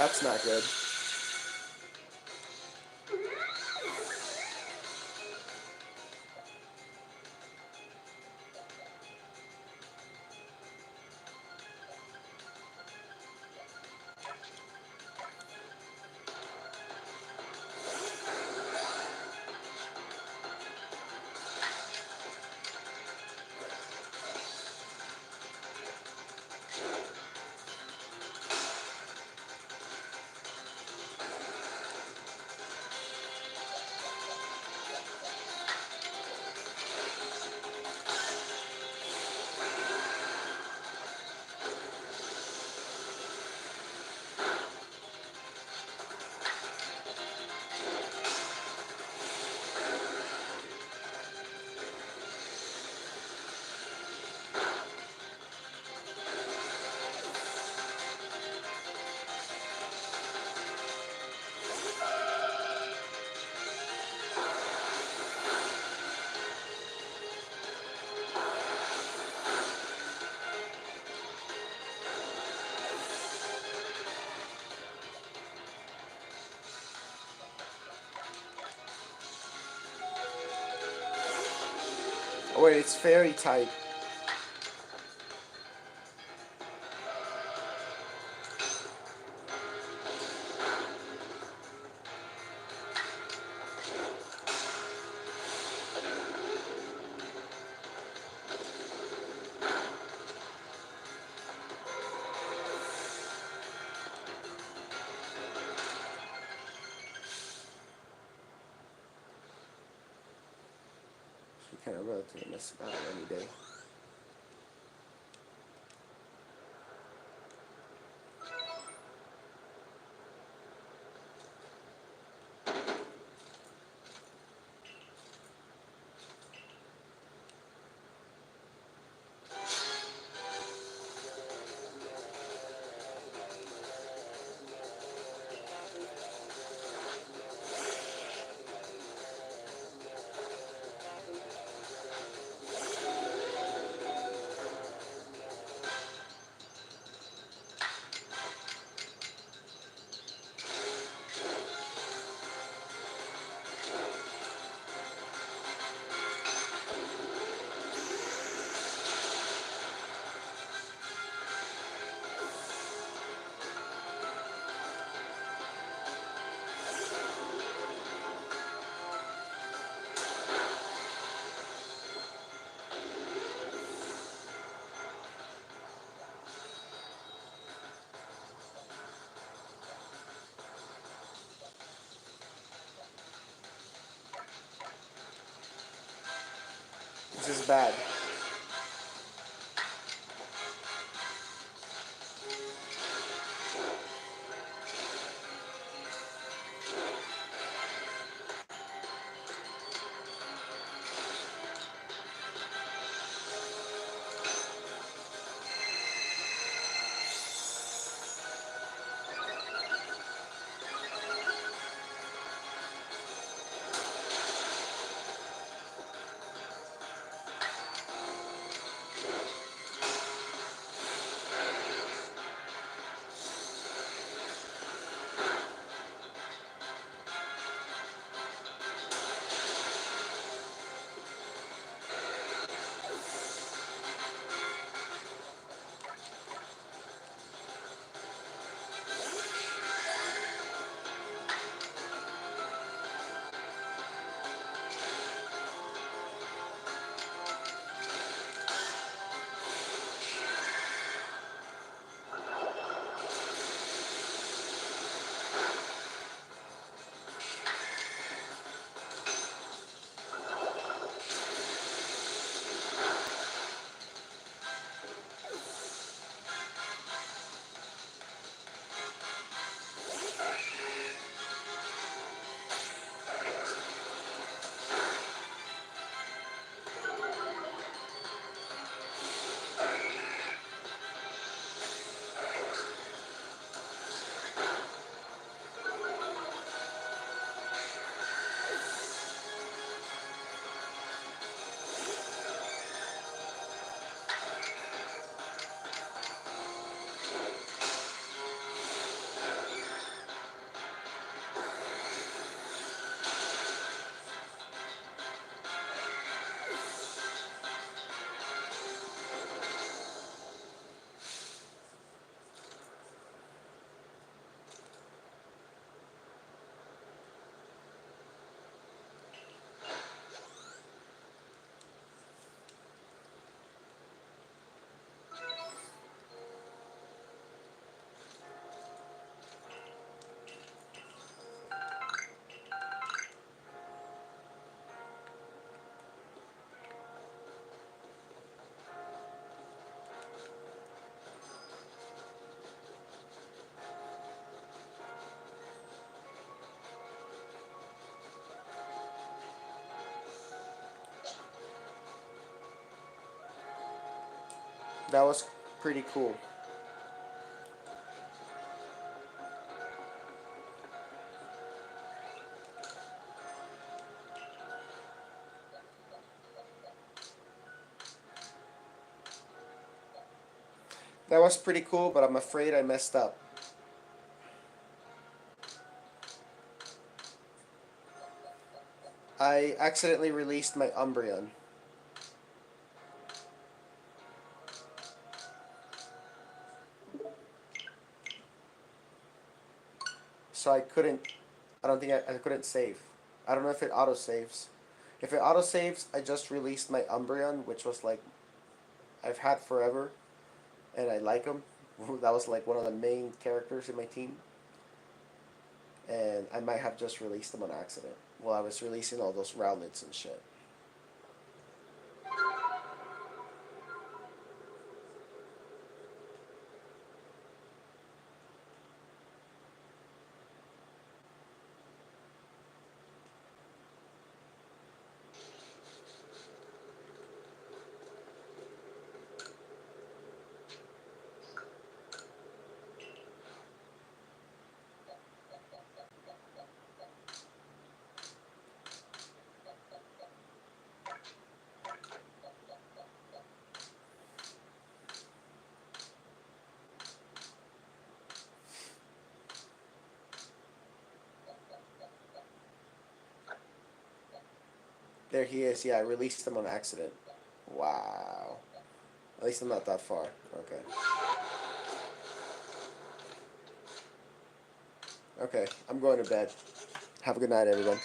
That's not good. Wait, it's fairy type. We kind of relatively miss about any day. This is bad. That was pretty cool. That was pretty cool, but I'm afraid I messed up. I accidentally released my Umbreon. so I don't think I couldn't save. I don't know if it auto saves. If it auto saves, I just released my Umbreon, which was like I've had forever, and I like him. That was like one of the main characters in my team, and I might have just released him on accident while I was releasing all those Rowlets and shit. There he is. Yeah, I released him on accident. Wow. At least I'm not that far. Okay. Okay, I'm going to bed. Have a good night, everyone.